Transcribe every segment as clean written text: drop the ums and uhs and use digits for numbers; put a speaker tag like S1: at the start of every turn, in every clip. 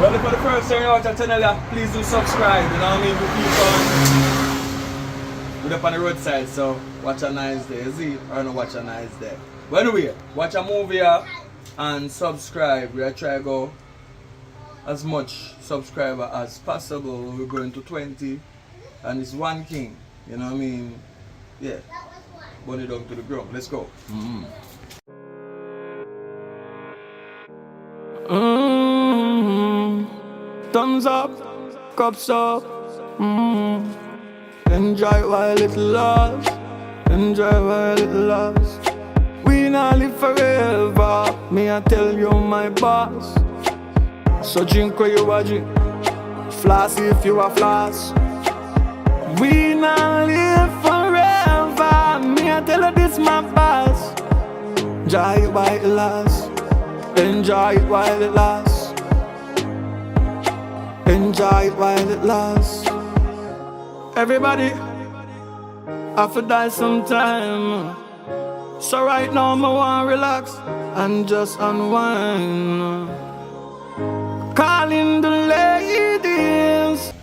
S1: Well, for the first time you watch our channel, please do subscribe. You know what I mean? We keep on. We're up on the roadside, so watch a nice day. Is it? Or not watch a nice day. But anyway, watch a movie and subscribe. We are trying to go as much subscriber as possible. We're going to 20 and it's one king. You know what I mean? Yeah. Burn it down to the ground. Let's go. Thumbs up, cups up. Enjoy while it lasts. Enjoy while it lasts. We not live forever. Me I tell you my boss. So drink what you a drink. Floss if you a floss. We not live forever. Me I tell you this my boss. Enjoy it while it lasts. Enjoy it while it lasts. Enjoy it while it lasts. Everybody have to die sometime. So right now I want to relax and just unwind. Calling the ladies.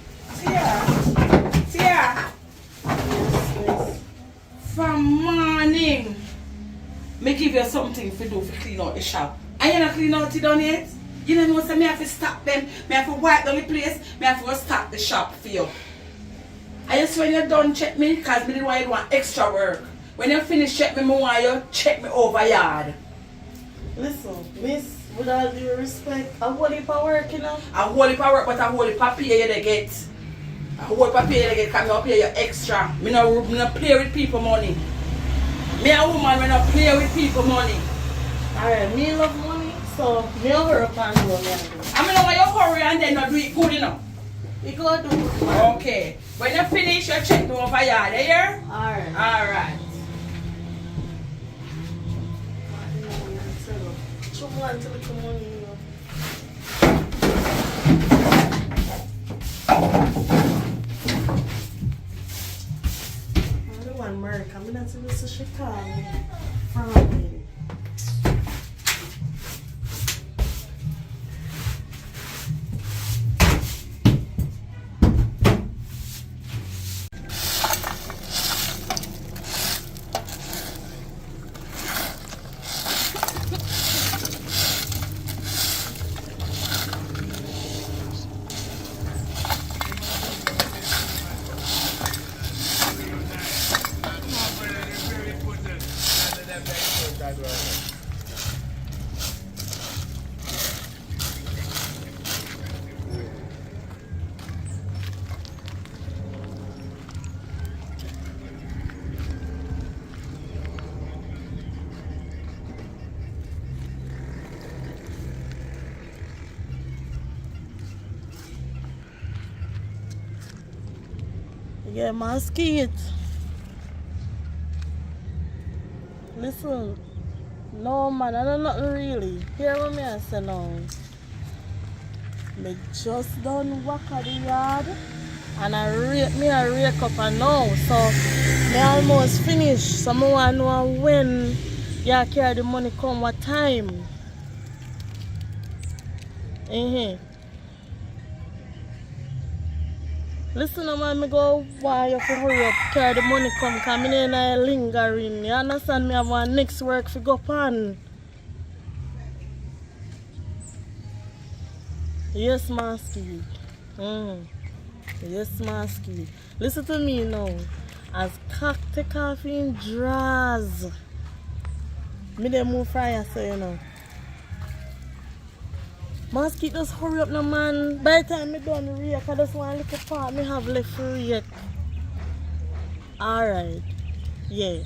S2: Tia. From morning, me give you something to do to clean out the shop. And you not clean out it done yet? You don't know, so me have to stop them. Me have to wipe down the place. Me have to go stop the shop for you. And just when you're done, check me, because me didn't want you to want extra work. When you finish check me, I want you check me over yard.
S3: Listen, miss, with all due respect, a whole heap of work, you know?
S2: A whole heap of work, but a whole heap of pay you they get. A whole heap of pay you they get, because me pay you extra. Me no play with people money. Me a woman, me no play with people money.
S3: Alright, me love money, so me over up and do what me do.
S2: I mean, when you hurry and then not do it good enough.
S3: You go do it.
S2: Okay. When you finish, you check me over yard, you hear?
S3: Alright.
S2: Alright.
S3: Come on, to the money, you know. I don't want Merc. I'm gonna do this to Chicago. From yeah, mosquito. Listen, no man, I don't nothing really. Hear what me I say now. Me just done walk at the yard and I rake up and now. So me almost finished. So I want to know when you carry the money come, what time. Listen, man, me go why you for hurry up, carry the money come, because I ain't lingering. You understand me? I have one next work for go on. Yes, Masky. Yes, Masky. Listen to me now. As cock take off in draws. Me dey move fire, so you know. Masky, just hurry up now, man. By the time me done rake, I just want a little part me have left for rake. Alright. Yeah.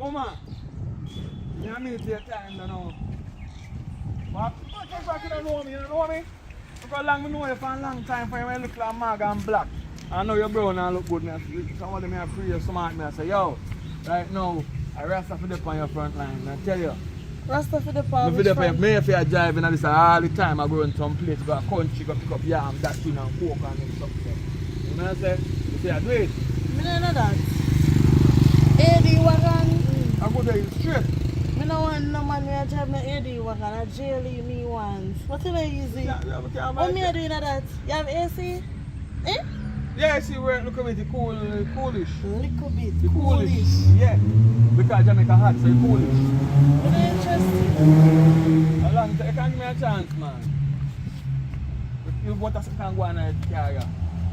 S1: Mama, you meet your time, you know. What? You don't know me, you don't know me? Because long me know you for a long time, for you when you look like mag and black. I know you're brown and look good. Some of them are free, you're smart. I say, yo, right now, I rasta for the on your front line. I tell you.
S3: Rasta for the power.
S1: Me if you're driving and this all the time, I go in some place, go a country, go pick up yam, that thing and coke and something. You know what I'm saying? You say, I do it.
S3: Me don't know that. AD wagon.
S1: I go there straight.
S3: Me no want no man who drive no AD wagon. I jail me once. What is it easy?
S1: Yeah,
S3: What me doing that? You have AC? Eh?
S1: Yeah, see where look at it, the coolish.
S3: Little bit.
S1: The coolish. Yeah. Because Jamaica hot, so it's coolish.
S3: Very interesting.
S1: How long you can't give me a chance, man. You want us to go on a carrier.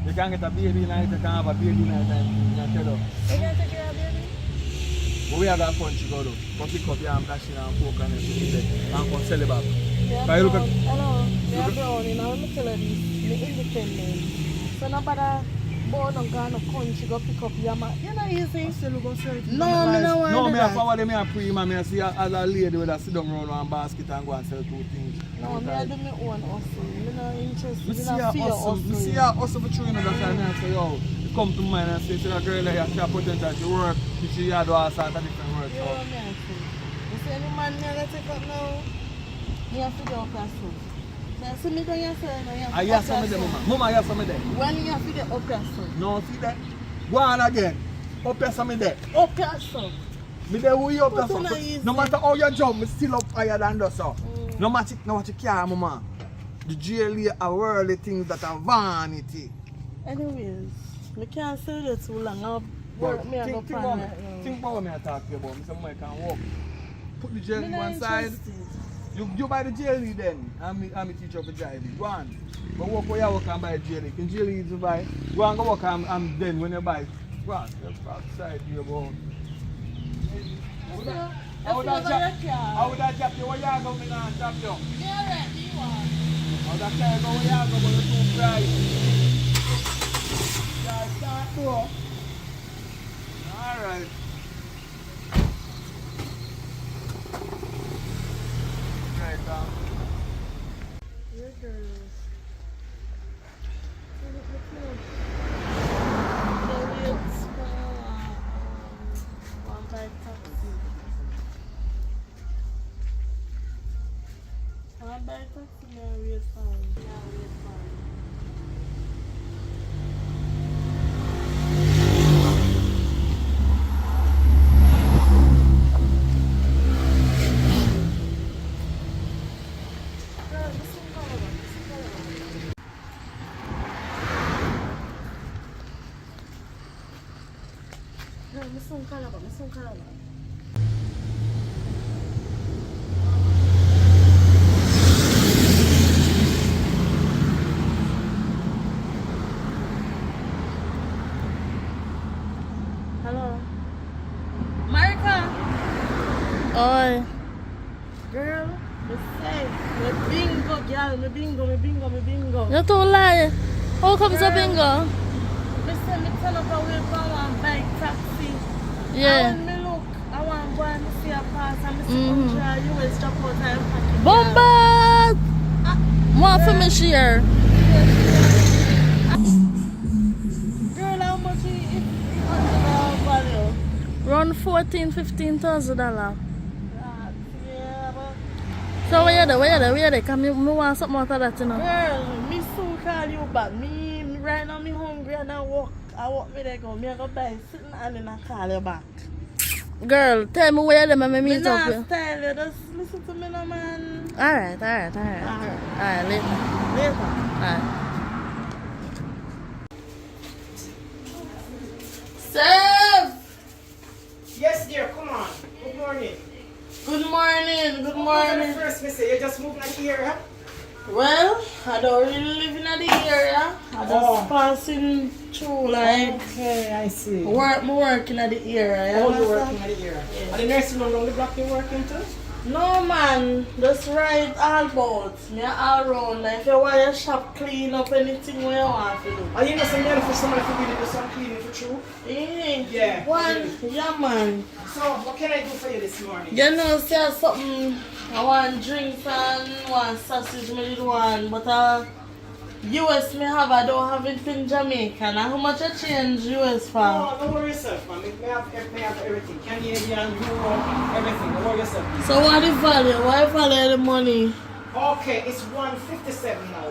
S1: You can get a baby night, you can have a baby night and tell us.
S3: You can take care of baby?
S1: But we are going to country go though. Come pick up your dashing and pork and everything and come sell it back.
S3: Yeah,
S1: But you look at
S3: hello. Yeah, brown, you know, let me tell you this. Me independent. So nobody born and gone to country go pick up your man. You know easy. No, me no want
S1: no, me
S3: that.
S1: a forward them a pre man. Me a see as a lady with a sit down round one basket and go and sell 2 things.
S3: No, me I do my own hustle. Me no interested.
S1: Me
S3: Me
S1: see
S3: no
S1: her
S3: fear
S1: hustle. Me see her hustle for true, you know, that's why I say, yo, you come to mine and say, that girl here, she have potential, she work, she had all sorts of different work.
S3: You know what me I say? You see any man me I take up now, me have to do up your soul. So you see me down here, sir, you
S1: I hear some of them, mama. Mama, I hear some of them.
S3: When you have to do up your soul.
S1: No, see that? Go on again. Up here, some of them.
S3: Up your soul.
S1: Me there who you up there,
S3: But
S1: so.
S3: easy.
S1: No matter how you jump, me still up higher than that, so. No matter what you care, mama. The GLE are worldly things that are vanity.
S3: Anyways, me can't stay there too long. I'll
S1: But
S3: work me and go
S1: think
S3: plan
S1: about
S3: right now.
S1: think about what me I talk to you about. Me say I can walk. Put the gel
S3: Me
S1: in
S3: not
S1: one side.
S3: interested.
S1: You buy the jelly then, and me teach you how to drive it. Go on. But walk where you walk and buy jelly. Can jelly easy buy? Go on, go walk and then when you buy, go on, just outside you go. How would that jump you? Where you go? Me not jump you.
S3: Yeah, right, you want.
S1: How that car go? Where you go? But you're too bright. Yeah, start to. All right. Right down.
S3: Your girls. One by taxi. One by taxi, now wait for him. Missing color. Hello. Marika. Oi. Girl, me safe. Me bingo, girl. Me bingo.
S4: You too lie. How comes a bingo?
S3: Me say me turn up away from one bike taxi.
S4: Yeah.
S3: And when me look, I want to go and see a pass and me see US drop out and pack it.
S4: Bomba! More for me share.
S3: Girl, how much it value?
S4: Run $14,000-15,000.
S3: Yeah, but
S4: So where you there? Can me want something out of that, you know?
S3: girl, me soon call you back. Me right now me hungry and I walk me there go. Me I go buy sitting and then I call you back.
S4: Girl, tell me where you there, me
S3: Me
S4: meet up
S3: not
S4: with.
S3: style you, just listen to me now, man.
S4: Alright,
S3: Alright.
S4: later.
S3: Later.
S4: Alright.
S3: Serve!
S5: Yes, dear, come on. Good morning.
S3: Good morning.
S5: The first message, you just moved like here, huh?
S3: Well, I don't really live in the area. I just passing through, like,
S5: Okay, I see.
S3: working at the area.
S5: Oh,
S3: you
S5: you're
S3: understand?
S5: working at the area. And the nursing home down the block you're working too?
S3: No man, just ride all about. Me all around. Like if you want your shop clean up anything where you want to do.
S5: Are you know some for somebody to really do some cleaning for true? Yeah.
S3: One, yeah man.
S5: So what can I do for you this morning?
S3: You know, say something, I want drinks and want sausage, me did one, but US me have, I don't have it in Jamaica. And how much I change US for?
S5: No, don't worry yourself, man. Me have everything. Canadian, Euro, everything. Don't worry yourself.
S3: So what the value? Why value the money?
S5: Okay, it's 157 now.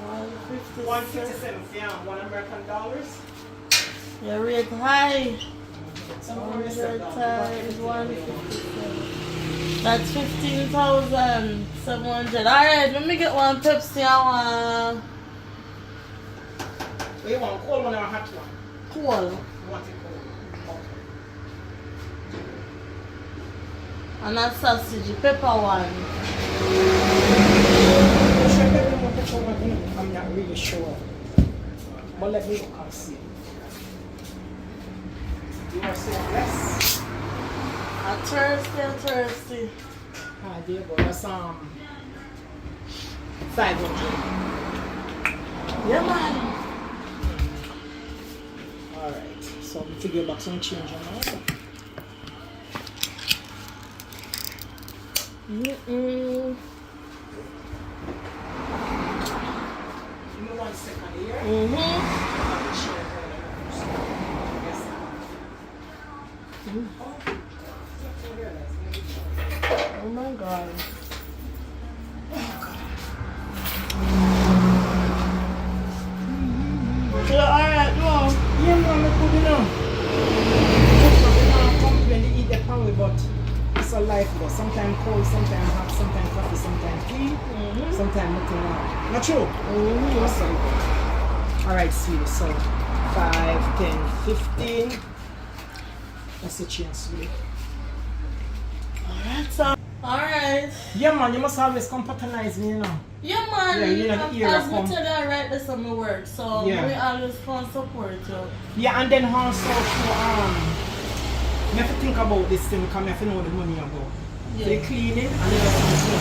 S3: 157.
S5: 157, yeah, $1 American.
S3: Your rate high.
S5: So don't worry yourself.
S3: 100 times 157. That's 15,700. Alright, let me get one Pepsi. I want
S5: You want a cold one or a hot one?
S3: cool.
S5: You want it cold. Okay.
S3: And a sausage, pepper one.
S5: I'm not really sure. But let me look and see. You want to say yes?
S3: A thirsty.
S5: Ah, there you go. That's 500.
S3: Yeah, man.
S5: Alright. So I'm to get back some change on that. Give me 1 second here.
S3: Oh my god. So, alright, no.
S5: Yeah, man, I'm good enough. I'm complain, they eat the power, but it's a life, though. Sometimes cold, sometimes hot, sometimes coffee, sometimes tea, sometimes nothing wrong. Not true? That's very good. Alright, sweetie, so 5, 10, 15. That's the chance, sweetie.
S3: Alright, so. Alright.
S5: Yeah, man, you must always come patronize me, you know.
S3: Yeah, man.
S5: Yeah, you know the era
S3: as
S5: come.
S3: me tell you, alright, this is my work. So,
S5: Yeah.
S3: we always come support you.
S5: Yeah, and then also, you have to think about this thing because you have to know the money you go.
S3: Yeah.
S5: They cleaning and then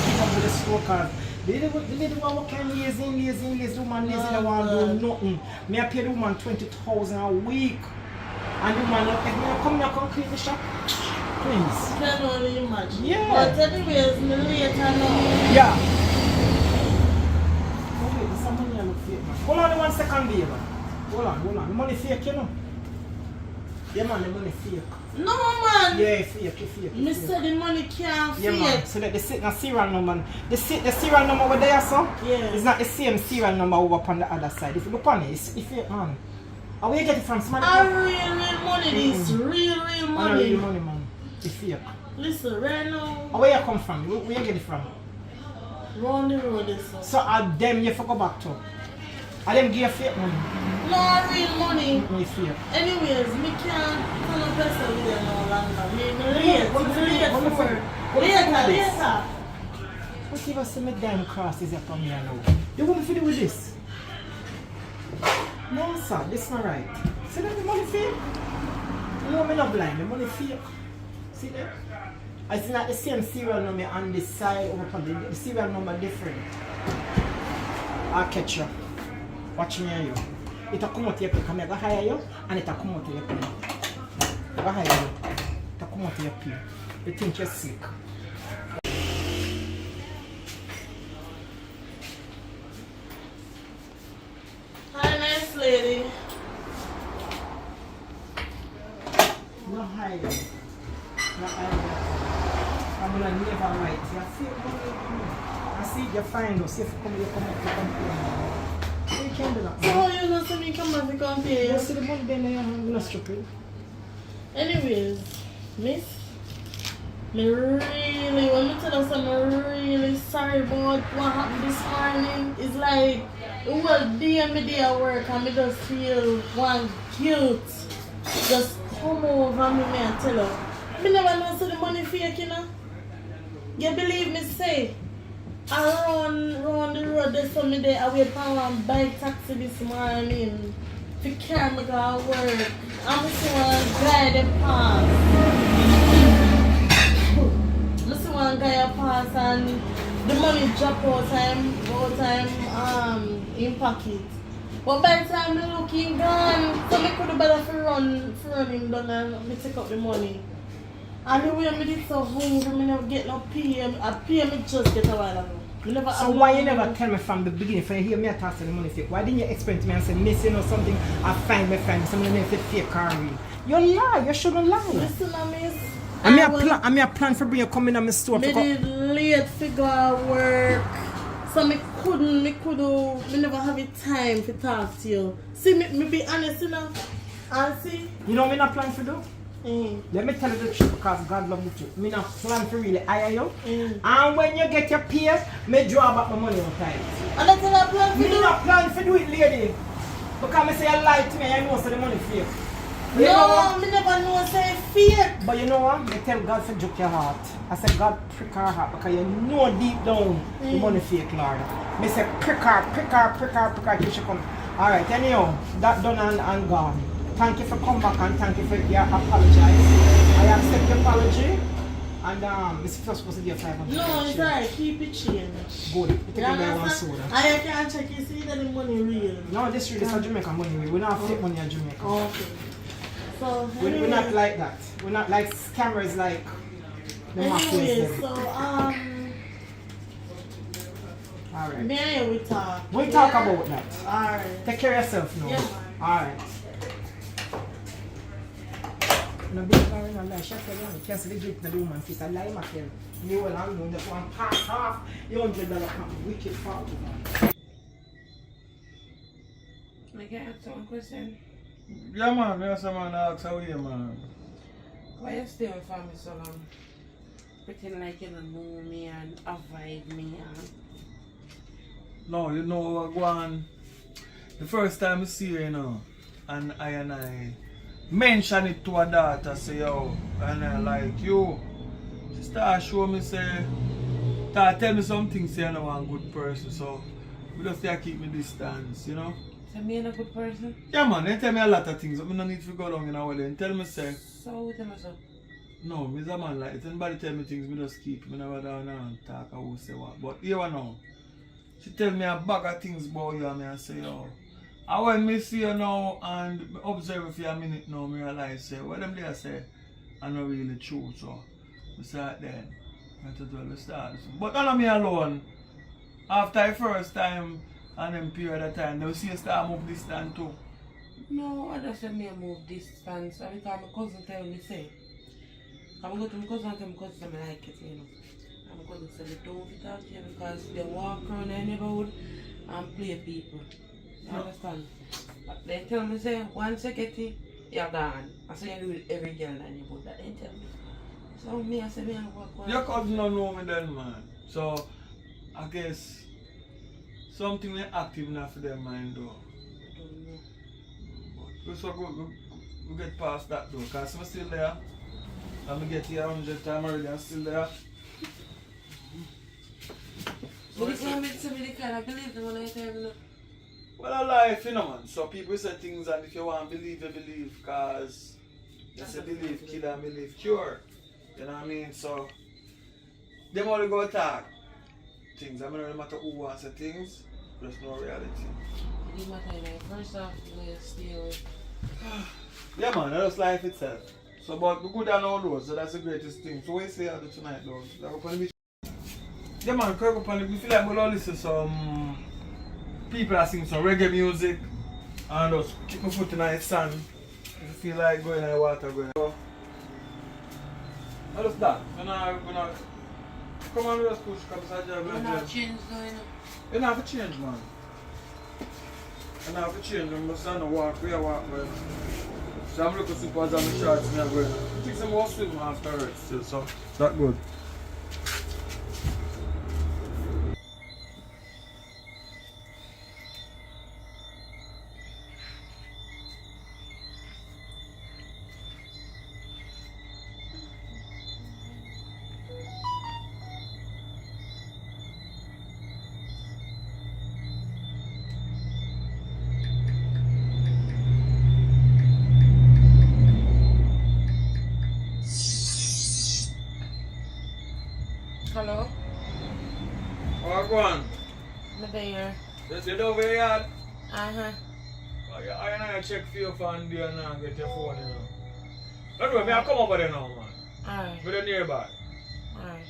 S5: keep up with the store card. They don't want to work lazy, the woman lazy, they want to do nothing. Me I pay the woman 20,000 a week. And the woman, if me come here, come clean the shop, please.
S3: Can only imagine.
S5: Yeah.
S3: But anyways, me later now.
S5: Yeah. Oh wait, there's some money I look fake, man. Hold on 1 second, baby. Hold on. The money fake, you know. Yeah, man, the money fake.
S3: No, man.
S5: Yeah, fake.
S3: Me said the money can't
S5: Yeah,
S3: fake.
S5: man. So that the serial number, the serial number over there, so
S3: Yeah.
S5: it's not the same serial number over on the other side. If you look on it, it's fake, man. And where you get it from? Somebody?
S3: A real money, this real
S5: Real
S3: money.
S5: money, man. It's fake.
S3: Listen, right now,
S5: And where you come from? Where you get it from?
S3: round the road is so.
S5: So them you have to go back to. And them give you fake money.
S3: No real money.
S5: It's fake.
S3: Anyways, me can't come up with them no longer. Me
S5: What
S3: late
S5: do you
S3: for
S5: think?
S3: later.
S5: What if I see me damn crosses here from here now? You want me to do with this? No, sir, this is not right. See that the money fake? No, I'm not blind. The money fake. See that? I see not the same serial number on this side over on the serial number different. I'll catch you. Watch me and you. It'll come out to your pay. I'm going to hire you and it'll come out to your pay. I'll hire you. It'll come out to your pay. You think you're sick.
S3: Hi, nice lady.
S5: No hire you. No hire you. I'm going to never write. You see I see you find us. If you come up to complain. You can't do that.
S3: So how you gonna see me come back to compare
S5: You
S3: you?
S5: see the money then you're not stupid.
S3: Anyways, miss, me really, when me tell us I'm really sorry about what happened this morning. It's like, it was day me day at work and me just feel one guilt just come over me and tell her. Me never know see the money fake, you know. You believe me say, I run the road there so me there, I wait for one bike taxi this morning to carry me to work. I'm see one guy that pass. I see one guy pass and the money drop out time in pocket. But by the time I look him gone, so I could have better for run him down and me take up the money. And the way I did so hungry, I never get no pay. I pay me just get a while ago.
S5: So why you never tell me from the beginning, if you hear me toss the money fake, why didn't you explain to me and say missing or something, I find something if it's fake or real? You lie, you shouldn't lie.
S3: Listen, miss.
S5: I plan for bring you come in my store.
S3: Me did late figure work. So me never have the time to talk to you. See, me be honest enough. And see.
S5: You know what I plan for do? Let me tell you the truth because God loves the truth. Me not plan for really hire you. And when you get your pay, me draw back my money on time.
S3: And that's what I plan for do?
S5: Me not plan for do it, lady. Because me say you lie to me and you know say the money fake.
S3: No, me never know say fake.
S5: But you know what? Me tell God to joke your heart. I said God prick her heart because you know deep down the money fake, Lord. Me say prick her till she come. Alright, anyhow, that done and gone. Thank you for coming back and thank you for your apologize. I accept your apology and it's supposed to be your 500.
S3: No, it's alright, keep it change.
S5: Good. You take away one soda.
S3: I can't check you see that the money real.
S5: No, this really is a Jamaican money. We're not fake money in Jamaica.
S3: Okay. So
S5: We're not like that. We're not like scammers like the
S3: anyway, so
S5: alright.
S3: me and you we talk.
S5: We'll talk about that.
S3: Alright.
S5: Take care of yourself now.
S3: Yeah.
S5: Alright. No big car in a lie. She said, you can't see the drip in the woman face. I lie my friend. You will have known that one half $100 come wicked fault.
S2: I can ask one question.
S1: Yeah, man, there's someone asks how you, man.
S2: Why you stay with me so long? Pretend like you don't know me and avoid me and...
S1: No, you know what go on. The first time I see you, you know, and I mention it to her daughter, say, yo, and I like you. She start show me, say, tell me something, say I know I'm a good person, so we just have to keep me distance, you know.
S2: So me ain't a good person?
S1: Yeah, man, they tell me a lot of things, but I don't need to go down in a way. And tell me, say,
S2: So what tell me so?
S1: no, I'm a man like it. Anybody tell me things, I just keep. I never down and talk, I will say what. But here now, she tell me a bag of things about you, and I say, yo. And when I see you now and observe you for a minute now, I realize, say, what them there say, I'm not really true, so we start then. We start. But none of me alone. After the first time and then period of time, they see you start move distance too.
S2: No, I just said me I move distance because my cousin tell me say. I'm going to my cousin and tell my cousin I like it, you know. And my cousin said they don't talk to you because they walk around the neighborhood and play people. You understand? They tell me say once you get it, you're gone. I say you do it every girl in the neighborhood that they tell me. So me I say me I walk around.
S1: Your cousin don't know me then, man. So I guess something is active enough for their mind though.
S2: I don't know.
S1: But so we get past that though, because I'm still there. I'm get here 100 times already, I'm still there.
S2: So this one makes me kind of believe the one I tell you.
S1: Well, a life, you know, man. So people say things, and if you want to believe, you believe, because they say believe kill and believe cure. You know what I mean? So they only go talk things. I mean, no matter who wants the things, there's no reality.
S2: It matter like first off, you stay with.
S1: Yeah, man, that's life itself. So, but we good and all those, so that's the greatest thing. So, what you say out there tonight, though? Like, we're going to be. Yeah, man, correct up on it. We feel like we're going to listen to some people that sing some reggae music and just keep my foot in the sand. If you feel like going in the water, going. So, how does that? We're not. Come on, let's push, come inside your
S2: You're not changed though, you know.
S1: You don't have to change, man. You don't have to change, you must stand and walk where you walk, man. So I'm looking super as I'm shorts and I'm going. I think some more swim after still, so that's good.
S3: here.
S1: Just sit over here.
S3: Uh-huh.
S1: I ain't check for your phone there now, get your phone, you know. Anyway, me I come over there now, man.
S3: Alright.
S1: We're nearby.
S3: Alright.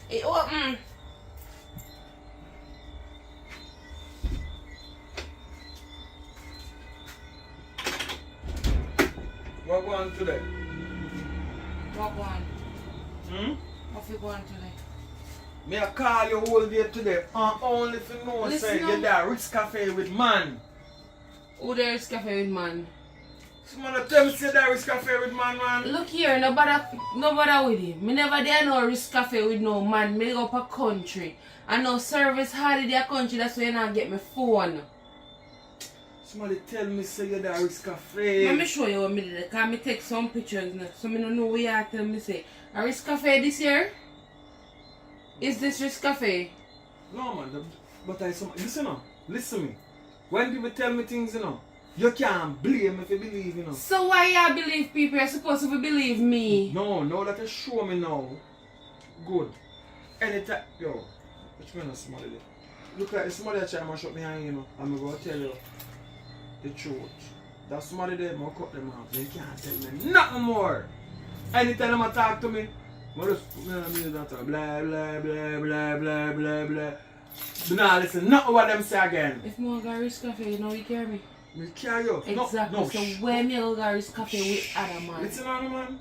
S3: It open.
S1: What going today?
S3: What one?
S1: Hmm?
S3: What you going today?
S1: Me I call you whole day today. Only if you know,
S3: Listen
S1: say,
S3: now.
S1: you're there, Ritz Cafe with man.
S3: Who there is cafe with man?
S1: Someone tell me say there Ritz Cafe with man.
S3: Look here, no bother with him. Me never there no risk cafe with no man. Me go up a country. And no service hardly their country, that's why you not get me phone.
S1: Somebody tell me say you're there Ritz Cafe.
S3: Let me show you what me did. Because me take some pictures now. So me don't know what you are tell me say. A risk cafe this year? Is this risk cafe?
S1: No man, but listen now, listen to me. When people tell me things, you know, you can't blame if you believe, you know.
S3: So why you believe people? You're supposed to believe me.
S1: No, that you show me now. Good. Anytime, yo, which man is somebody there? Look like somebody that try to mash up behind you know. I'm going to tell you the truth. That somebody there, I'm going to cut them off. They can't tell me nothing more. Anytime they talk to me, I just put me on the music and talk blah blah blah blah blah blah blah. Do not listen, nothing what them say again.
S3: If me go risk cafe, you know you carry me.
S1: Me carry you.
S3: Exactly.
S1: No,
S3: So where me go risk cafe with other man?
S1: listen on man.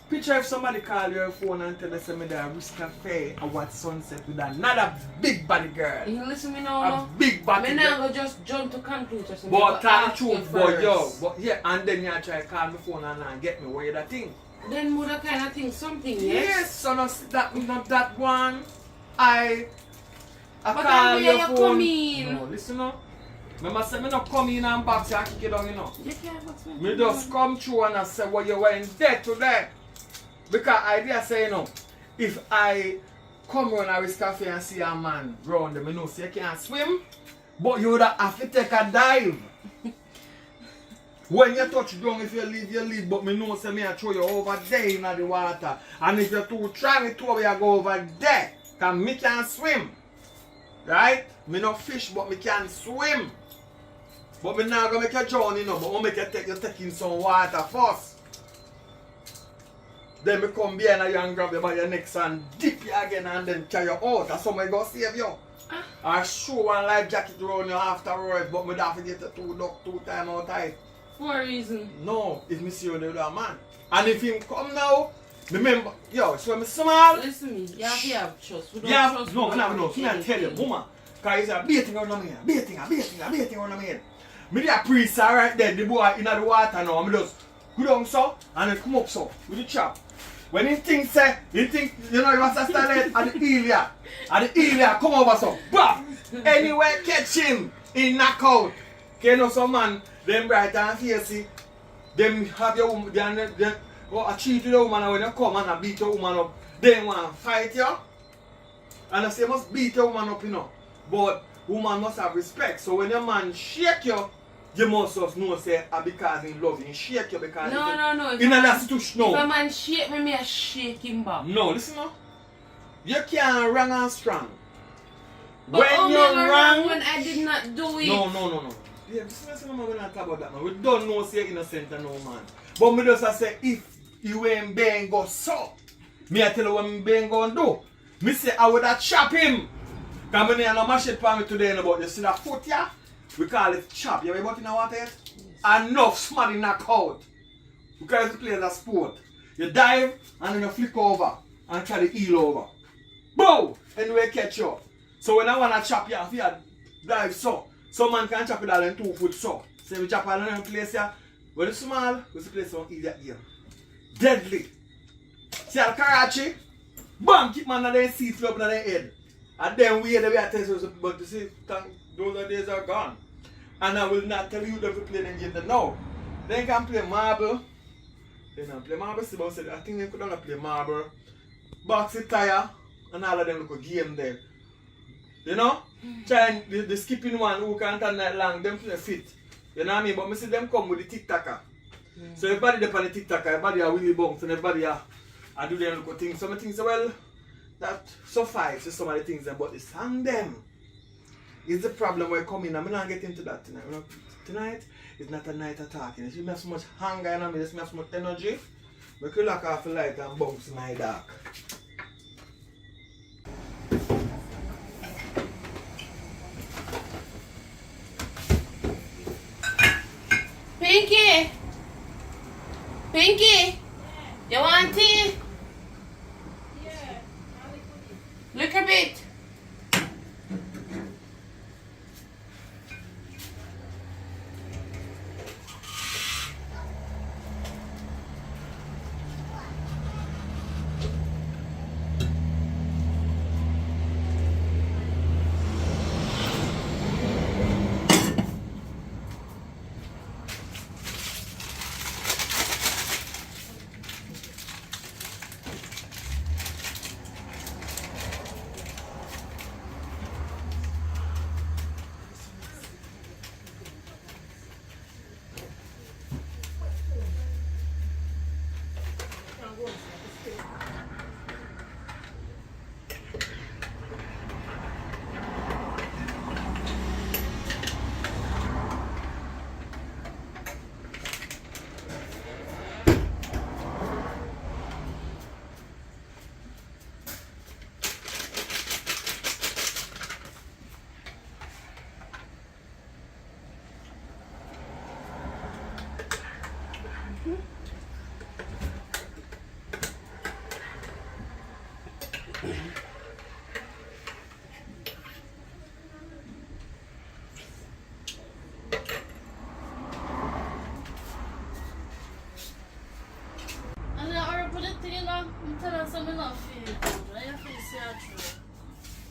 S1: Picture if somebody call your phone and tell us me there Ritz Cafe and what sunset with another big body girl.
S3: You listen me now.
S1: A big body
S3: Me
S1: girl.
S3: now go just jump to conclusions. So
S1: But
S3: me
S1: tell
S3: go
S1: the
S3: ask you
S1: truth, but
S3: first.
S1: but yeah, and then you try to call my phone and get me where you that thing.
S3: Then would I kind of think something, yes?
S1: Yes, so not that one. I
S3: But
S1: call
S3: then
S1: your
S3: where you
S1: phone.
S3: come in?
S1: No, listen now. Remember say me not come in and box you and kick it down, you know.
S3: You can't box me.
S1: Me just come through and I say what you were in debt today. Because idea say you know, if I come around a Ritz Cafe and see a man round them, you know, say you can't swim, but you would have to take a dive. When you touch down, if you leave, but me know say me I throw you over there in the water. And if you're too try me to you go over there. Cause me can't swim. Right? Me no fish but me can swim. But me not gonna make you drown, you know, but I make you take in some water first. Then me come behind you and grab you by your neck and dip you again and then carry you out. That's somebody go save you. I show one life jacket around you afterwards, but me don't forget you two times out tight.
S3: For a reason.
S1: No, if me see you with a man. And if him come now, remember, yo, so me small.
S3: Listen me, you have to have trust. We don't
S1: Yeah,
S3: trust
S1: no,
S3: people
S1: no,
S3: with
S1: me I tell you,
S3: anything.
S1: woman. Cause he's a baiting on the man, baiting on the man. Me the priest right there, the boy in the water now, me just go down so, and then come up so, with the chop. When he think say, you know, he was a starlet at the Elia, come over so, bam! Anywhere catch him, he knock out. Okay, you know some man, them bright and fierce, them have your woman, they cheat with the woman, and when you come and beat the woman up, they want to fight you. And I say, you must beat your woman up, you know. But woman must have respect. So when your man shake you, you must just know, say, because he love you. He shake you because
S3: No.
S1: in that situation,
S3: If a
S1: no.
S3: man shake me, I shake him back.
S1: No, listen now. You can't wrong and strong.
S3: But
S1: When you're wrong,
S3: when I did not do it.
S1: No. Yeah, listen, we're not talking about that, man. We don't know say you're innocent and no man. But me just say, if you ain't bang go so, me I tell you what me bang go and do. Me say I would have chop him. Because me no machete for me today, but you see that foot here? We call it chop. You ever bought in the water yet? Enough somebody knock out. Because you play as a sport. You dive and then you flick over and try to heel over. Boom! Anyway, catch you. So when I want to chop you, if you dive so, some man can chop it all in 2 foot so. So we chop all in a place here. When it's small, we place on either ear. Deadly. See at Karachi? Bam! Keep man on their seat flop on their head. And then we had to test us, but you see, those days are gone. And I will not tell you that we play the game now. They can play marble. They can play marble. See, but I think they could not play marble. Boxing tire. And all of them look a game there. You know? Trying the skipping one who can't turn that long, them play fit. You know what I mean? But I see them come with the tic-tacker. So everybody there on the tic-tacker, everybody are Willy Bounce and everybody are do them little things. Some things say, well, that suffice to some of the things, but the song them is the problem where I come in. I'm not get into that tonight. You know, tonight is not a night of talking. You have so much hunger and I have so much energy. I could lock off the light and bounce in my dark.
S2: Pinky! Pinky! You want tea? Yeah. Look a bit.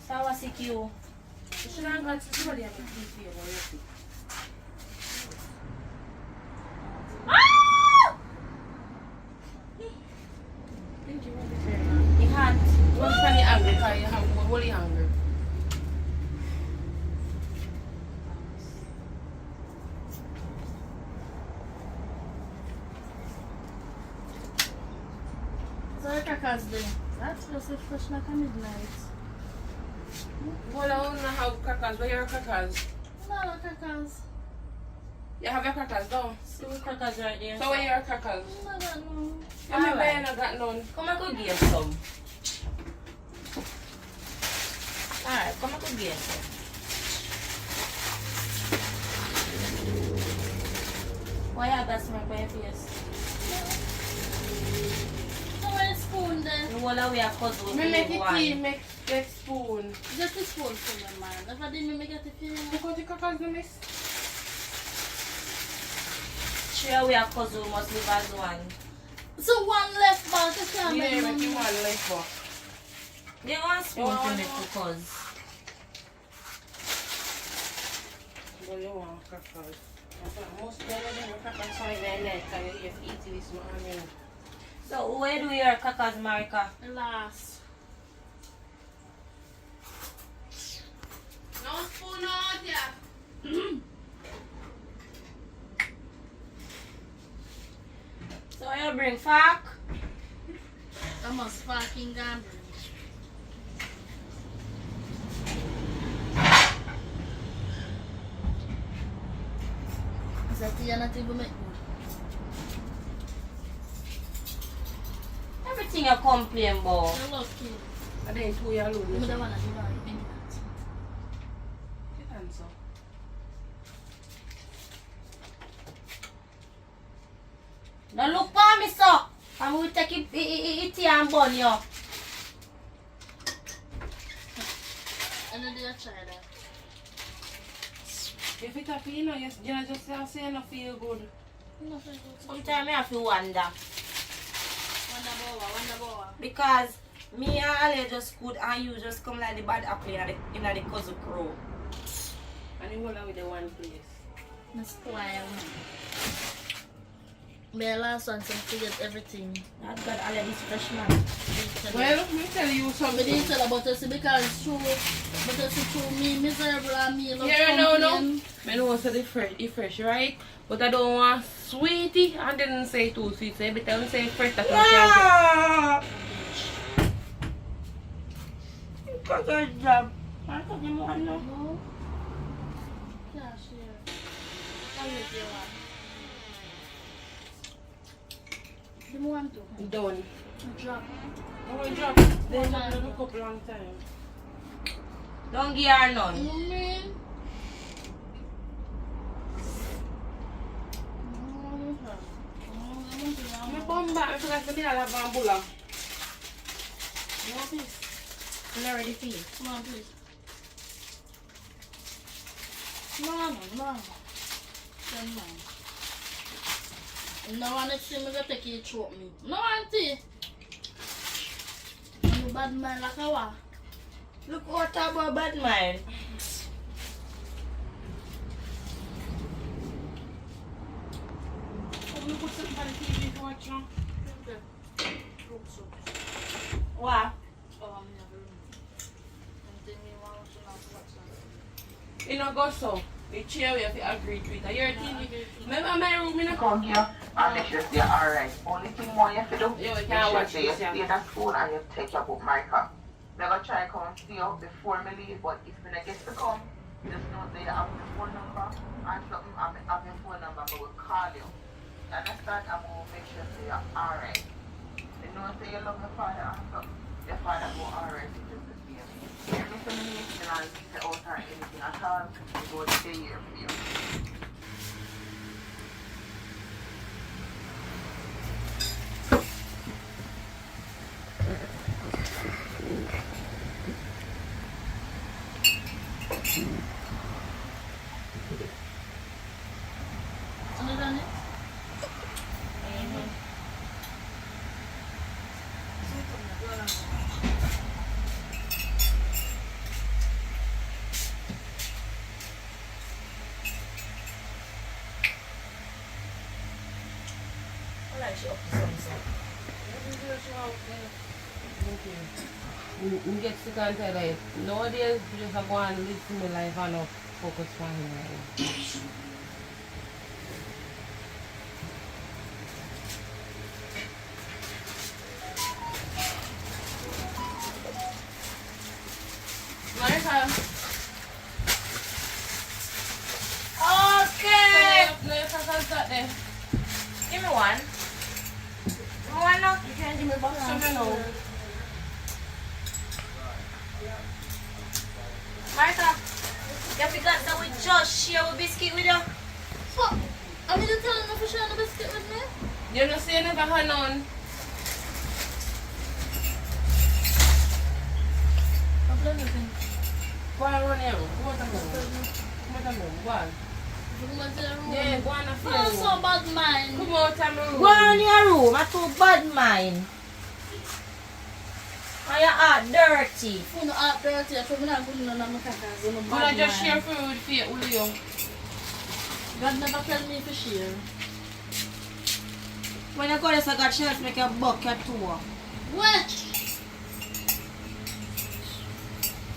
S4: Sawa sikio.
S2: Ushinanga somebody have a TV or anything. Thank you,
S4: You had
S2: one funny angry because you have one holy hunger.
S4: so kakas there. That's just a fresh like a midnight.
S2: Well, I don't know how crackers, but your crackers.
S4: No, kakas.
S2: You have your crackers down.
S4: See what kakas right there.
S2: So where your crackers?
S4: No, no.
S2: I remember you not got none.
S4: Come and go get some. Alright, come and go get some. Why you have that smack by your face? So where's the spoon then? You will have a puzzle.
S2: Me make it tea, make spoon.
S4: Just a spoon for me, man. If I didn't make it for you.
S2: Because the crackers do miss.
S4: Sure, we are puzzle must live as one. So one left back, I can't
S2: Yeah,
S4: make
S2: make you
S4: none.
S2: one left back.
S4: You want spoon
S2: You
S4: to
S2: want
S4: make
S2: one?
S4: the cause.
S2: But you want crackers. Most of them crackers so they like and you have to eat this morning.
S4: So where do your crackers, Marika?
S3: Last.
S2: No spoon out here.
S4: So you bring fork?
S3: I must fucking gamble.
S4: Is that you're not even make good? Everything you complain about.
S3: You're lucky.
S2: And then two year old.
S3: You don't want to do that. You think
S2: Get answer.
S4: Now look for me, so. I'm going to take it and bun you.
S3: and then they'll try that.
S2: If it's happy, you know, you just say you don't feel good.
S4: Sometimes I have to wonder.
S3: Wonder boa.
S4: Because me and Ali just good and you just come like the bad apple in the cousin crow.
S2: And you hold on with the one place.
S3: That's why my last one to forget everything.
S4: Not God, Ali is fresh man.
S2: Well, let me tell you
S3: But
S2: something.
S3: they tell about us because through
S4: But it's too me miserable and me love
S6: Yeah, no.
S4: complain.
S6: I know it's fresh, right? But I don't want sweetie and didn't say too sweet. So every time I say fresh, that's what I
S3: Good job. I thought you want no.
S4: No. Yeah, sure. How you feel? The more I'm talking.
S6: Done.
S4: Drop.
S6: I want to drop. Then I'm going to look up a long time.
S3: Don't give her none.
S4: You mean?
S6: My bum back, I forgot to be a la bambula.
S4: You want this?
S3: I'm not ready for you.
S4: Come on, please. No. Come on. No one to see me go take you choke me. No one see. You bad man like a what?
S3: Look what about bad mind.
S6: You put something on the TV to watch now?
S3: What?
S6: You know, go so. The chair we have to agree to it. Your TV. Remember my room in the
S7: Come here and make sure you're alright. Only thing more you have to do,
S6: Yeah, we
S7: make
S6: can't
S7: sure
S6: watch
S7: you
S6: this,
S7: stay
S6: yeah.
S7: in the school and you take your book marker. Never try to come and stay up before me leave, but if when I get to come, just know that you have my phone number and something, I have your phone number, but we'll call you. You understand? I'm going to make sure that you're alright. You know say you love your father and something, your father will alright, it's just the same. Everything you need to leave the out or anything at all, we're going to stay here for you.
S4: Understand it?
S3: I like she up to something.
S6: You get sick and tired of it. Nowadays, you just go and live to my life and not focus on him right now. Martha.
S3: Okay.
S6: No, you can't start there.
S3: Give me one. One now.
S6: You can't give me box of me now.
S3: Martha, you forgot that we just share a biscuit with you?
S4: Fuck! I mean, you telling me for sharing the biscuit with me?
S6: You know, say never had none.
S4: I'm playing with him.
S6: Go and run here. Come on, come on. Go on.
S4: You come into the room.
S6: Yeah, go on and
S4: Oh,
S6: feel.
S4: so bad mind.
S6: Come out of my room.
S3: Go on in your room. I too bad mind. And your heart dirty.
S4: You know, out there, so I'm not going to know my cakas. You know,
S6: But I
S4: bad
S6: just share
S4: mind.
S6: food for you, will you?
S4: God never tell me to share.
S3: When you go to the God chance, make a bucket too.
S4: What?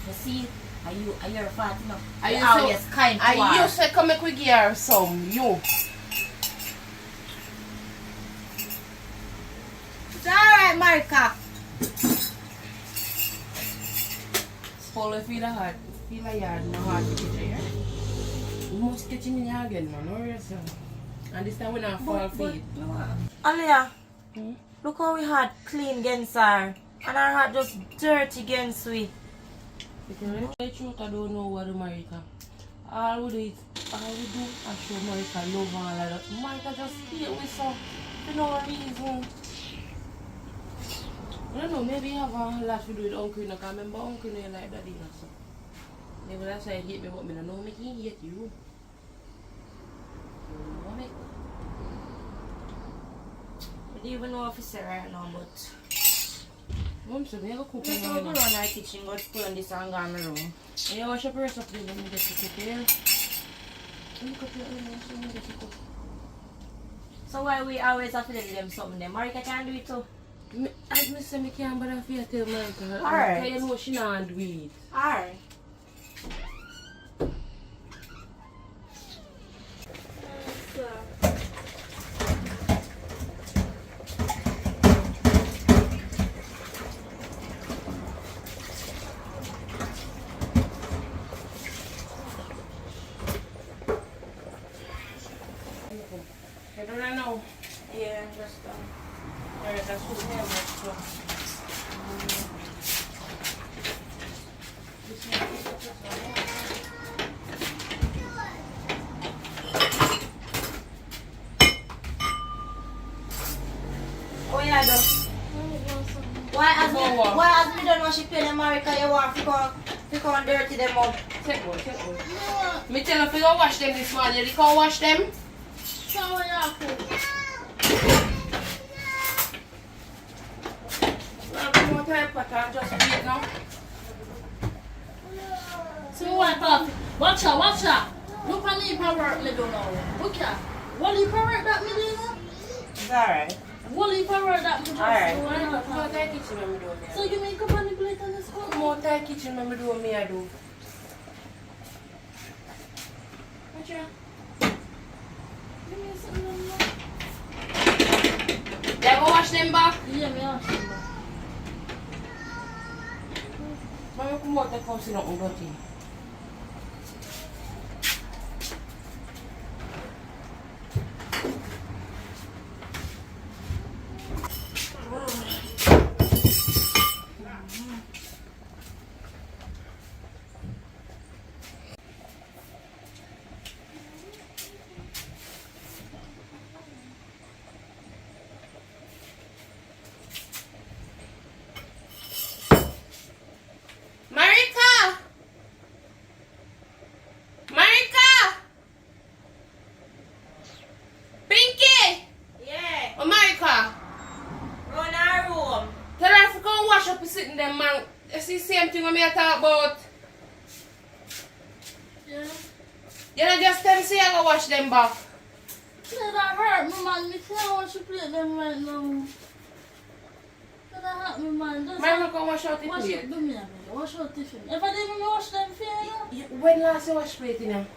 S3: You see, are you a fat enough?
S6: Are
S3: You
S6: you
S3: always
S6: so-
S3: kind to
S6: I
S3: her.
S6: you say come make we give her some, you.
S3: It's alright, Marika.
S6: Spoil if feel hard. Feel like you had no heart to get here. You must get in your again, man. Hurry yourself. And this time we not fall feet.
S3: Aliyah,
S6: Hmm?
S3: look how we had clean against her. And her heart just dirty against we.
S6: Because the truth, I don't know what America. All we do is show Marika love and all of that. Marika just hate me so for no reason. I don't know, maybe you have a lot to do with Uncle, because I remember Uncle you like that, so. Maybe that's why he hate me, but I don't know he hate you. You know me?
S3: I don't even know if it's right now, but
S6: Mom said, I go cook
S3: let's
S6: in
S3: go
S6: the
S3: run our kitchen, go put on this and go in my room.
S6: And you wash your purse up, then you get to cook here. Look up your own, so you get to cook.
S3: So why we always have to do them something then? Marika can do it too.
S6: As I say, I can't bother for you to tell Marika.
S3: Alright.
S6: Because you know she not do it.
S3: Alright.
S6: don't know.
S4: Yeah, just
S6: Alright, that's what we have. So.
S4: oh yeah, though. Why as me don't know she pay them America, you want to come dirty them up?
S6: Take one. Me tell her to go wash them this morning. You can't wash them?
S3: So what you cook?
S6: Well, come on, type pattern, just wait now.
S3: So what up? Watch out. Look at me for work me do now. Look at. What you for work that me do now?
S4: It's alright.
S3: What you for work that me just
S4: Alright.
S3: do?
S6: Come on, type kitchen when me do me.
S3: So you make up on the plate on this one?
S6: Come on, type kitchen when me do me I do. What you?
S3: Give me something on that.
S6: Yeah, go wash them back.
S3: Yeah, me ask you.
S6: Mama, come on, take out something dirty. Marika! Pinky!
S4: Yeah,
S6: Oh, Marika!
S4: run our room.
S6: Tell her to go wash up and sit in them, man. You see the same thing when I talk about?
S3: Yeah.
S6: You know, just tell me say I go wash them back.
S3: Yeah, that hurt me, man. Me can't watch you play them right now. That hurt me, man. Just
S6: Marika, go wash out the
S3: wash
S6: plate.
S3: it, do me a minute. Wash out the thing. If I didn't wash them for you,
S6: When last you wash plate in them?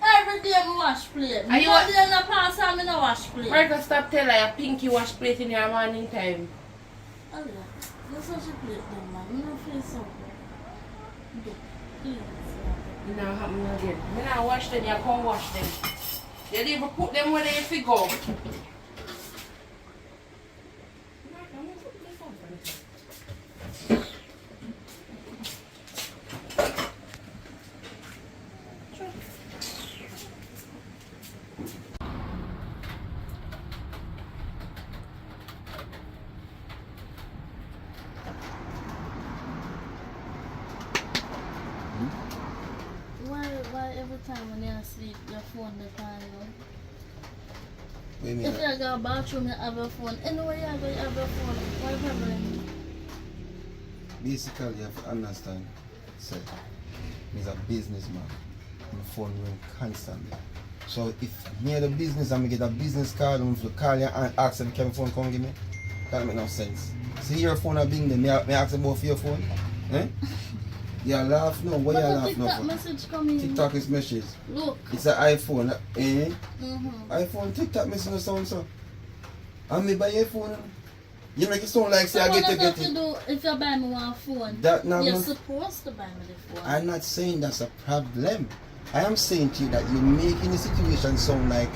S3: every day I wash plate.
S6: Are you
S3: One day in the past time I wash plate.
S6: Marika, stop telling her Pinky wash plate in your morning time.
S3: Oh yeah, that's how she plate them, man. I don't feel so good. Do, please.
S6: It not happen again. Me not wash them, you can't wash them. You even put them where they fit go.
S3: Why every time when you're asleep, your phone the time, you know?
S8: What do you mean?
S3: If you go to the bathroom, you have your phone. Anywhere you go, you have your phone. Why problem?
S8: Basically, you have to understand, say, he's a businessman. My phone ring constantly. So if me the business and me get a business card, I'm going to call you and ask them, can my phone come give me? That make no sense. See your phone a bing there, me ask about for your phone? Eh? You laugh no, why you laugh no
S3: TikTok
S8: for?
S3: message coming.
S8: TikTok is message.
S3: Look.
S8: It's an iPhone, eh?
S3: Mm-hmm.
S8: iPhone, TikTok message no sound so. And me buy your phone. You make it sound like say
S3: So
S8: I
S3: what
S8: get
S3: does
S8: to
S3: that to do if you buy me one phone?
S8: That now
S3: You're
S8: no-
S3: supposed to buy me the phone.
S8: I'm not saying that's a problem. I am saying to you that you're making the situation sound like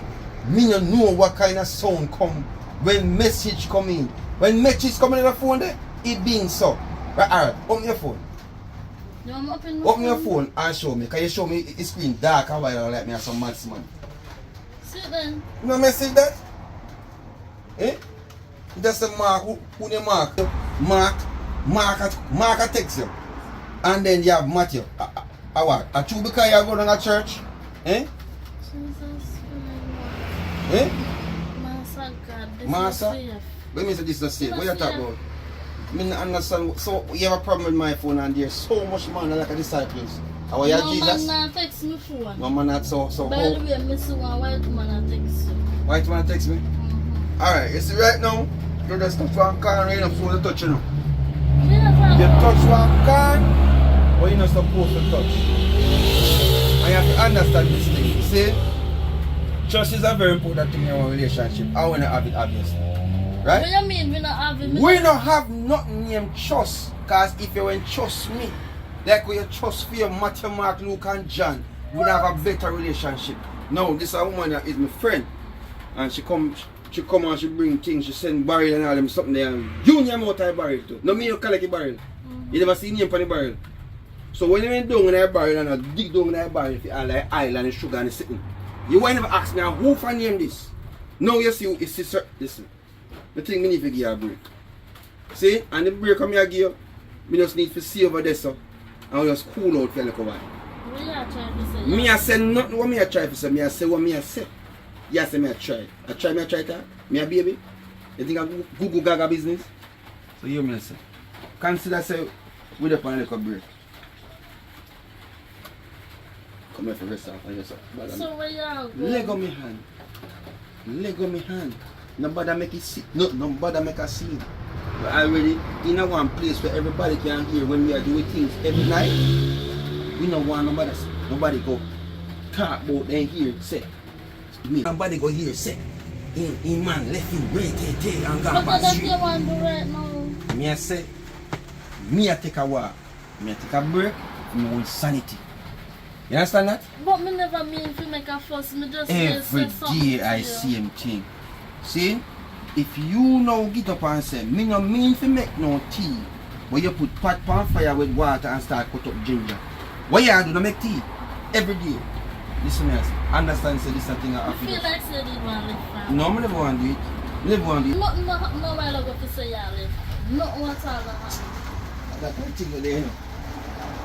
S8: me don't know what kind of sound come when message come in. When message come in the phone there, it being so. Right, alright, open your phone.
S3: You want me open my
S8: Open your phone and show me. Can you show me the screen dark and white like me as some maths man?
S3: See then.
S8: You know message that? Eh? That's the mark, who they mark? Mark a text you. And then you have Matthew. What? A true because you go to a church? Eh?
S3: Jesus,
S8: Eh?
S3: Master God, this
S8: Master?
S3: is safe.
S8: Let me say this is safe. What you
S3: Yes,
S8: talk
S3: yeah.
S8: about? I mean, understand. So you have a problem with my phone and there's so much man like a disciples. How are you,
S3: No
S8: Jesus?
S3: man not text me phone.
S8: No man not so
S3: By the way, Miss one white man not text you.
S8: White man text me.
S3: Mm-hmm.
S8: Alright, you see right now, you just touch one can right now before you touch you know.
S3: Me not find
S8: You touch one can, but you're not supposed to touch. And you have to understand this thing. You see? Trust is a very important thing in our relationship. I want to have it obviously. Right?
S3: What you mean we not have it?
S8: We don't have nothing named trust. Because if you won't trust me, like when you trust for your Matthew, Mark, Luke and John, we don't have a better relationship. No, this is a woman that is my friend. and she come and she bring things, she send barrel and all them something there. And you name out of barrel too. No me you collect the barrel. You never see name for the barrel. So when you went down in that barrel and I dig down in that barrel for all the oil and the sugar and the sitting, you won't never ask me who for name this. Now you see it's sister. Listen. The thing me need to give you a break. See? And the break I'm here give you, me just need to see over there so and we just cool out for a little while.
S3: What you are trying to say?
S8: Me I say nothing what me I try to say, me I say what me I say. You say me I try. I try that. Me a baby. You think I Google Gaga business? So you me say. Consider say we up on a little break. Come here for rest off on yourself.
S3: So where you are going?
S8: Leg on me hand. Leg on me hand. Nobody make it see. Nobody make a scene. But already in a one place where everybody can hear when we are doing things every night. We don't want nobody go talk about them here say. Me. Nobody go here say. In man left him right and gone
S3: But
S8: past
S3: that's
S8: street.
S3: what you want to do right now.
S8: Me I say, me I take a walk. Me I take a break for my own sanity. You understand that?
S3: But me never mean to make a fuss. Me just
S8: Every
S3: say something
S8: day
S3: to
S8: I
S3: you.
S8: see him thing. See? If you now get up and say, me no mean to make no tea, but you put pot on fire with water and start cut up ginger. What you do to make tea? Every day. Listen me, understand say this a thing I have to
S3: feel
S8: do.
S3: like say this one live from.
S8: No, I never want to do it. Never want to do it.
S3: Nothing no while ago to say y'all live. Nothing what's all that happen.
S8: That's one thing there, you know.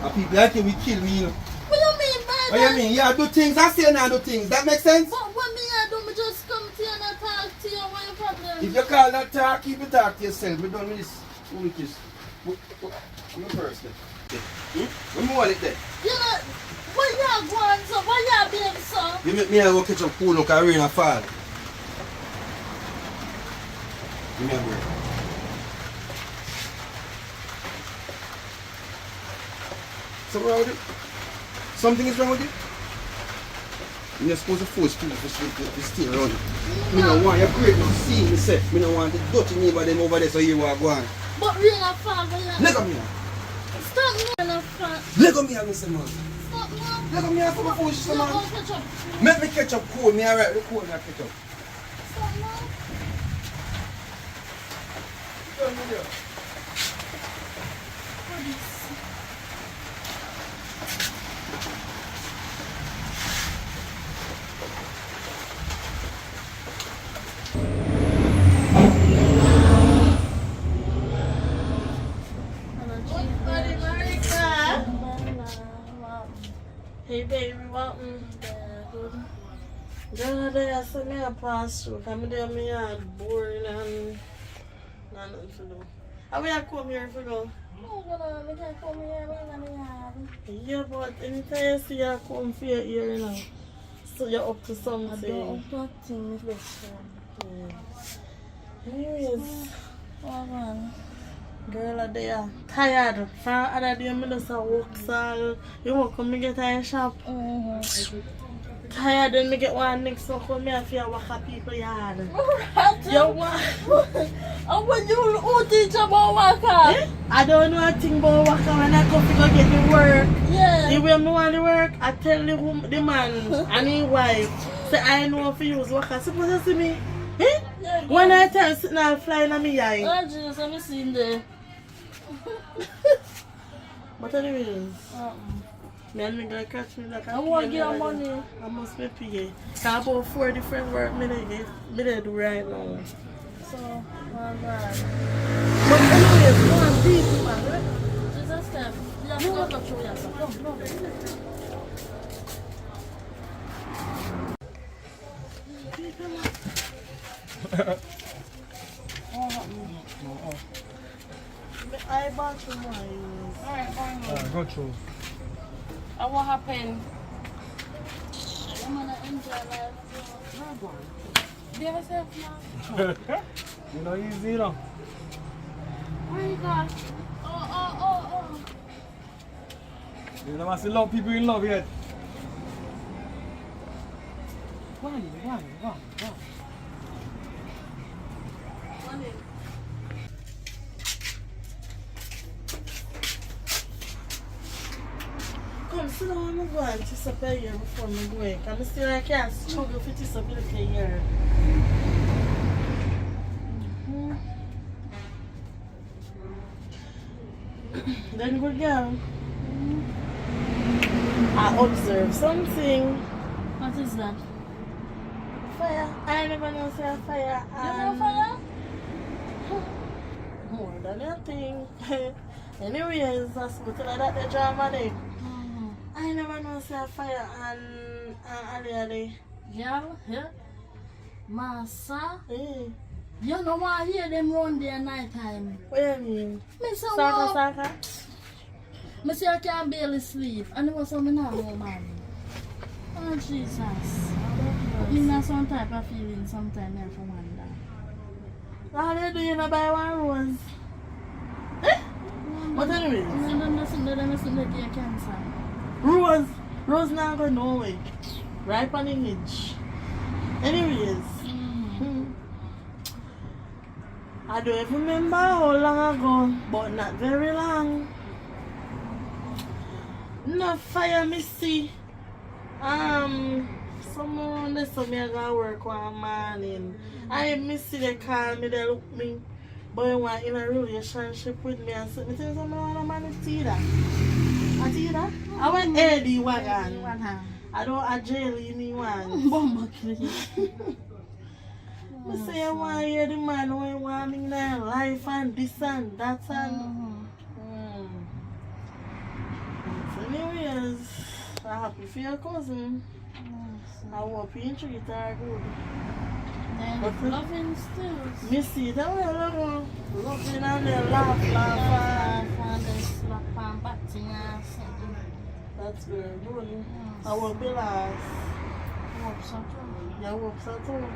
S8: And people like you will kill me, you know.
S3: What you mean by
S8: What
S3: that?
S8: you mean? Yeah, do things, I say now do things. That makes sense?
S3: But what me I do? Me just come to you and I talk to you. What your problem?
S8: If you call that talk, keep it talk to yourself. We done with this. Who it is? Who first then? When you want it then?
S3: You know, what y'all going so? What y'all being so?
S8: You make me a go catch up cool look and rain and fall. Give me a break. Something wrong with it? Something is wrong with it? You're supposed to force people to stay around you. Me no want you great now. See me say, me no want the dirty neighbor them over there so you want to go on.
S3: But rain and fall, but you
S8: Leg on me now.
S3: stop me and fall.
S8: Leg on me now, Mr. Man.
S3: Stop now.
S8: Leg on me now for my foolish
S3: You
S8: man.
S3: go catch up.
S8: Make me catch up cool. Me alright, the cool me I catch up.
S3: Stop now. Hey baby, what? Girl, they said me a pass through. Come there, me a boring and nothing to do. How we a come here for go? Yeah, but anytime you see you come for your ear, you know. So you're up to something.
S4: I don't think
S3: Anyways, girl, they are tired. From other day, I just walk so you want come get to your shop. Tired, then me get one next one come here for walk a people yard. You want?
S4: And when you who teach about waka?
S3: Eh? I don't know a thing about walk when I come to go get the work.
S4: Yeah.
S3: The way me want the work, I tell the man and his wife, say I know for use walk. Suppose you see me? Eh?
S4: Yeah,
S3: When I tell sitting and flying on me eye.
S4: oh Jesus, I'm seeing there.
S3: But anyways, me and me gonna catch me like
S4: I want to get money.
S3: I must be pay. Cause about 4 different work me they do right now.
S4: So, my God.
S3: But anyways, go and people man, right?
S4: Jesus, step. You have to go to show yourself. Come,
S3: I bought you mine.
S4: Alright,
S5: Go through.
S6: And what happened?
S3: I'm gonna enjoy life.
S6: Be yourself now.
S5: You know, easy, you know.
S6: Where you got? Oh.
S5: You never see a lot of people in love yet. One.
S3: Come sit down and go and test up here before me go. Cause I still can't struggle for test up here. Then good girl. I observe something.
S9: What is that?
S3: Fire. I never know say fire.
S9: You know fire?
S3: More than you think. Anyways, that's good to know that the drama there. I never know say fire and Ali.
S9: Girl, yeah. Massa.
S3: Hey.
S9: You know why I hear them run there night time?
S3: What do you mean?
S9: Me say
S3: Saka
S9: what?
S3: Saka?
S9: Me say I can barely sleep. And it was something now, man. Oh Jesus. Me not some type of feeling sometime there for wonder.
S3: How they do you know buy one rose? But anyways,
S9: No, they cancer.
S3: Rose not go nowhere. Right on the edge. Anyways, I don't even remember how long ago, but not very long. No fire me see. Someone they saw me I go work one morning. I miss see they call me, they look me. But you want in a relationship with me and say, me tell you something on a man is Tida. A Tida? I went Eddie wagon. I don't a jail in me one.
S9: Bomba clean.
S3: I say I want to hear the man who want me in their life and this and that and So anyways, I'm happy for your cousin. I hope you treat her good.
S9: Then loving still.
S3: Me see that way ago. Loving and they laugh.
S9: And they slap and back to your second.
S3: That's very good. I won't be last.
S9: Hope so too.
S3: Yeah, I hope so too.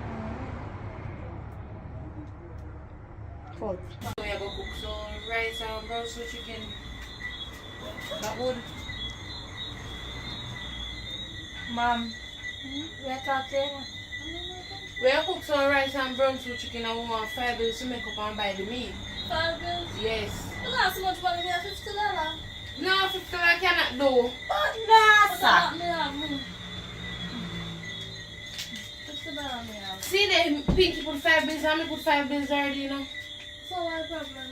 S3: Cut.
S6: So you go cook some rice and brown with chicken. That would. Mom, we are talking. We are cook some rice and brown with chicken and we want 5 bills to make up and buy the meat.
S9: 5 bills?
S6: Yes.
S9: You got so much money there, $50?
S6: No, 50 I cannot do.
S4: But nah, sir.
S9: Me have $50 me have.
S6: See the Pinky put 5 bills and me put 5 bills already, you know.
S9: So what problem?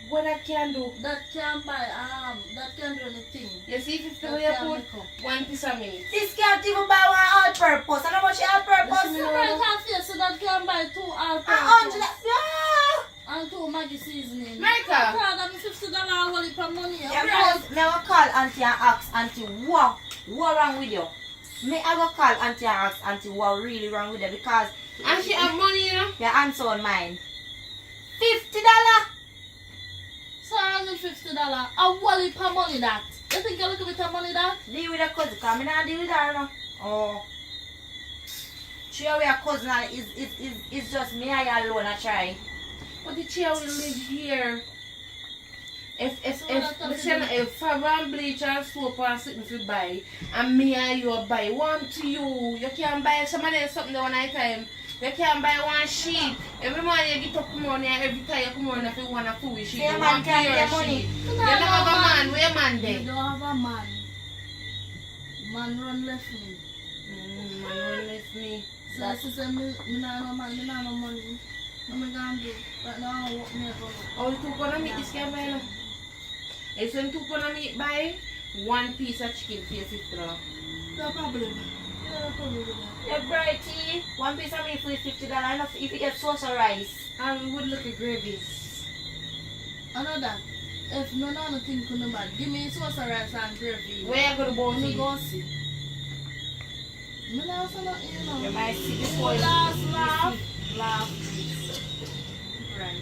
S6: What I can do?
S9: That can't buy, that can't do anything.
S6: You see 50
S9: That
S6: where you
S9: can't
S6: put
S9: make up.
S6: 1 piece of meat.
S4: This can't even buy one all purpose. I know what she all purpose.
S9: The right half here, so that can buy 2 all
S4: 100.
S9: purpose.
S4: Yeah.
S9: And 2 Maggie seasoning.
S6: America.
S9: I'm $50 all for money.
S4: Yeah, me I go call auntie and ask auntie what wrong with you. Me I go call auntie and ask auntie what really wrong with you because
S6: And she have money, you know.
S4: your answer on mine. $50.
S9: So I need $50. A wallet per money that. You think you look at the money that?
S4: Deal with a cousin, because I not deal with her no. Oh. She we a cousin and it's just me and you alone I try.
S6: But the chair will live here. If Favan bleach and soap and something if you buy, and me and you buy one to you can buy somebody else something one night time. You can buy one sheet. Every morning you get up morning and every time you come on if you want a full sheet.
S4: Yeah,
S6: you
S4: man
S6: want
S4: can't
S6: pure
S4: get money.
S6: sheet. You don't have a man, where a man
S9: You
S6: there?
S9: don't have a man. Man run left me.
S6: Man run left me.
S9: So she said, me not no man, me not no money. What am I gonna do? Right now, I walk me up.
S6: Oh, you two gonna meet this guy by now? If you two gonna meet by 1 piece of chicken for your $50.
S9: No problem. Yeah, no problem with that.
S4: Yeah, brighty. 1 piece of meat for $50 enough if you get sauce or rice.
S6: And we would look at gravies.
S9: I know that. If none of the thing couldn't bad, give me sauce and rice and gravy.
S6: Where you gonna go
S9: Me
S6: see?
S9: go see. Me not say nothing, you know.
S4: You might see this boy.
S9: Laugh. Right,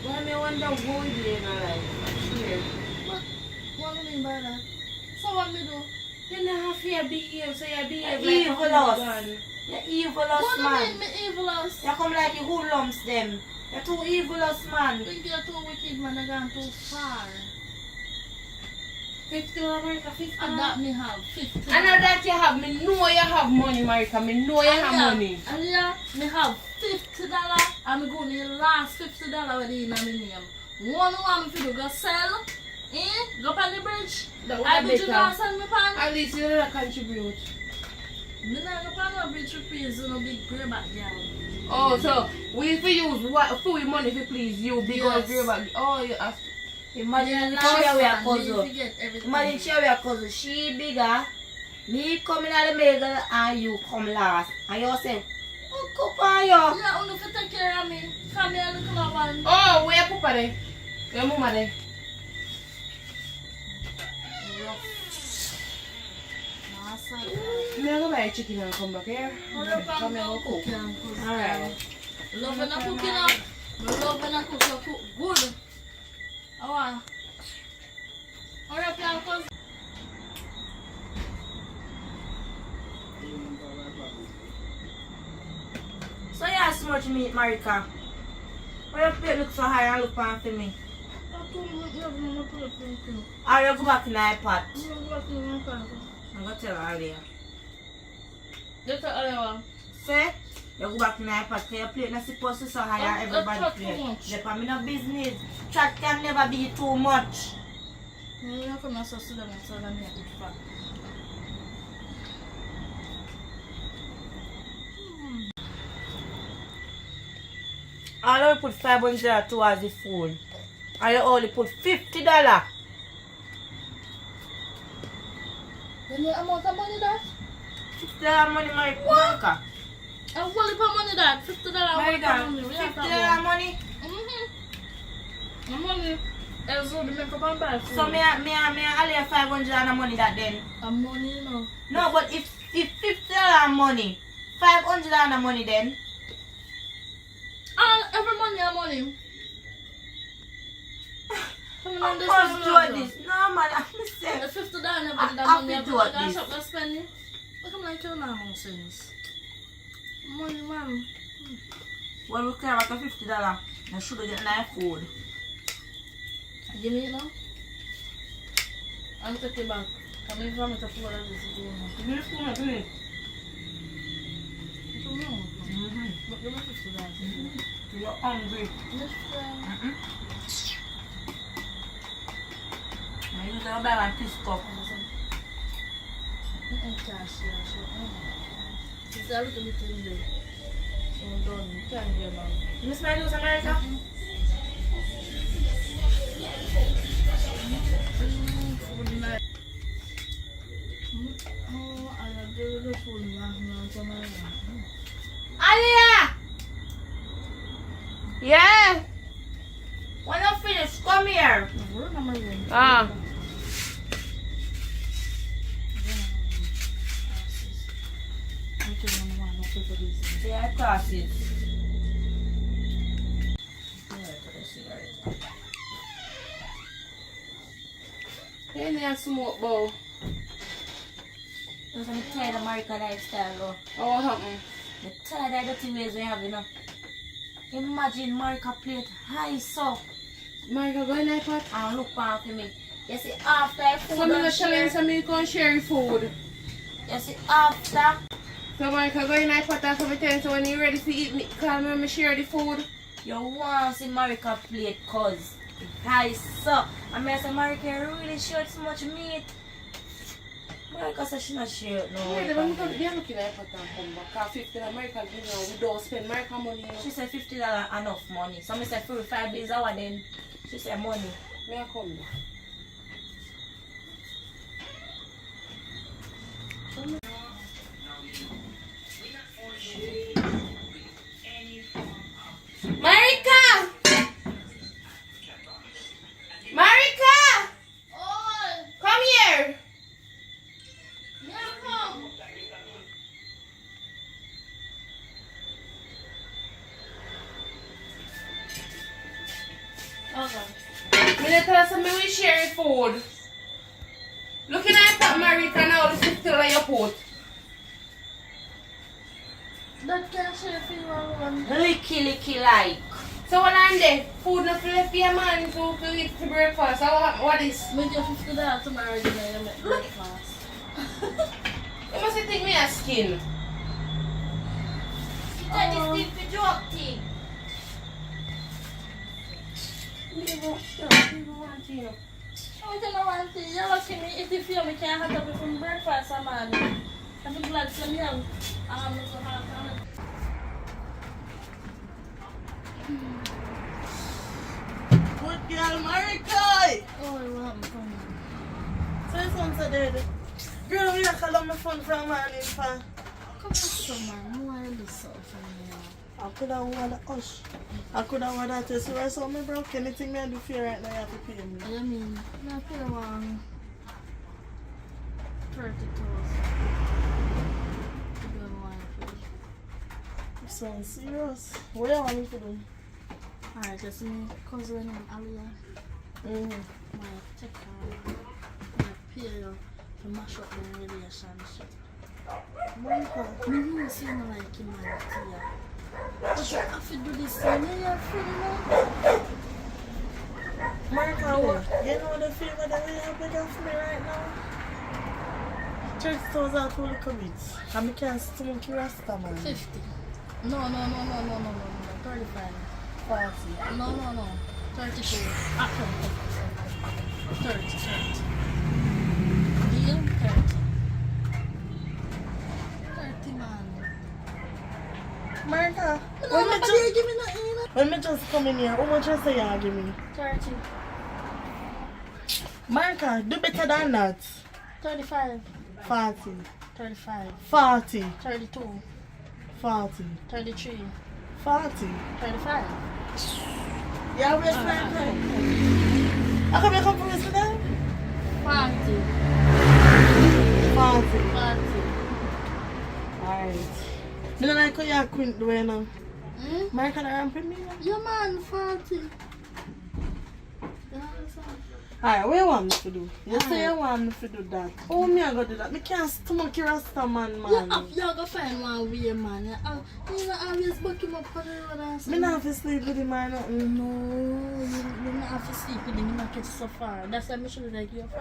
S6: Well, I wonder who is there in our life. I'm sure.
S9: What do you mean by that? So what me do?
S6: You don't have to behave, so you behave
S4: You're
S6: like a
S4: evilous.
S6: hooligan.
S4: You're evilous,
S9: What do you
S4: man.
S9: mean me evilous?
S4: You come like you hoodlums them. You're too evilous, man.
S9: Think you're too wicked, man. I gone too far.
S6: $50, Marika, $50.
S9: And that me have 50.
S6: I know that you have, me know you have money, Marika, me know you have money.
S9: And yeah, me have $50. And me go to the last $50 with in my name. One for you go sell. Go on the bridge.
S6: That would
S9: I
S6: be
S9: put you
S6: better.
S9: go sell me pan.
S6: At least you don't contribute.
S9: Me not go on no bridge to please no big grey back girl.
S6: Oh, so we for use what for your money if you please you because
S9: Yes.
S6: you're about oh you ask.
S4: Imagine
S9: Yeah,
S4: share with a
S9: last one,
S4: cousin.
S9: you forget everything.
S4: Imagine share with a cousin. She bigger. Me coming at the middle and you come last. And you say, oh, cup on you.
S9: Yeah, only for take care of me. Come here, little one.
S6: Oh, where Papa there? Where Mama there? Me go buy chicken and come back here. Come here, go cook. Alright.
S9: Love when I cook it up. Love when I cook, you cook good. Oh, alright, plan cause.
S4: So you have so much meat, Marika. Why your plate look so high and look on for me? Or you go back in the pot? I'm going to tell her earlier.
S9: You tell Alewa.
S4: Say, you go back in the pot because your plate not supposed to so high and everybody plate. Jeff, I'm in a business. Chat can never be too much.
S9: You don't come and sit down and tell them you eat fat.
S4: I only put $500 towards the food. I only put $50.
S9: Then the amount of money that?
S4: $50 money, Marika.
S9: And what if money that? $50 money.
S4: $50 money.
S9: The money. Else will make up and buy food.
S4: So me only $500 money that then.
S9: And money, you know.
S4: No, but if $50 money, $500 money then.
S9: And every money and money.
S4: Of course, do this. No, man, I'm saying.
S9: The $50 never did that
S4: I
S9: money.
S4: have to
S9: I
S4: do
S9: put
S4: this.
S9: shop and spend it. Look, I'm like you now, nonsense. Money, man.
S4: When we care about the $50, I should get nice food.
S9: Give me it now. I'll take it back. Come in from it to food and this is going on.
S4: Give me the spoon, give me.
S9: I don't know. But give me $50.
S4: You're hungry.
S9: Yes, friend.
S4: I use the buy one piece cup.
S9: Cash, yeah. It's a little bit in there. So done. You can't hear now.
S4: You miss my news, America?
S9: Food night. Oh, I do the food now.
S4: Alia! Yeah? When I finish, come here.
S6: Ah.
S4: Yeah, tosses.
S6: Hey, there's smoke bowl.
S4: Because I'm tired of American lifestyle, though.
S6: Oh, what happened?
S4: I'm tired of the ways we have, you know. Imagine Marika plate high so.
S6: Marika, go in that pot.
S4: And look back to me. You see, after I food
S6: So I'm
S4: and
S6: telling
S4: share.
S6: you, so me can share your food.
S4: You see, after.
S6: So Marika, go in that pot after me tell you, so when you're ready to eat me, call me and me share the food.
S4: You want to see Marika plate cause high so. I mean, I say, Marika, you really short so much meat. Marika said she not share no.
S6: Yeah, then I'm looking at pot and come back. Because $50 American, you know, we don't spend American money. You know.
S4: She said $50 enough money. So I said 45 days hour then. She said money.
S6: May I come back? Marika! Marika!
S9: Oh,
S6: Come here!
S9: yeah, come. Okay.
S6: Me tell us me we share food. Looking at that Marika now, this is still on your pot.
S9: That can't share for you alone.
S4: Licky like.
S6: So when I'm there, food not left for your man to eat for breakfast. So what is?
S9: Make you $50 tomorrow, you know, you make breakfast.
S6: You must think me a skin.
S4: That is the joke thing.
S9: I don't know one thing. You're lucky me if you feel me can't have to be from breakfast, man. I'm glad to me. I'm so happy.
S3: Good girl, Marika.
S9: what happened to me?
S3: So this one's a dead. Girl, we are calling my phone from morning for.
S9: Come on, some man. Why do so for me?
S3: I could have worn the hush. I could have worn that test. So I saw me broke. Anything me I do for you right now, you have to pay me.
S9: I mean, I pay 30,000.
S3: You sound serious. What do you want me to do?
S9: Alright, just me cousin and Alia. My take her. My pay you to mash up my relationship. Me know see me like him and Tia. But you have to do this thing. You're free now.
S3: Martha, you know the favor that we have begun for me right now? 30,000 for the commit. And I can't stomach your Rasta, man.
S9: 50. No. 35.
S3: 40.
S9: No. 32. 30. Deal? 30. 30, man.
S3: Martha,
S9: Give me
S3: when me just come in here, how much you say you give me?
S9: 30.
S3: Martha, do better than that.
S9: 35.
S3: 40.
S9: 35.
S3: 40.
S9: 32.
S3: 40.
S9: 33.
S3: 40.
S9: 35.
S3: Yeah, waste my time. How come you come for this today?
S9: 40.
S3: 40.
S9: 40.
S3: Alright. You don't like how you're quint doing now?
S9: Hmm?
S3: Martha, can I ramp with me now?
S9: Yeah, man, 40. You understand?
S3: Alright, what you want me to do? You say you want me to do that. Oh, me I go do that. Me can't stomach your Rasta man, man.
S9: You're going to find one way, man. You not always book him up for the road and stuff.
S3: Me not have to sleep with him or nothing.
S9: No, you not have to sleep with him. You not get so far. That's why I should like you 40.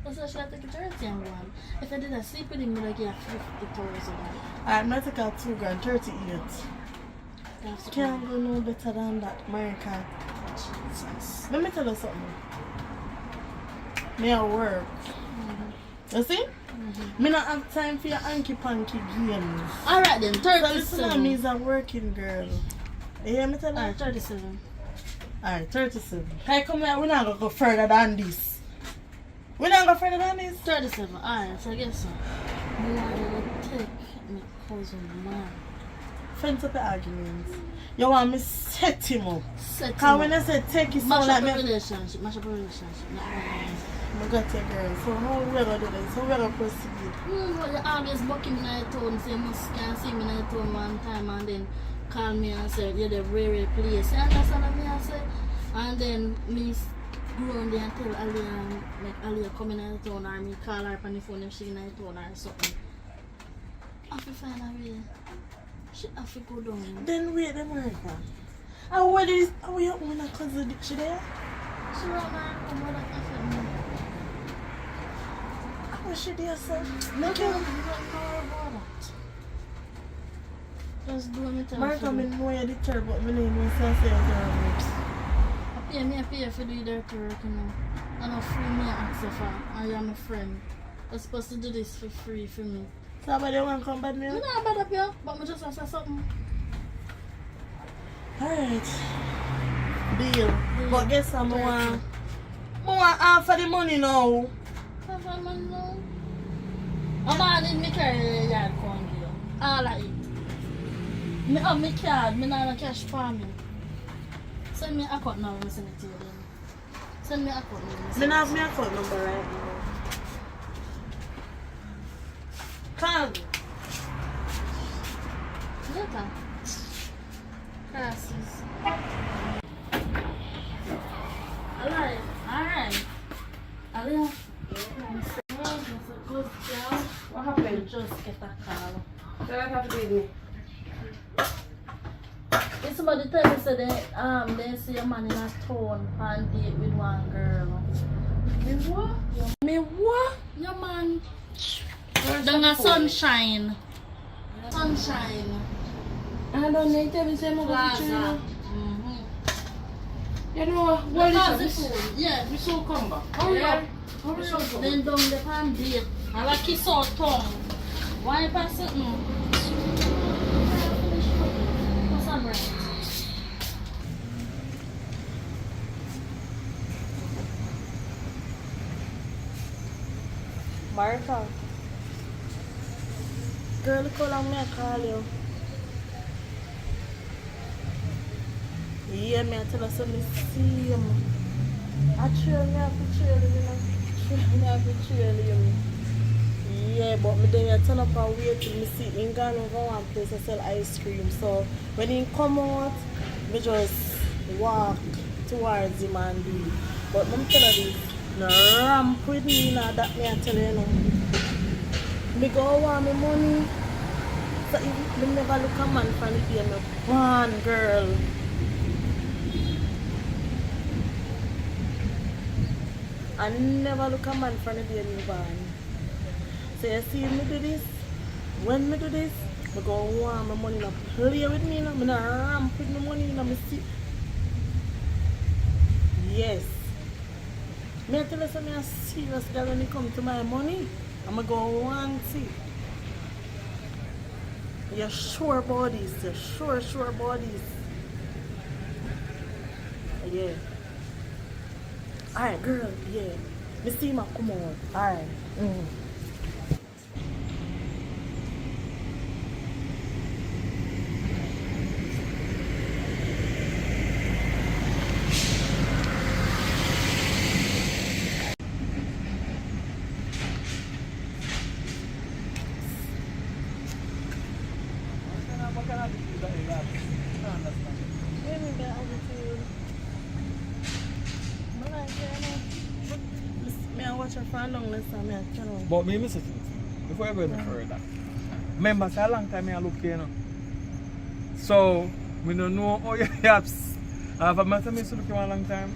S9: That's why I should take a 30 and one. If I didn't sleep with him, like you have 50,000.
S3: I'm not take out 2 grand, 38.
S9: That's
S3: Can't go no better than that, America.
S9: Jesus.
S3: Let me tell you something. Me at work. You see? Me not have time for your hanky panky games.
S9: Alright then,
S3: So listen to
S9: 37.
S3: me, is a working girl. You hear me tell you?
S9: Alright, 37.
S3: Alright, 37. Hey, come here, we're not gonna go further than this. We're not gonna go further than this.
S9: 37. Alright, so I guess so. Me want to take my cousin, man.
S3: Friends up the arguments. You want me set him up.
S9: Set him
S3: Cause when
S9: up.
S3: I say take it,
S9: Mash
S3: sound
S9: up
S3: like
S9: a
S3: me.
S9: relationship. Mash up a relationship. Not one.
S3: I got your girl. So how we gonna do this? How we gonna proceed?
S9: You always buck him in the town, say you can see me in the town one time and then call me and say you're the very place. You understand what I say? And then me go on there and tell Aliyah, like Aliyah come in the town or me call her on the phone if she in the town or something. I have to find a way. She have to go down.
S3: Then wait, America. And what is how your own cousin she there?
S9: She run her come with that cafe.
S3: How she there, sir?
S9: No, you don't know about that. Just do me tell
S3: Mark, I
S9: me.
S3: know you're deterred, but my name is Sensei.
S9: I pay for the dirty work, you know. And I free me ask for. I am a friend. You're supposed to do this for free for me.
S3: Somebody want to come back me?
S9: I'm not bad up here, but I just want to say something.
S3: Alright. Deal. But guess what, I want half of the money now.
S9: Have a man now. I'm going to make a yard con here. All of it. Me have my card, me not have cash for me. Send me a account now, I send it to you then. Send me a account now.
S3: I don't have my account number right now. Call me.
S9: Later. Crosses. Alright. Aliyah. Good girl.
S6: What happened?
S9: Just get a call.
S6: What have to do with me?
S9: It's somebody tell me say they see a man in a town on date with one girl.
S6: Me what?
S9: Me what? Your man. Down a sunshine. Sunshine.
S6: I don't need to be saying
S9: Plaza.
S6: You know what
S9: Plaza
S6: is
S9: food.
S6: this?
S9: Yeah.
S6: We so come back. Hurry up. Hurry up.
S9: Then down the pan date. I like kiss out tongue. Why pass it now? What's up, right?
S3: Martha. Girl, look how long me I call you. Yeah, me I tell her something same. I trail me have to trail him, you know. Trail me have to trail him. Yeah, but me then I turn up and wait till me see him gone over one place and sell ice cream. So when he come out, me just walk towards him and do. But let me tell you this, no ramp with me now that me I tell you, you know. Me go want me money. So if me never look a man from the day me born, girl. I never look a man from the day me born. So you see me do this, when me do this, I go want my money to play with me, I not ramp with my money, I see. Yes. Me I tell you something, I'm a serious girl when it comes to my money. I'm going to go want it. You're sure about this, you're sure about this. Yeah. Alright, girl, yeah. Me see my come on. Alright.
S1: But me miss it. Before I go any further. Remember, it's a long time I look here, you know. So, we don't know how your apps. If I met me look here a long time.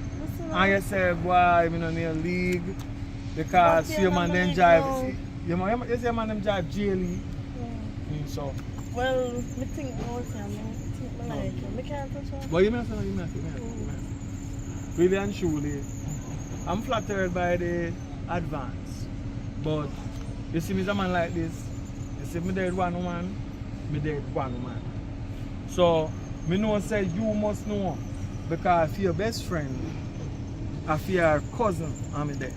S1: And you say, boy, we don't need a league. Because your man then drive. You see your man them drive jaily. So.
S3: Well, me think about it, I think me like it. Me can't touch her.
S1: But you may say, really and truly, I'm flattered by the advance. But you see me as a man like this, you see me dead one woman, me dead one woman. So, me know say you must know, because if your best friend, if your cousin, I'm dead.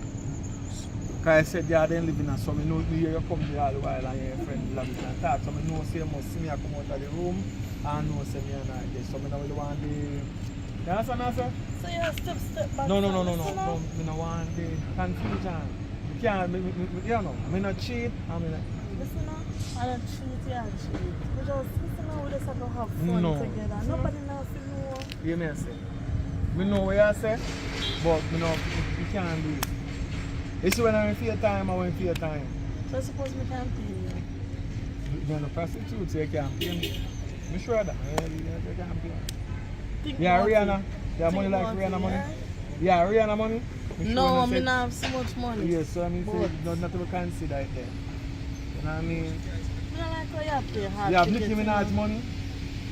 S1: Because I said they are then living in, so I know you come here all the while and your friend love it and talk. So I know say you must see me come out of the room and know say me and I there. So I don't really want the... You understand answer?
S3: So you step back?
S1: No. I don't want the confusion. You can't, you know, I'm not cheat.
S3: Listen now, I don't cheat, you don't cheat. We just, listen now, we just have to have fun together. Nobody knows if you know.
S1: You may say. I know what you say, but you know, you can't do it. You see when I'm in time, I went for your time.
S3: So I suppose we can't pay you?
S1: You're a prostitute, so you can't pay me. I'm sure that. You can't pay me.
S3: Yeah,
S1: Rihanna. You have money like Rihanna money? Yeah, Rihanna money?
S3: No, I don't have so much money.
S1: Yes, so I mean, not to consider it there. You know what I mean?
S3: I don't like how you pay hard.
S1: You have Nicki Minaj money?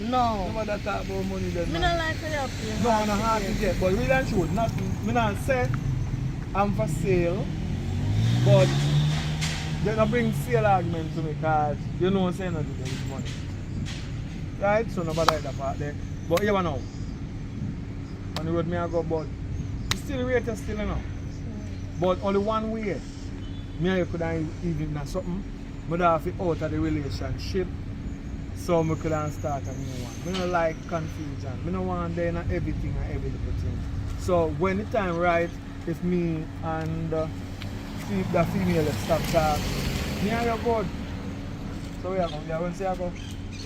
S3: No.
S1: Nobody talk about money then.
S3: I don't like how you pay hard.
S1: No, not hard to get, but really and truth. I not say I'm for sale, but they don't bring sale argument to me because you know what I'm saying I do with money. Right? So nobody like that part there. But you know, on the road me I go, but still rate is still enough. But only one way. Me and you could have even done something. But I have to out of the relationship. So I could have start a new one. I don't like confusion. I don't want there not everything and every little thing. So when the time right, if me and the female stop talking, me and you good. So we are going to say I go.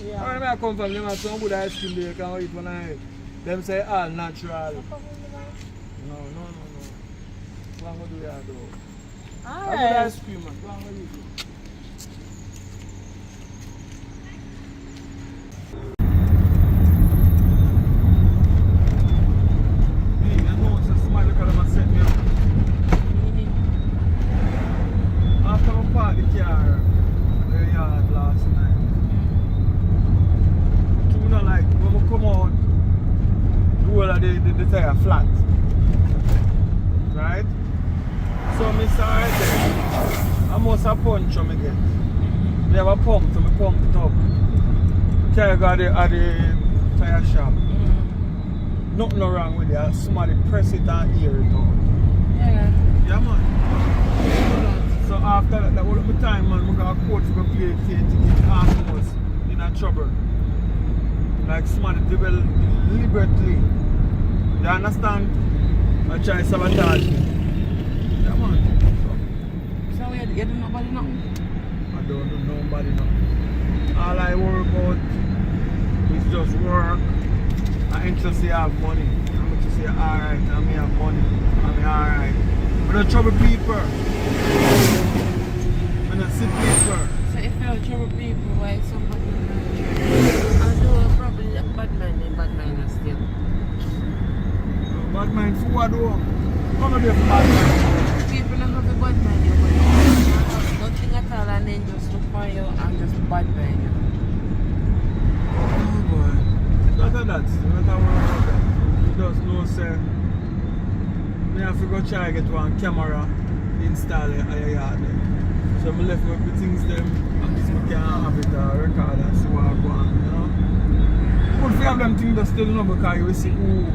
S3: Yeah.
S1: When I come from them, some good ice cream they can eat when I eat. Them say all natural. No. What am I do?
S3: Alright.
S1: I ice cream, man. What am I do? I know it's a smile look at them and set me up. After I parked the car in the yard last night, you know, like when we come out, the whole of the tire flat. Right? So I saw right there, I must have punch on me get. They have a pump, so I pump it up. Carry go at the tire shop. Nothing no wrong with it. Somebody press it and hear it out.
S3: Yeah.
S1: Yeah man. So after that all of the time, man, we got a coach to play a ticket afterwards in a trouble. Like somebody deliberately. You understand? I try to sabotage me. Yeah, man.
S6: So you do nobody nothing?
S1: I don't do nobody nothing. All I worry about is just work. I interest to have money. I'm to say alright, I may have money. I mean alright. I don't trouble people. I don't sit people.
S6: So if you have trouble people, why somebody I do probably bad man still.
S1: Bad mind for what though? None of them bad mind.
S6: People don't have a bad mind, but you have nothing at all and then just look for you and just bad mind you.
S1: Oh boy. Not that. Not that worry about that. You just know say me have to go try get one camera install it at your yard then. So I left with the things them and so we can have it record and see what I go on, you know. Good for have them things that still know because you will see who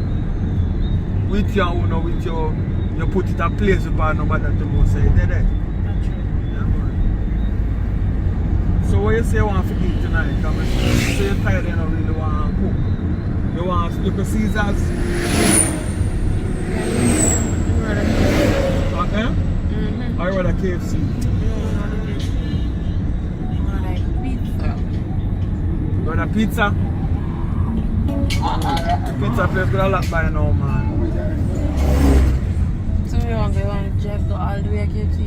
S1: with you and who not with you, you put it a place where nobody to know say it there.
S6: That's true.
S1: Yeah, man. So what you say you want to eat tonight? Because you say you're tired and you don't really want to cook. You want little Caesars? Okay?
S6: Mm-hmm.
S1: Or you want a KFC?
S6: I like pizza.
S1: You want a pizza? The pizza place got a lot by now, man.
S6: So you want to drive to all the way to KFC?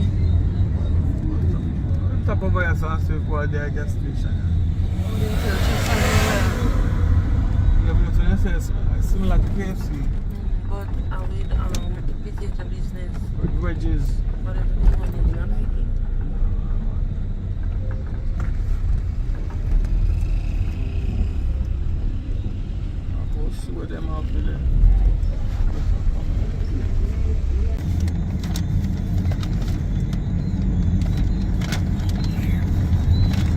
S1: Top of your son, so you go there, gas station. Yeah, but when you say it's similar to KFC.
S6: But I will potato business.
S1: Wedges.
S6: But everything when you don't like it.
S1: I'll go see what them have there.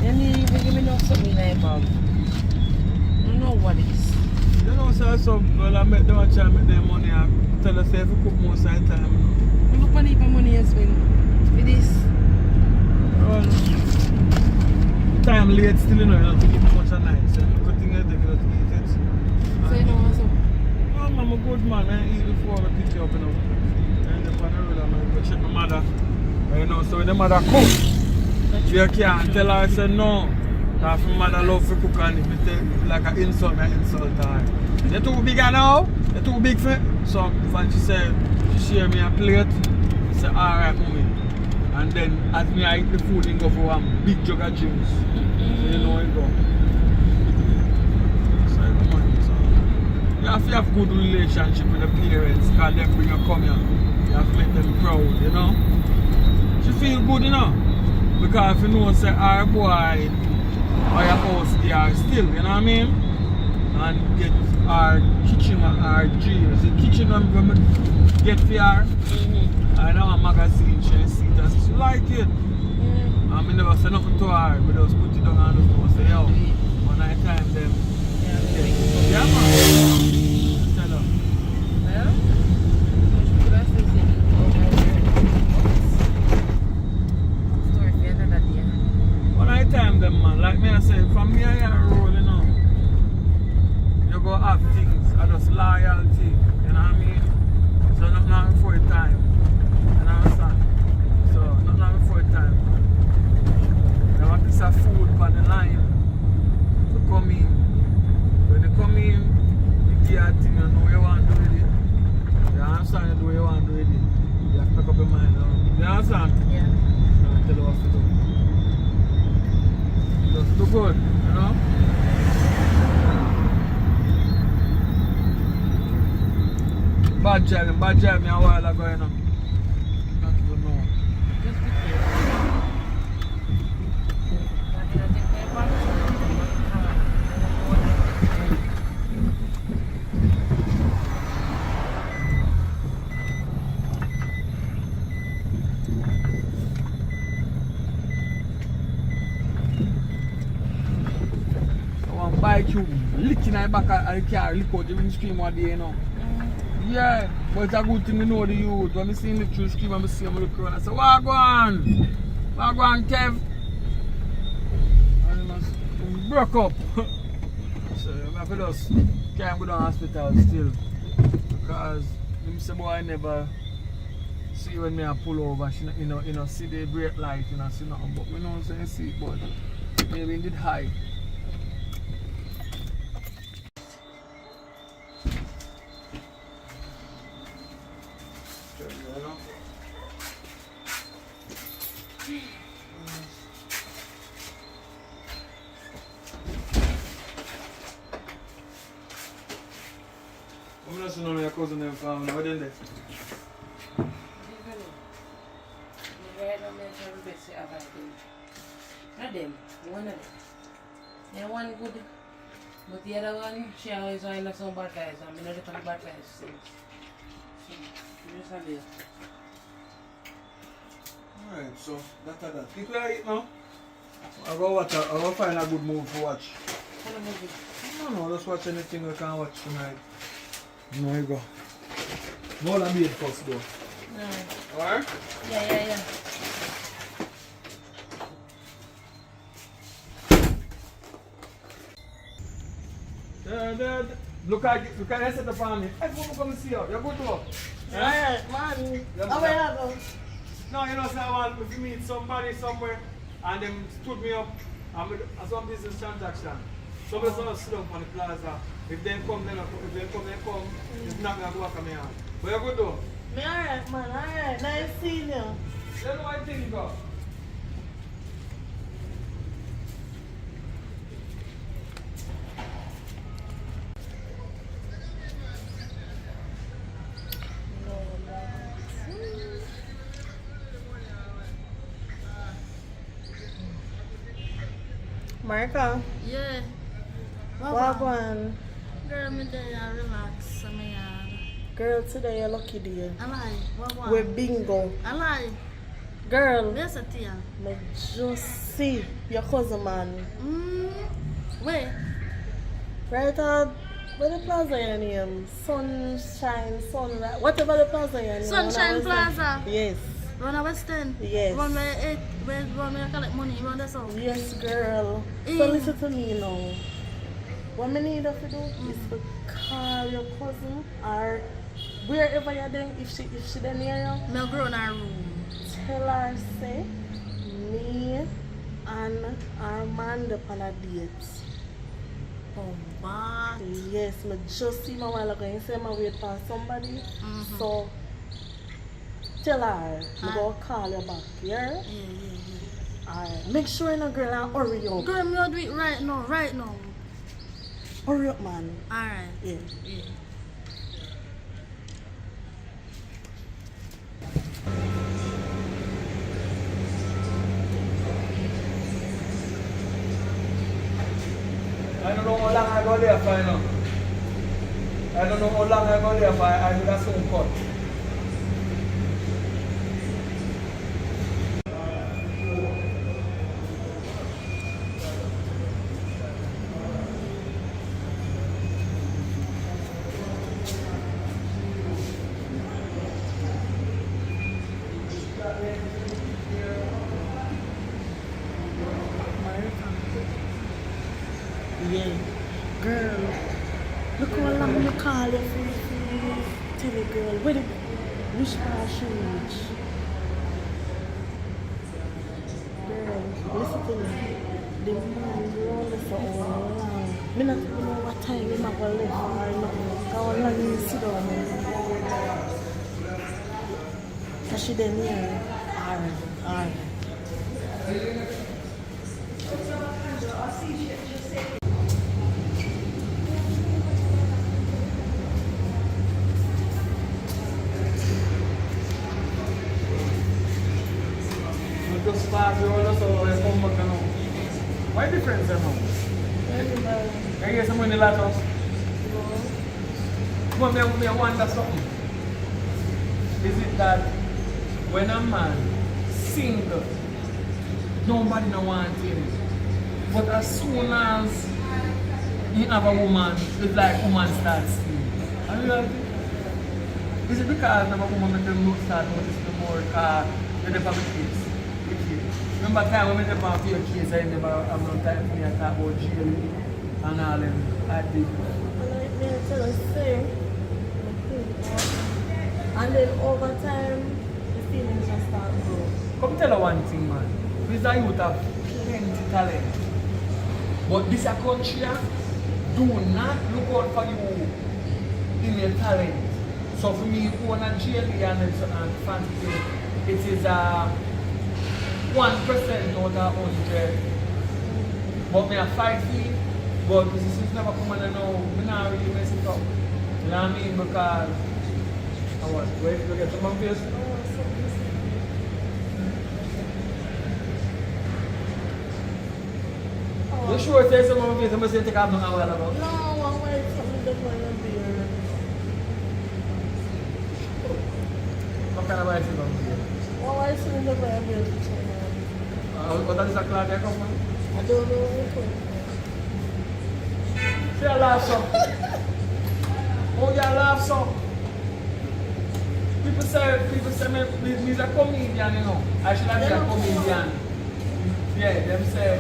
S6: You need even give me no something in my bag. I don't know what it is.
S1: You know, so some girl I met them and try to make them money and tell us if you cook most of the time.
S6: You look for the money you spend for this.
S1: Well, time late still, you know, you don't think it's much a night. So good thing you take, you don't eat it.
S6: So you know what's up?
S1: Oh, I'm a good man, I eat before I pick you up, you know. And up on the road, I'm going to check my mother. And, you know, so when the mother cook, you can't tell her, I said no. Because my mother love to cook and if you take like an insult, I insult her. They're too big now, they're too big for it. So when she said, she share me a plate, I said, alright, mommy. And then as me I eat the food, you go for a big jug of juice. So you know it go. So you go money. So you have to have good relationship with the parents because them bring you come here. You have to make them proud, you know. She feel good, you know. Because if you know say our boy or your house they are still, you know what I mean? And get our kitchen and our dreams. The kitchen I'm gonna get for her. I know a magazine she see it and she like it. And I never say nothing to her, we just put it down and just go say, yo, one night time them. Yeah man. Tell her.
S6: Well, what should I say? Story for another day.
S1: One night time them man, like me I say, from me I roll, you know. You go have things, I just loyalty, you know what I mean? So nothing before your time. You understand? So nothing before your time. You have a piece of food on the line to come in. When you come in, you give a thing, you know what you want to do with it. You understand? You do what you want to do with it. You have to pick up your mind. You understand?
S6: Yeah.
S1: I tell you what to do. Just do good, you know? Bad driving a while ago, you know. Not even know.
S6: Just be careful. But you don't take my back.
S1: I want to bike you, licking the back of the car, lick out the windscreen one day, you know. Yeah, but it's a good thing to know the youth. When I see him lick through the screen, I see him look around, I say, what go on? I go and Kev. And he must broke up. So I have to just can't go to the hospital still. Because him say boy never see when me a pull over, she you know see the brake light, you know, see nothing. But we know say see it, but maybe it did high. I'm not seeing none of your cousin and family. What then they?
S6: Not them, one of them. They're one good, but the other one, she always wind up some bad guys, and I know the bad guys since. So, just a little.
S1: Alright, so that. Think we are it now? I'll go find a good movie to watch.
S6: What a movie?
S1: I don't know, just watch anything we can watch tonight. There you go. Hold a bit first though. Alright?
S6: Yeah.
S1: Look at I set up on me. Everyone come see you. You're good to
S3: Alright, man. How will I go?
S1: No, you know, say I want if you meet somebody somewhere and them stood me up and some business transaction. Somebody sort sit down on the plaza. If they come, then if they come. It's not gonna work on me hand. But you're good though.
S3: Me alright, man. Alright. Nice seeing you.
S1: Tell me what you think, bro.
S3: Marika,
S9: Yeah.
S3: what one?
S9: Girl, me there and relax. I mean,
S3: Girl, today a lucky day.
S9: I lie. What
S3: We
S9: one?
S3: bingo.
S9: I lie.
S3: Girl,
S9: Where's the tea?
S3: me just see your cousin man.
S9: Where?
S3: Right out where the plaza your name? Sunshine, Sunrise, whatever the plaza your name.
S9: Sunshine Plaza.
S3: Yes.
S9: Run a West End.
S3: Yes.
S9: Run where I collect money. Run the south.
S3: Yes, girl. So listen to me now. What me need to do is to call your cousin or wherever you're there, if she there near you,
S9: Me go in her room.
S3: tell her say me and our man on a date.
S9: Oh, what?
S3: Yes, me just see my while ago. You say I wait for somebody. So tell her me go call you back. Yeah?
S9: Yeah.
S3: Alright. Make sure you know girl and hurry up.
S9: Girl, me will do it right now.
S3: Hurry up, man.
S9: Alright.
S3: Yeah.
S1: I don't know how long I go there for, you know. I don't know how long I go there for. I will soon cut.
S3: Yeah. Girl, look how long I call you for tell you, girl. Where the which part she reach? Girl, listen to me. The man roll for all long. Me not even know what time he might go left or nothing. How long he sit down. So she then here. Alright.
S1: Just pass you all so I come back now. Why difference now? Can you get some money later? But me wonder something. Is it that when a man single, nobody no want him, but as soon as you have a woman, it's like woman starts stealing? Are you like it? Is it because a woman make them look start notice the more car they never with kids? Remember time when I did my fear case, I never have no time for me to talk about jail and all them. I did.
S3: And then over time, the feelings just start growing.
S1: Come tell her one thing, man. These are youth have plenty talent. But this a country, do not look out for you in your talent. So for me, who want a jail and fancy, it is 1% out of 100. But me a fight for it, but this is never coming and now, me not really mess it up. You know what I mean? Because I was waiting to get to my face. You sure say some of it, I'm going to take off no hour ago?
S3: No, I'm waiting for something different in beer.
S1: What kind of ice is on here?
S3: Well, I see the brand beer.
S1: What that is a cloud that come from?
S3: I don't know where it comes
S1: See I laugh so. Oh, you laugh so. People say me's a comedian, you know. I should have been a comedian. Yeah, them say,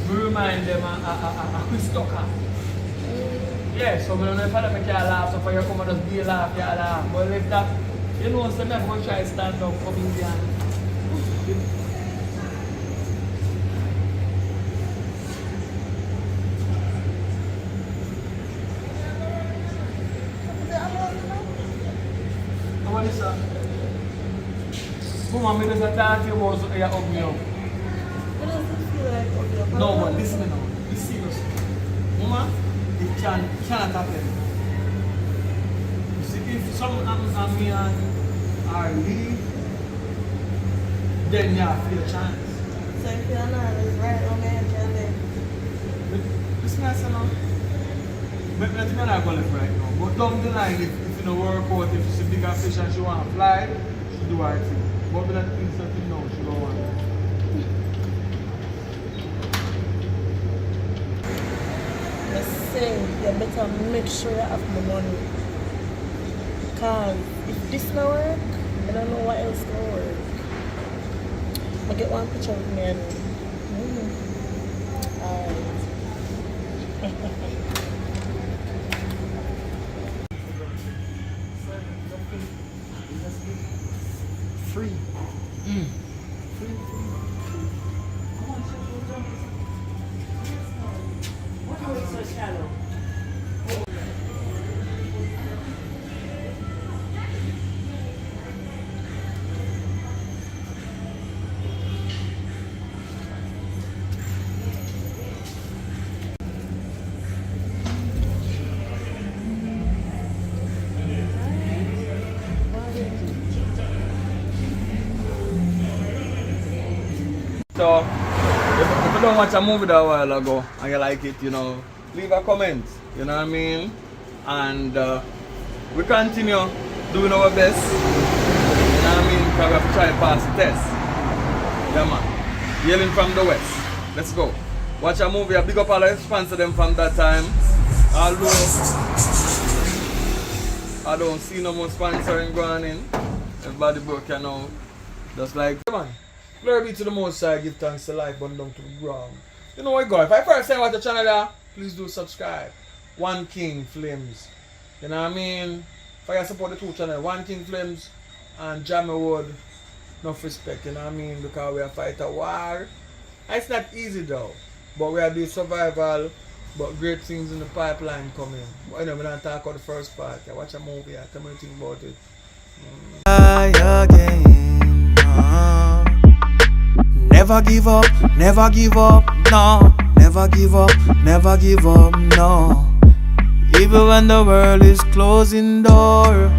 S1: we remind them a Chris Tucker. Yeah, so I don't know if I make you laugh, so for you come and just be a laugh, you laugh. But if that, you know, so I'm going to try to stand up comedian. What is that? Come on, me just talk to you about something you hug me up.
S3: What does this feel like? Okay,
S1: No, but listen now. Be serious. Mama, it cannot happen. You see, if some Amian are leave, then you have your chance.
S3: So if you're not right on me, can then.
S1: Listen, I say now. But let's not go left right now. But don't deny if you don't work out, if you see bigger fish and she want to fly, she do her thing. But we don't think something now, she don't want it.
S3: I say you better make sure you have the money. Because if this not work, I don't know what else can work. I get one picture of me and
S1: Free. So, if you don't watch a movie that a while ago and you like it, you know, leave a comment, you know what I mean? And we continue doing our best, you know what I mean? Because we have to try and pass the test. Yeah, man. Yelling from the west. Let's go. Watch a movie, a big up all the sponsor them from that time. Although I don't see no more sponsoring going in. Everybody broke you know. Just like, come on. Glory be to the Most High, give thanks to life, burn down to the ground. You know what, God? If I first time watch the channel there, please do subscribe. One King Flames. You know what I mean? If I support the two channels, One King Flames and Jammy Wood, enough respect, you know what I mean? Because we are fighting a war. It's not easy though, but we are doing survival, but great things in the pipeline coming. But anyway, we're not talking about the first part. I watch a movie, I tell me anything about it.
S10: Again, never give up, no. Never give up, no. Even when the world is closing door,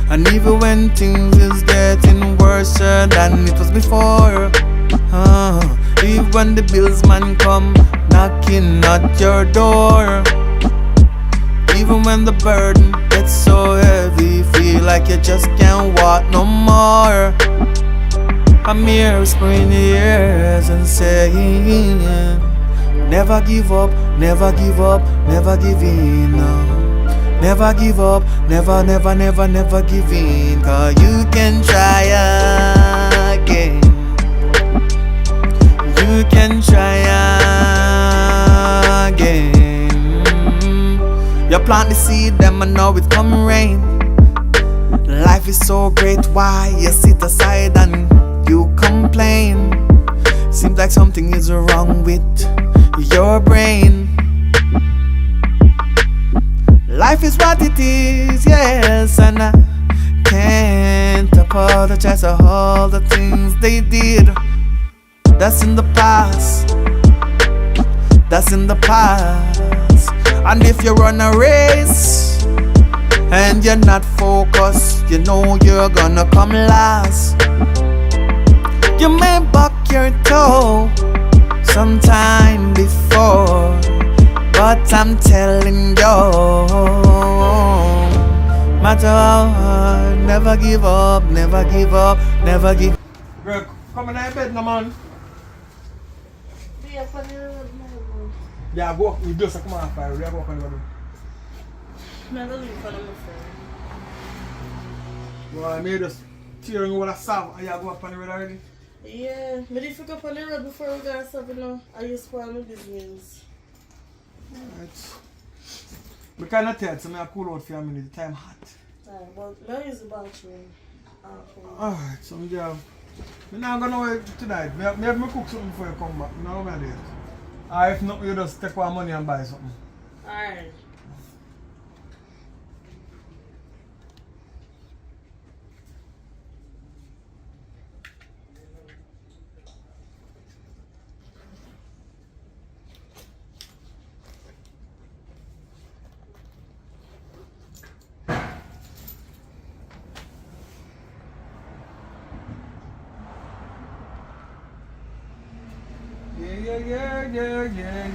S10: and even when things is getting worse than it was before, even when the bills man come knocking at your door, even when the burden gets so heavy, feel like you just can't walk no more, I'm here whispering in your ears and saying, never give up, never give up, never give in, no. Never give up, never give in, 'cause you can try again. You plant the seed, them and now it come rain. Life is so great, why you sit aside and you complain? Seems like something is wrong with your brain. Life is what it is, yes, and I can't apologize for all the things they did. That's in the past. That's in the past. And if you run a race and you're not focused, you know you're gonna come last. You may buck your toe sometime before, but I'm telling you, matter how hard, never give up, never give up, never give.
S5: Greg, come in your bed now, man.
S3: Be up on the road, man.
S5: Yeah, go up. You just come on fire. Yeah, go up on the road.
S3: I'm going to leave for them, my
S5: Well, I made us tearing over the salve and you go up on the road already.
S3: Yeah, but if you go up on the road before we go stop, you know, I used to spoil my business.
S5: Alright. We cannot tell, so I cool out for a minute. The time hot.
S3: Alright, but let me use the bathroom.
S5: Alright, so I'm going not going away tonight. Maybe I cook something before you come back. No, I'm going to do it. Or if not, you just take our money and buy something.
S3: Alright.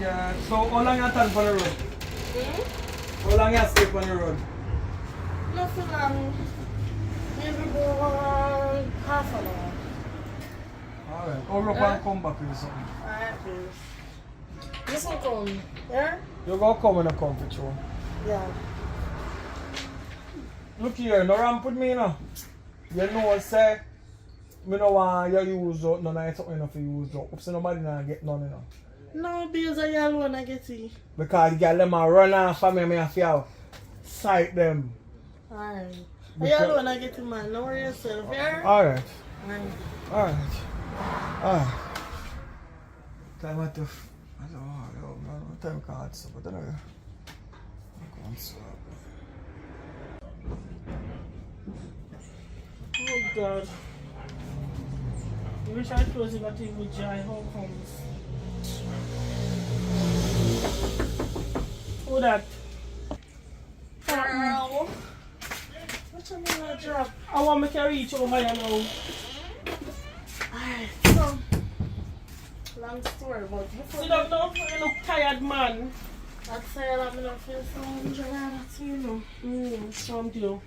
S5: Yeah. So, how long you stand on the road? How long you stay on the road?
S3: Not so long. Maybe go half an hour.
S5: Alright. I'll look and come back with something.
S3: Alright, please. This will come. Yeah?
S5: You're going to come in a comfort show.
S3: Yeah.
S5: Look here, no ramp with me, you know. You know, say, I don't want you use up, none of something enough to use up. So nobody not get none, you know.
S3: No, bills are y'all want to get it.
S5: Because the girl them a run off of me, I have to sight them.
S3: Alright. Y'all want to get it, man. Don't worry yourself, yeah?
S5: Alright.
S3: Alright.
S5: Time at the... I don't know, man. Time can't stop, but anyway. I'm going to stop.
S3: Oh, God. I wish I close it, but it would dry. How comes? Who that? Girl. What you mean I drop? I want me to reach over here now. Alright, so. Long story, but before. See, don't you look tired, man. I'd say that I'm not feel so dry, that's you know. Some deal.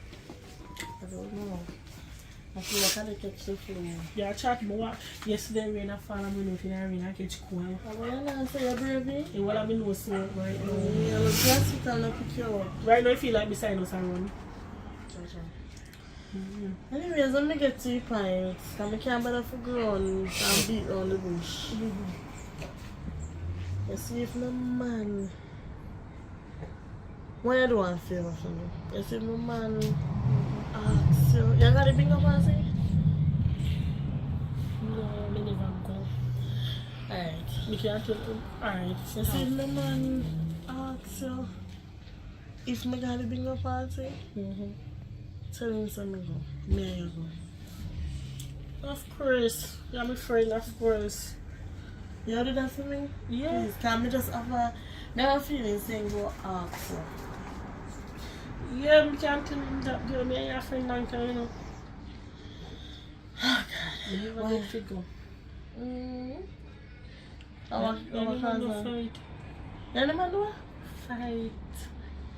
S3: I don't know. I feel like I catch the flu. Yeah, I chat more. Yesterday rain a fall and we know if I rain I catch cold. Well, I say you're brave. And what I've been doing so right now. Yeah, look, the hospital not pick you up. Right now I feel like beside us and run. Anyways, let me get 2 pints. Because I can't bother for ground and beat on the bush. You see if my man... What you do want to feel for me? You see my man... So, you got a bingo party? No, I never go. Alright, we can't tell him. Alright, so see my man asks you if I got a bingo party? Tell him so me go. Me and you go. Of course. You're my friend, of course. You do that for me? Yeah. Please, can me just have a feeling saying go ask you. Yeah, I can't tell him that girl. Me and your friend don't care, you know. Oh, God. You never get to go. I want to fight. You never do a fight.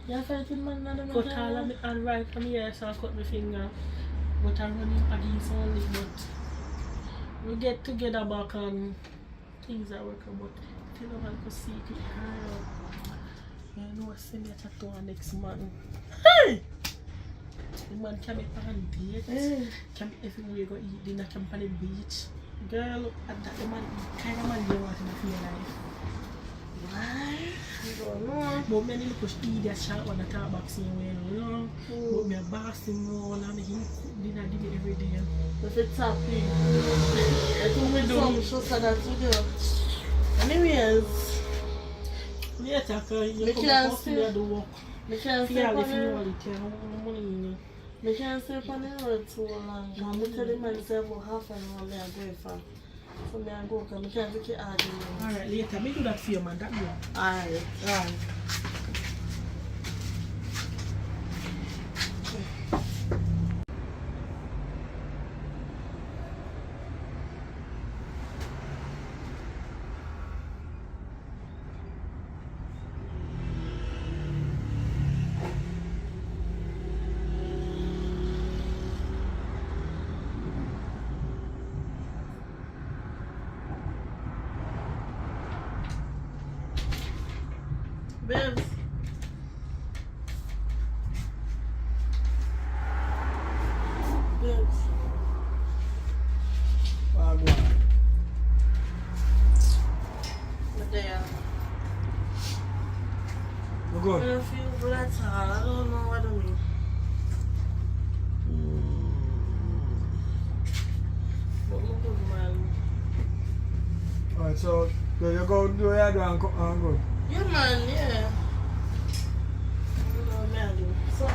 S3: You fight with man and cut all of me and right from here so I cut my finger. But I'm running against only, but we get together back and things are working, but you know I could see it. You know, send me a tattoo on next man. Hey! The man can be on date, can be everywhere go eat dinner, can be on the beach. Girl, at that the man, kind of man you want in your life. You don't know. But many little idiot shot when I talk back same way, you know. But me a boss him more and I make him cook dinner every day.
S9: If it's happy. That's what we do. Some show so that we do.
S3: Anyways, later, you come and me do work.
S9: Me can't
S3: Feel
S9: sleep
S3: if you want it, money in it.
S9: Me can't sleep on the road too long. I tell the man say about half an hour me I go from. So me I go because me can't take it arguing.
S3: Alright, later, me do that for you, man. That go.
S9: Alright. Babes. Babes. But there.
S3: We're good.
S9: I don't feel good at all. I don't know what I mean. But I'm good, man.
S3: Alright, so you go do your do and good.
S9: Yeah, man, yeah. You know what I do. So,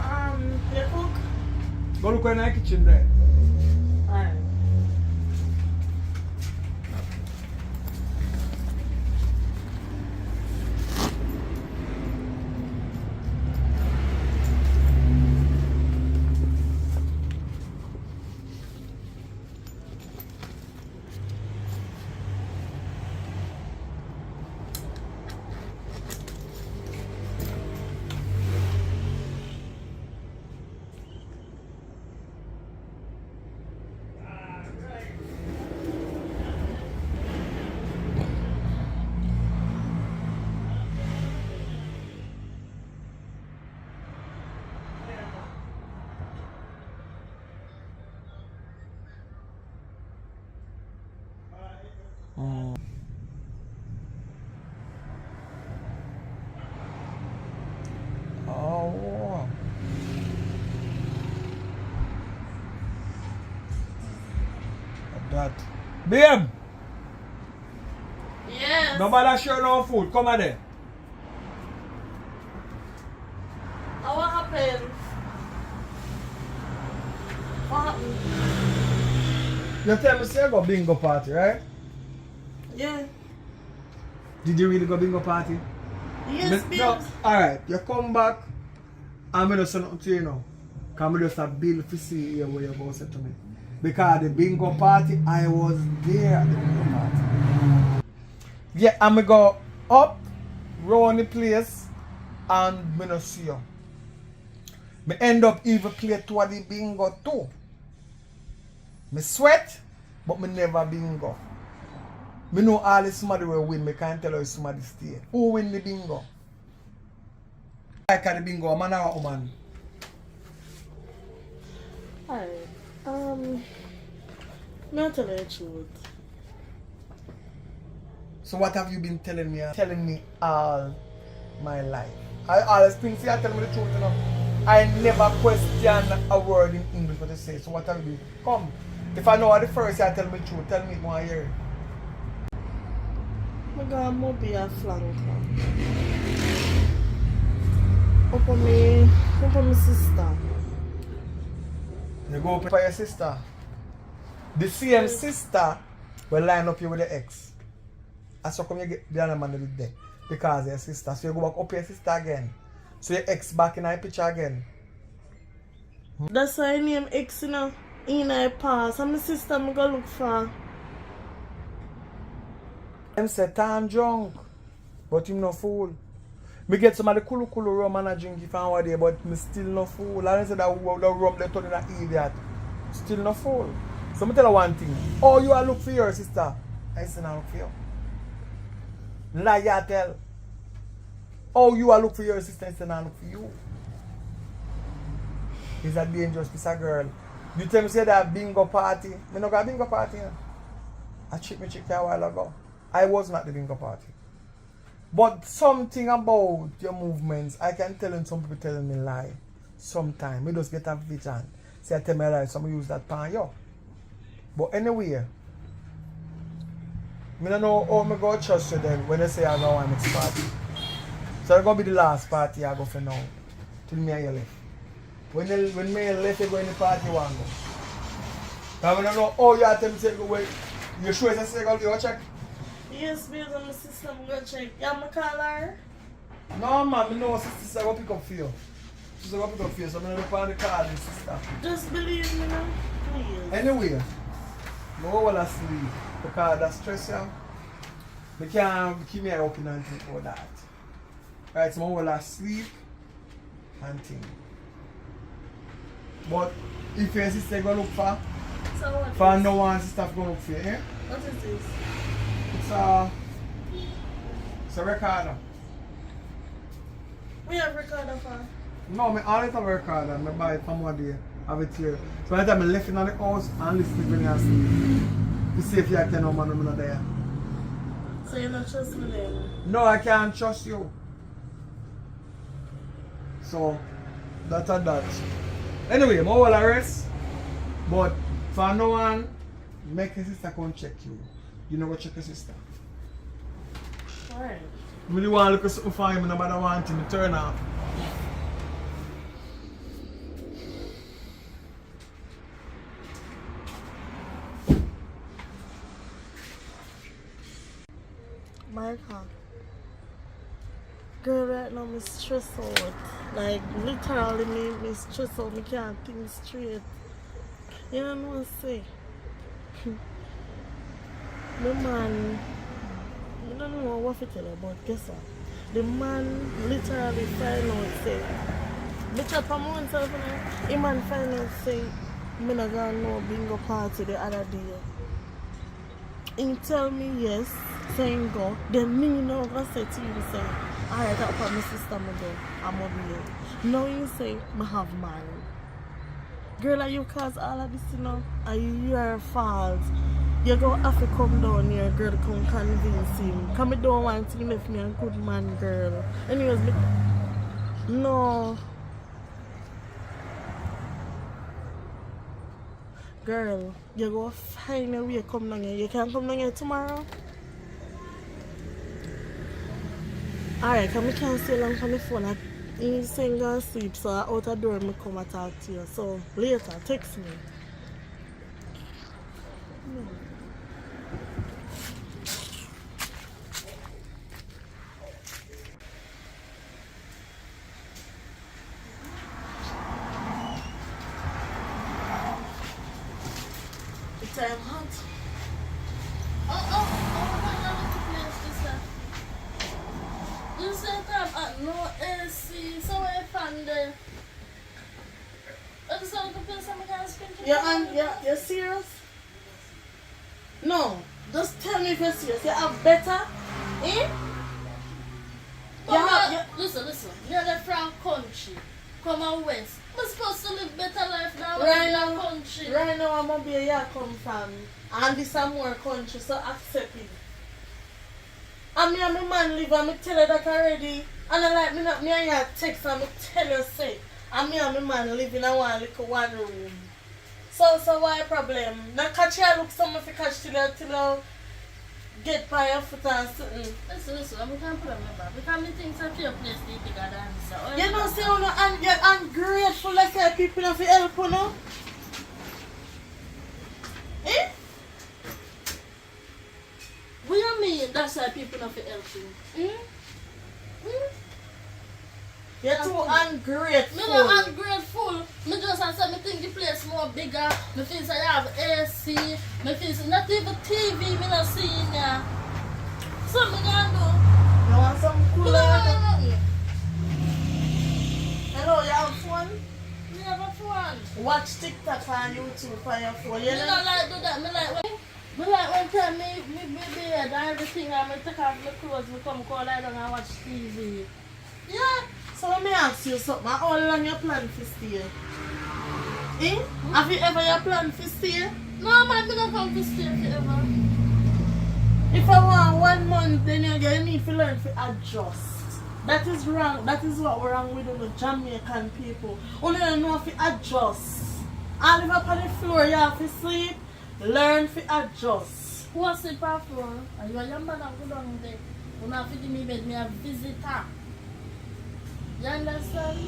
S9: you cook?
S3: Go look in the kitchen there.
S9: Alright.
S3: Oh. That. Babe!
S9: Yes.
S3: Nobody share no food. Come on there.
S9: What happened? What happened?
S3: You tell me say you go bingo party, right?
S9: Yeah.
S3: Did you really go bingo party?
S9: Yes,
S3: No,
S9: babes.
S3: alright, you come back and I'm going to say nothing to you now. Because I just a bill to see here what you're going to say to me. Because the bingo party, I was there at the bingo party. Yeah, I'm going to go up, round the place, and I'm going to see you. I end up even play toward the bingo too. I sweat, but I never bingo. I know all the somebody will win, I can't tell you if somebody stay. Who win the bingo? Like the bingo, a man or a woman?
S9: Alright. I'll tell you the truth.
S3: So what have you been telling me all my life? I always think, see, I tell me the truth, you know. I never question a word in English what they say. So what have you been? Come. If I know what the first I tell me the truth, tell me it one year.
S9: I'm going to be a flanker. Up on my sister.
S3: You go up for your sister. The same sister will line up you with the ex. And so come you get the other man with there. Because your sister. So you go back up your sister again. So your ex back in the picture again.
S9: That's why I name ex in a pass. And my sister I'm going to look for.
S3: Them say Tom drunk. But him no fool. Me get some of the kulu rum and I drink if I'm over there, but me still no fool. I don't say that rum they turn in an idiot. Still no fool. So me tell you one thing. Oh, you are look for your sister. I say I look for you. Lie tell. Oh, you are look for your sister. I say I look for you. It's a dangerous piece of girl. You tell me say that bingo party. Me no got a bingo party. I checked me a while ago. I was not at the bingo party.
S1: But something about your movements, I can tell when some people telling me lie. Sometimes we just get a vision. Say I tell me a lie, so I use that pan yo. But anyway, I don't know how I go trust you then when they say I go on next party. So it's gonna be the last party I go for now. Till me and you left. When me left, you go in the party you want to go. I don't know how you attempt to go away. You sure it's a go check?
S3: Yes, based on my sister, I'm gonna check. Yeah, I'm call her.
S1: No man, I know sister I go pick up for you. She's going to pick up for you, so I'm going to find the card and sister.
S3: Just believe me now. Please.
S1: Anyway, I will asleep because that stress you. I can't keep me open and think about that. Right, so I will asleep and think. But if your sister go look for,
S3: So what
S1: for
S3: is?
S1: no one sister go look for you, eh?
S3: What is this?
S1: It's a recorder.
S3: We have recorder for.
S1: No, I always have a recorder. I buy it from one day. Have it here. So by the time I left it in the house and listen when you sleep. To see if you can know man I'm not there.
S3: So you don't trust me then?
S1: No, I can't trust you. So that's that. Anyway, I will arrest. But for no one, make your sister come check you. You know go check your sister.
S3: Alright.
S1: I really want to look at something for him, nobody want him to turn off.
S3: Michael. Girl, right now, I'm stressed out. Like, literally, me stressed out. I can't think straight. You know what I'm saying? The man, I don't know what to tell you, but guess what? The man literally find out, say, bitch up on myself, the man find out, say, I'm not gonna no bingo party the other day. He tell me yes, saying go, then me know gonna say to him, say, alright, I'll put my sister, I'm over here. Now you say, I have man. Girl, are you cause all of this, you know? Are you your fault? You go have to come down here, girl, come convince him. Come don't want him left me a good man, girl. Anyways, no. Girl, you go find a way come down here. You can come down here tomorrow? Alright, because I can't stay long on the phone. He's saying go sleep, so out the door I come and talk to you. So later, text me. The time hot. You said that no AC, so I found the. You're serious? No, just tell me if you're serious. You have better? Eh?
S9: Listen. You're the from country. Come on west. We're supposed to live better life now
S3: Right
S9: in
S3: now,
S9: the country.
S3: right now I'm gonna be a year come from. And this is more country, so accept it. And me and my man live and me tell you that already. And I like me not me and you text and me tell you say. And me and my man live in a one room. So why problem? Now catch you look something if you catch till you get by your foot and something.
S9: Listen, we can't put on my back. Because me think it's your place to bigger than this.
S3: You know, say you're ungrateful like say people have to help you know? Eh?
S9: What do you mean that's why people not help you?
S3: You're too ungrateful.
S9: Me not ungrateful. Me just say me think the place more bigger. Me think I have AC. Me think not even TV me not see in there. So me gonna do.
S3: You want some
S9: Me
S3: cool
S9: don't want nothing.
S3: Hello, you have phone?
S9: Me have a phone.
S3: Watch TikTok on YouTube on your phone. You
S9: Me
S3: know?
S9: not like do that. Me like one time me bed and everything and me take off my clothes. Me come lie down and watch TV.
S3: Yeah. So let me ask you something. How long you plan to stay? Eh? Have you ever your plan to stay?
S9: No man, me not come to stay forever.
S3: If I want 1 month, then you need to learn to adjust. That is wrong. That is what we're wrong with the Jamaican people. Only you know to adjust. I live up on the floor, you have to sleep. Learn to adjust.
S9: Who was sleep on the floor? And you are young man and go down there. You have to give me bed, me a visitor. You understand?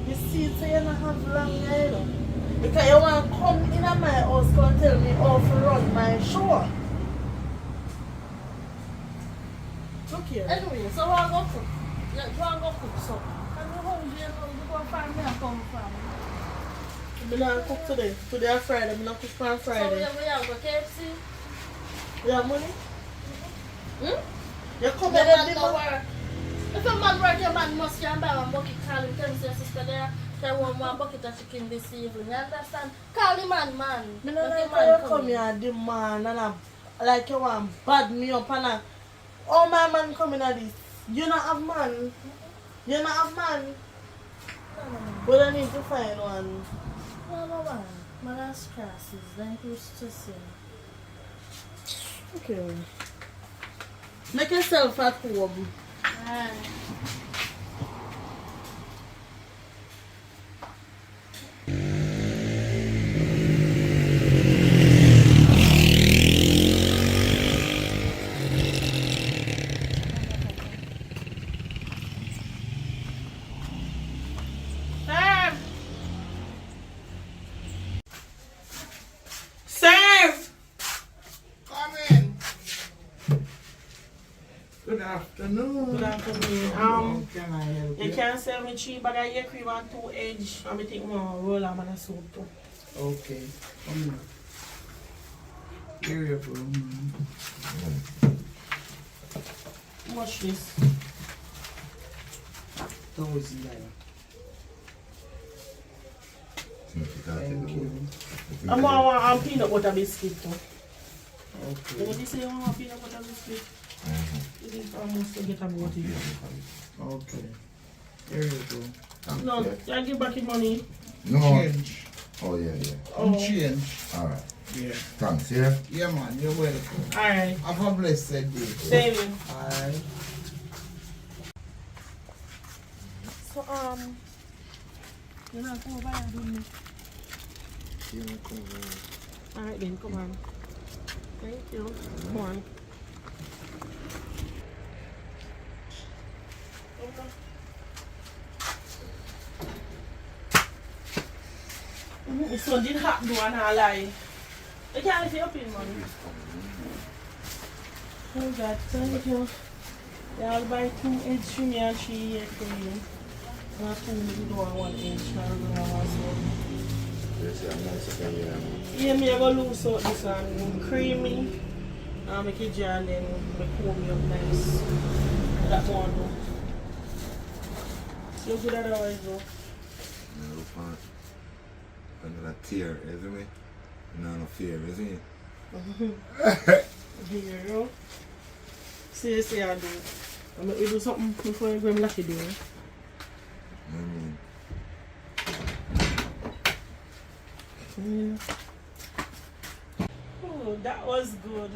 S3: You see, so you don't have long hair. Because you want to come in my house and tell me how to run my show. Look here.
S9: Anyway, so I go cook. You want to go cook something. And you hungry, you go find me and come from.
S3: I'm not cook today. Today on Friday. I'm not cook on Friday.
S9: So we have go KFC?
S3: You have money? You come
S9: The
S3: here
S9: man
S3: with
S9: no
S3: the
S9: work. If a man work, your man must can buy one bucket. Call him, tell him, say, sister, there. They want one bucket of chicken this evening. You understand? Call the man.
S3: I don't
S9: Let
S3: like
S9: the
S3: how you
S9: man
S3: come here and demand and like you want bad me up and oh my man coming at this. You not have man. You not have man. But I need to find one.
S9: No, man. Man has crosses. Then who's to say?
S3: Okay. Make yourself at home.
S9: Alright.
S3: Serve!
S11: Come in. Good afternoon.
S3: Good afternoon.
S11: How can I help
S3: You
S11: you?
S3: can sell me 3 bag of cream and 2 eggs. And I think more roll them and a soup too.
S11: Okay. Come in. Here you go.
S3: How much this?
S11: $1,000. Thank you.
S3: I'm want peanut butter biscuit too.
S11: Okay.
S3: What you say you want peanut butter biscuit? You think I must get about it?
S11: Okay. Here you go.
S3: No, you give back your money.
S12: No.
S11: Change.
S12: Oh, yeah, yeah.
S3: Oh.
S11: Change.
S12: Alright.
S11: Yeah.
S12: Thanks, yeah?
S11: Yeah, man. You're welcome.
S3: Alright.
S11: Have a blessed day.
S3: Same.
S11: Alright.
S3: So, you know, come over here, don't you?
S12: Yeah, come on.
S3: Alright then, come on. Thank you. Come on. This one did happen to one lie. You can't see up in money. Oh God, thank you. I'll buy 2 eggs for me and 3 eggs for you. And 2 little one 1 egg.
S12: Yes, yeah, I'm nice again, yeah.
S3: Yeah, me I go loose out this one creamy. And make it jar and then we comb it up nice. That one though. Look good otherwise though.
S12: No, look fine. Another tear, isn't it? No fear, isn't it?
S3: Here you go. See I do. I make we do something before you go and lock it door. Yeah. Oh, that was good.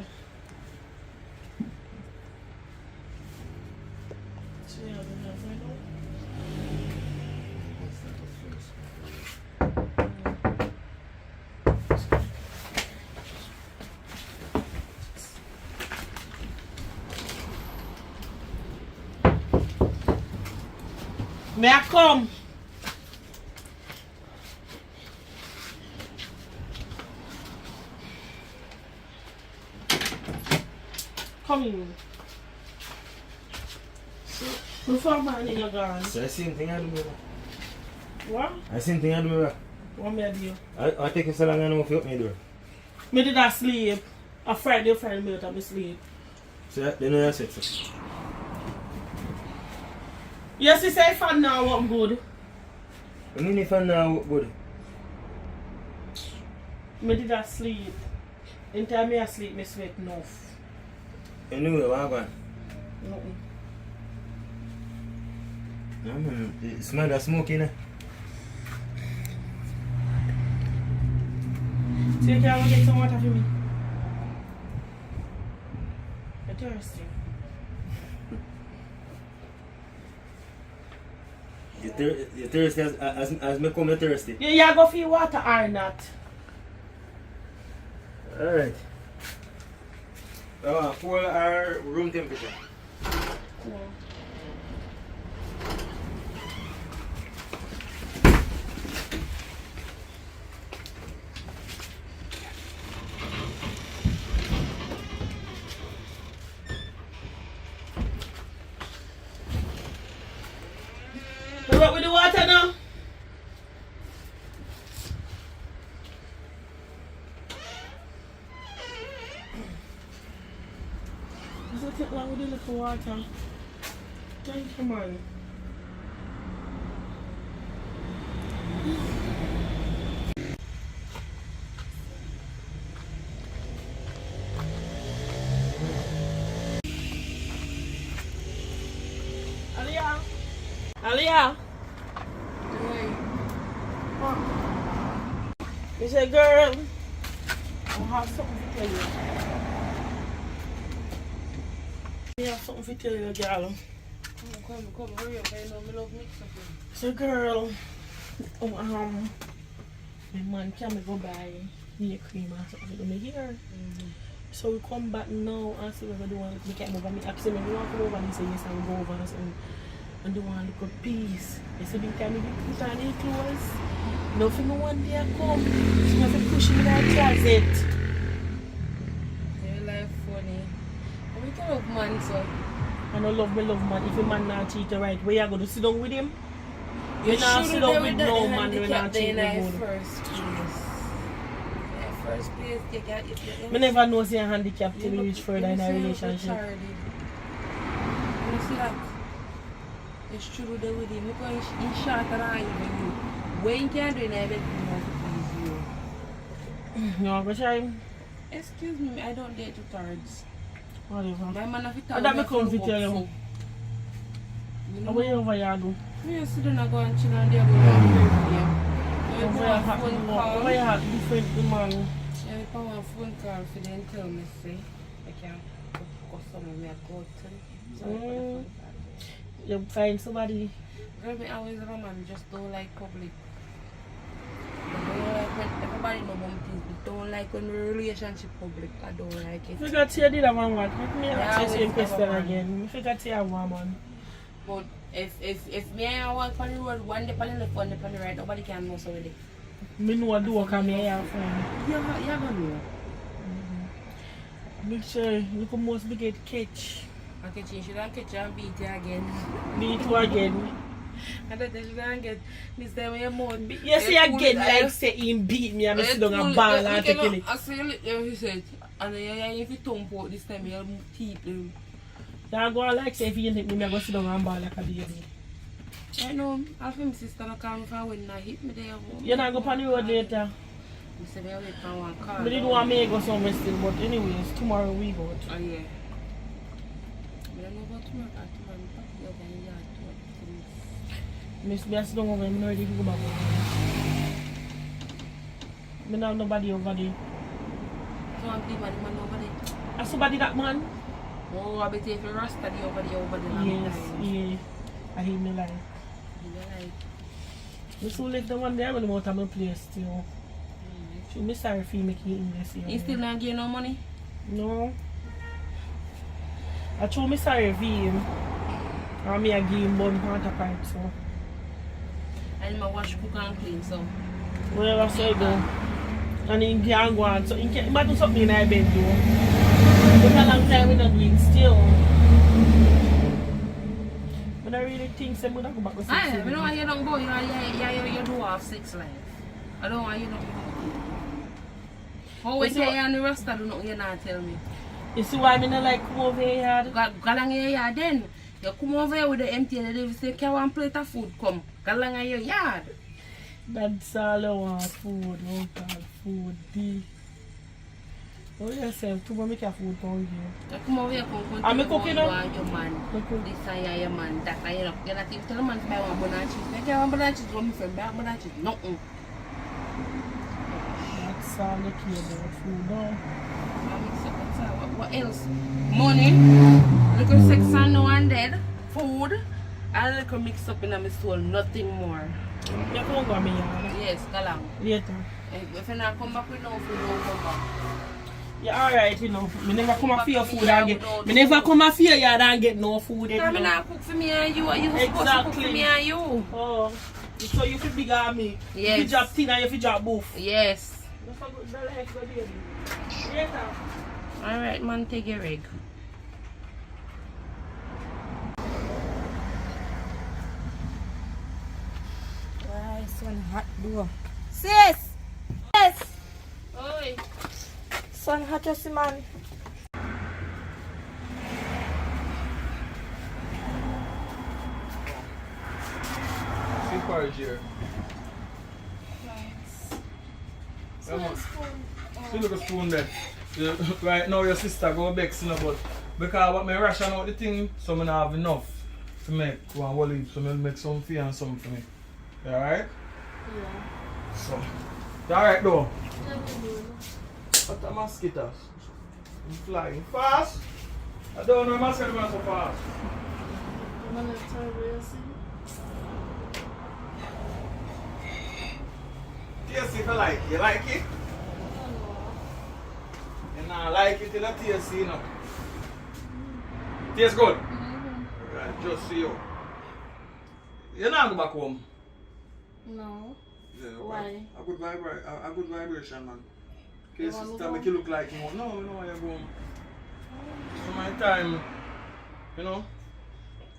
S3: May I come? Come in. Before man you're gone.
S13: So I same thing I do, brother.
S3: What?
S13: I same thing I do, brother.
S3: What me I do?
S13: I take it so long I know if you open the door.
S3: Me did I sleep. A Friday me out of me sleep.
S13: So they know that's it. So.
S3: Yes, he say fan now what good.
S13: I mean if I know what good.
S3: Me did I sleep. In time me asleep, me sweat enough.
S13: Anyway, what happened?
S3: Nothing.
S13: No man, it smell that smoke in there.
S3: So you can go get some water for me.
S6: I'm thirsty.
S13: You're thirsty as me come, you're thirsty.
S6: You go feel water or not?
S13: Alright. Cool or room temperature?
S6: Cool. What with the water now? Does it take long with the little water? Thank you, man. Aliyah. Aliyah. You say, girl, I have something to tell you. I have something to tell you, girl.
S3: Come, hurry up. I know me love mix up.
S6: So, girl, my man can me go buy me a cream or something to me here. So we come back now and see what we do want. We can't move on. Me ask him if we want to go over and he say yes, I will go over and so and do one little piece. They say big time we put on the clothes. Nothing no one day come. So we have to push him in that closet.
S3: Your life funny. We can love man, so.
S6: I don't love man. If a man not treat you right, where you going to sit down with him?
S3: You
S6: not sit down with no man
S3: when
S6: who not treat you good.
S3: First place, you get it.
S6: I never know say a handicap till you reach further in a relationship.
S3: You see that? It's true there with him. Look how he's short and even you. When you can do it, I bet he wants to please you.
S6: You want to try?
S3: Excuse me, I don't date retards.
S6: Whatever.
S3: My man have to
S6: That become to tell you. How you over here do?
S3: Me sit down and go and chill and they go down here.
S6: Over you have different man.
S3: Yeah, if I want a phone call for them tell me, say, I can't go somewhere where I go to.
S6: You find somebody.
S3: Girl, me always a man just don't like public. I don't like when everybody know about things, but don't like when the relationship public. I don't like it.
S6: If you got to did a one what? Let me ask you the same question again. If you got to a woman.
S3: But if me and I walk on the road, one day on the left, one day on the right, nobody can know so with it.
S6: Me know do what come here friend.
S3: You're gonna know.
S6: Make sure you can must be get catch.
S3: Okay, she shouldn't catch you and beat you again.
S6: Beat you again.
S3: I don't think she shouldn't get this time when you're more.
S6: You see again like say him beat me and I sit down and ball and take it.
S3: I say he said, and then if you thump out this time you'll keep them.
S6: You go like say if you hit me, I go sit down and ball like a baby.
S3: I know, I'll my sister not come if I win and hit me there.
S6: You're not going on the road later?
S3: You said I wait for one car.
S6: I didn't want me to go somewhere still, but anyways, tomorrow we go.
S3: Oh yeah. I don't know about tomorrow. Tomorrow you're going to yard to
S6: Miss me, I sit down over and I'm ready to go back over. I don't have nobody over there.
S3: So I'm the man over there.
S6: I somebody that man?
S3: Oh, I bet if you're Rasta over there.
S6: Yes, yeah. I hate me life. I still left the one there when I'm out of my place too. I'm sorry for you making English here.
S3: You still not getting no money?
S6: No. I told me sorry for him. And me I give him one part of pipe so.
S3: And I wash, cook and clean so.
S6: Whatever so I go. And he can go on. So he might do something in my bed though. But a long time we don't doing still. I really think I'm going to go back to 6.
S3: I don't want you don't go. You do have 6 life. I don't want you don't go. How is you and the rest of the you not tell me?
S6: You see why I don't like come over here?
S3: Go along here then. You come over here with the empty and they say, can one plate of food come? Go along your yard.
S6: That's all I want, food. Oh God, food. Oh yourself, tomorrow make your food for you.
S3: You come over here, come
S6: I'm cooking up.
S3: Your man. This is your man. That you're not even tell the man to buy one banana cheese. Make one banana cheese from me from buy banana cheese. Nothing.
S6: That's all you care about food, no?
S3: What
S6: What else? Money, little sex and no and dead, food, and little mix up in my soul, nothing more.
S3: You can't go me yard.
S6: Yes, go along.
S3: Later.
S6: If you not come back with no food, don't come back.
S3: Yeah, alright, you know. Me never come for your food and get. Me never come for your yard and get no food.
S6: Because me not cook for me and you. You supposed to cook for me and you.
S3: Oh, so you feel bigger than me.
S6: Yes.
S3: You drop thin and you feel drop both.
S6: Yes.
S3: That's a good life, baby. Later.
S6: Alright, man, take your egg.
S4: Why is one hot door? Sis! Yes!
S6: Oi.
S4: Sun hot as man.
S1: See porridge here. Come on. See look a spoon there. Right now your sister go back, you know, but because what me ration out the thing, so me not have enough to make one whole heap, so me make some for you and some for me. You alright?
S9: Yeah.
S1: So, you alright though?
S9: Yeah, we do.
S1: What are mosquitoes? I'm flying fast. I don't know mosquitoes are so fast.
S9: I'm gonna tell you, see?
S1: Taste if you like it. You like it? You not like it till you taste it, you know. Tastes good? Right, just see you. You not go back home?
S9: No.
S1: Yeah,
S9: Why?
S1: A good vibration, man.
S9: You
S1: Okay,
S9: wanna
S1: sister
S9: go?
S1: make you look like you want. No, I know why you go home. So my time, you know,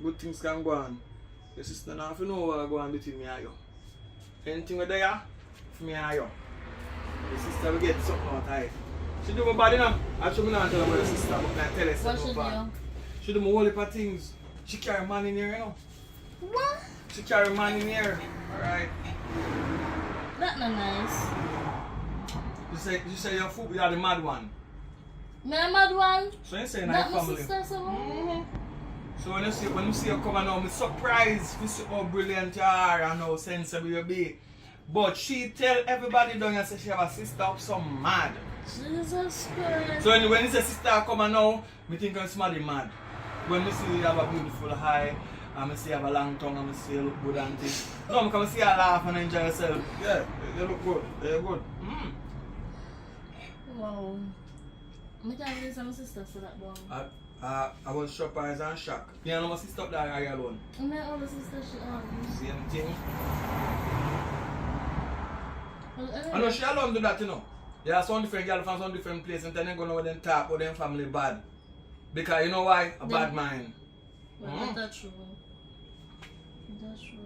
S1: good things can go on. Your sister now if you know what go on between me and you. Anything with there, for me and you. Your sister will get something out of it. She do my body now. Actually, I don't tell her about your sister, but I tell her
S9: What
S1: something
S9: should
S1: about.
S9: you?
S1: She do my whole heap of things. She carry man in here, you know.
S9: What?
S1: She carry man in here. Alright.
S9: That not nice.
S1: You say you're fool, you're the mad one.
S9: Me a mad one?
S1: So you say
S9: That
S1: nice
S9: my
S1: family.
S9: sister so
S1: So when you see you come now, I'm surprised to see how brilliant you are and how sensible you be. But she tell everybody down here say she have a sister up so mad.
S9: Jesus Christ.
S1: So when you say sister come now, me think I'm smarty mad. When me see you have a beautiful eye, and I see you have a long tongue, and I see you look good and things. No, I come see you laugh and enjoy yourself. Yeah, you look good. You're good.
S9: Wow. I can't believe my sister said that one.
S1: I was surprised and shocked. You know my sister up there, are you alone?
S9: My older sister, she
S1: Same thing.
S9: Well,
S1: I know she alone do that, you know. There are some different girls from some different places and then they go know them talk about them family bad. Because you know why? A bad mind.
S9: Well, that's true. That's true.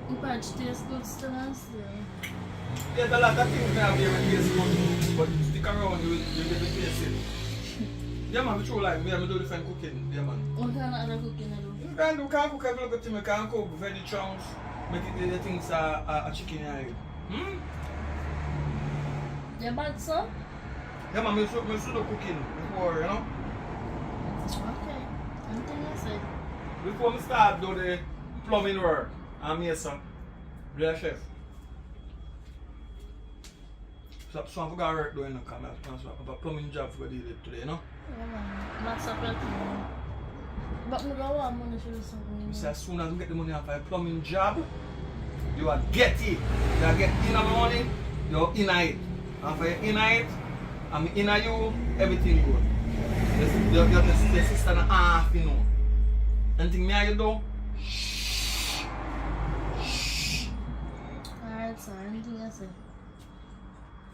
S9: The patch tastes good still and still.
S1: There's a lot of things now here with taste good, but stick around, you get to taste it. Yeah man, we true like me, I do different cooking, yeah man.
S9: What kind of other cooking I do?
S1: You can't cook every little thing, you can't cook veggie chunks, make it the things are chicken here.
S9: You bad, sir?
S1: Yeah man, I should do cooking before, you know.
S9: Okay. Anything I said.
S1: Before I start do the plumbing work, I'm here son, real chef. So I forgot work doing the camera, I have a plumbing job for the today, you know.
S9: Yeah, man. Max up your thing. But I don't want money for something.
S1: So as soon as you get the money off a plumbing job, you are get it. You are get in on the money, you're in it. And for you in it, I'm in you, everything good. Your sister and a half, you know. Anything me and you do? Shh. Shh.
S9: Alright, sir. Anything I say?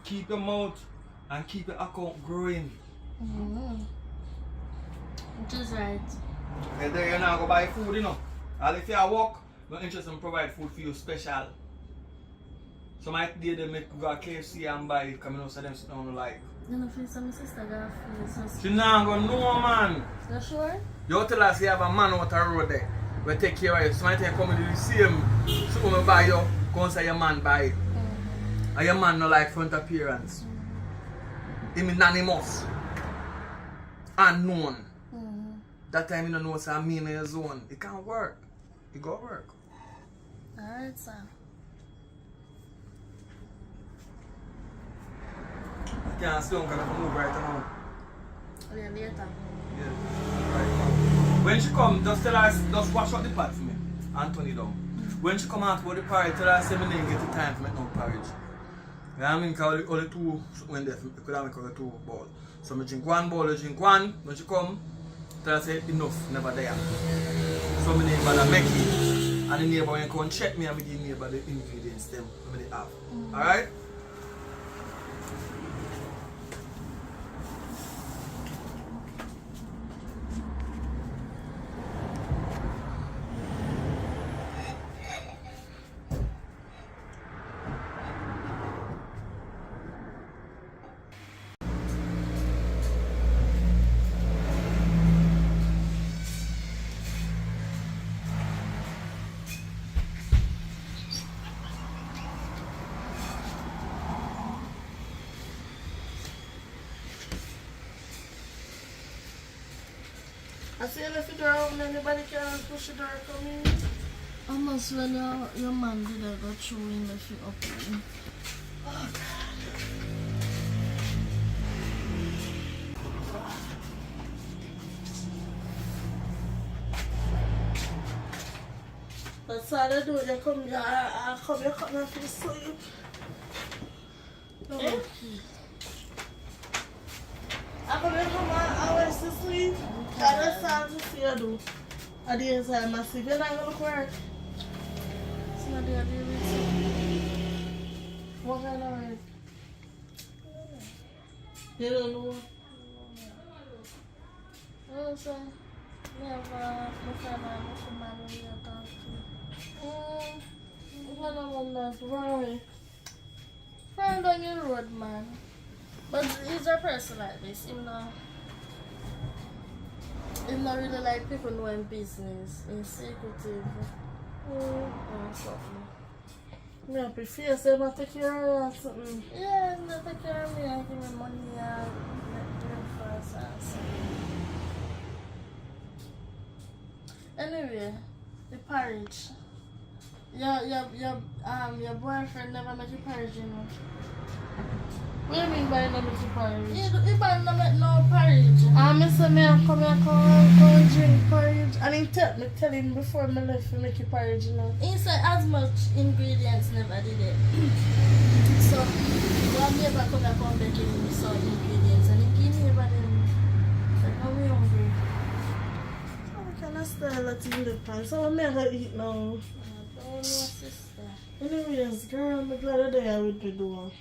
S1: Keep your mouth and keep your account growing.
S9: Which is right.
S1: And then you now go buy food, you know. And if you work, you're interested in provide food for you special. So my day they make go to KFC and buy coming out so them sit down like.
S9: You know, feel some sister got food.
S1: She now go no man.
S9: You sure?
S1: You tell us you have a man out the road there. We take care of you. So I take come to the same so buy you, go and say your man buy it. And your man no like front appearance. Him anonymous. Unknown. That time you don't know so I mean in your zone. It can't work. It go work.
S9: Alright, sir.
S1: can't stay on because I move right now.
S3: Yeah, later.
S1: Yeah, right now. When she come, just tell her, just wash out the pot for me and turn it down. When she come out about the porridge, tell her 7 days get the time to make no porridge. You know what I mean? Because only 2 when they could have make only 2 bowls. So I drink 1 bowl, I drink 1. When she come, tell her say enough, never there. So my neighbor make it. And the neighbor when you come check me and I give the neighbor the ingredients them when they have. Alright?
S3: I see if the door open, anybody can push the door come in.
S9: I must when your man did I go through him if you open.
S3: Oh, God. That's all I do. You come here, I come here, cut my face sleep. Eh? I come here, I was to sleep. That's all to see you do. At the end time, I sleep. You're not going to work. It's not the idea with you. What kind of work? You don't know.
S9: Oh, so, never, my friend, I'm man when you talk to.
S3: I don't want that. Why?
S9: Friend on your road, man. But he's a person like this, you know. He's not really like people knowing business, he's secretive. And something.
S3: I prefer say I take care of you or something.
S9: Yeah, he's not take care of me and give me money and let me first and something. Anyway, the porridge. Your boyfriend never make you porridge, you know.
S3: What do you mean by not making porridge?
S9: He don't make no porridge.
S3: I say me come here, come drink porridge. And he tell him before me left to make you porridge, you know.
S9: He said as much ingredients never did it. So one neighbor come back and bake him some ingredients and he give me about them. Like how we hungry.
S3: So we can style that in the pan. So I'm going to eat now.
S9: I don't know, sister.
S3: Anyways, girl, I'm glad that I would be doing.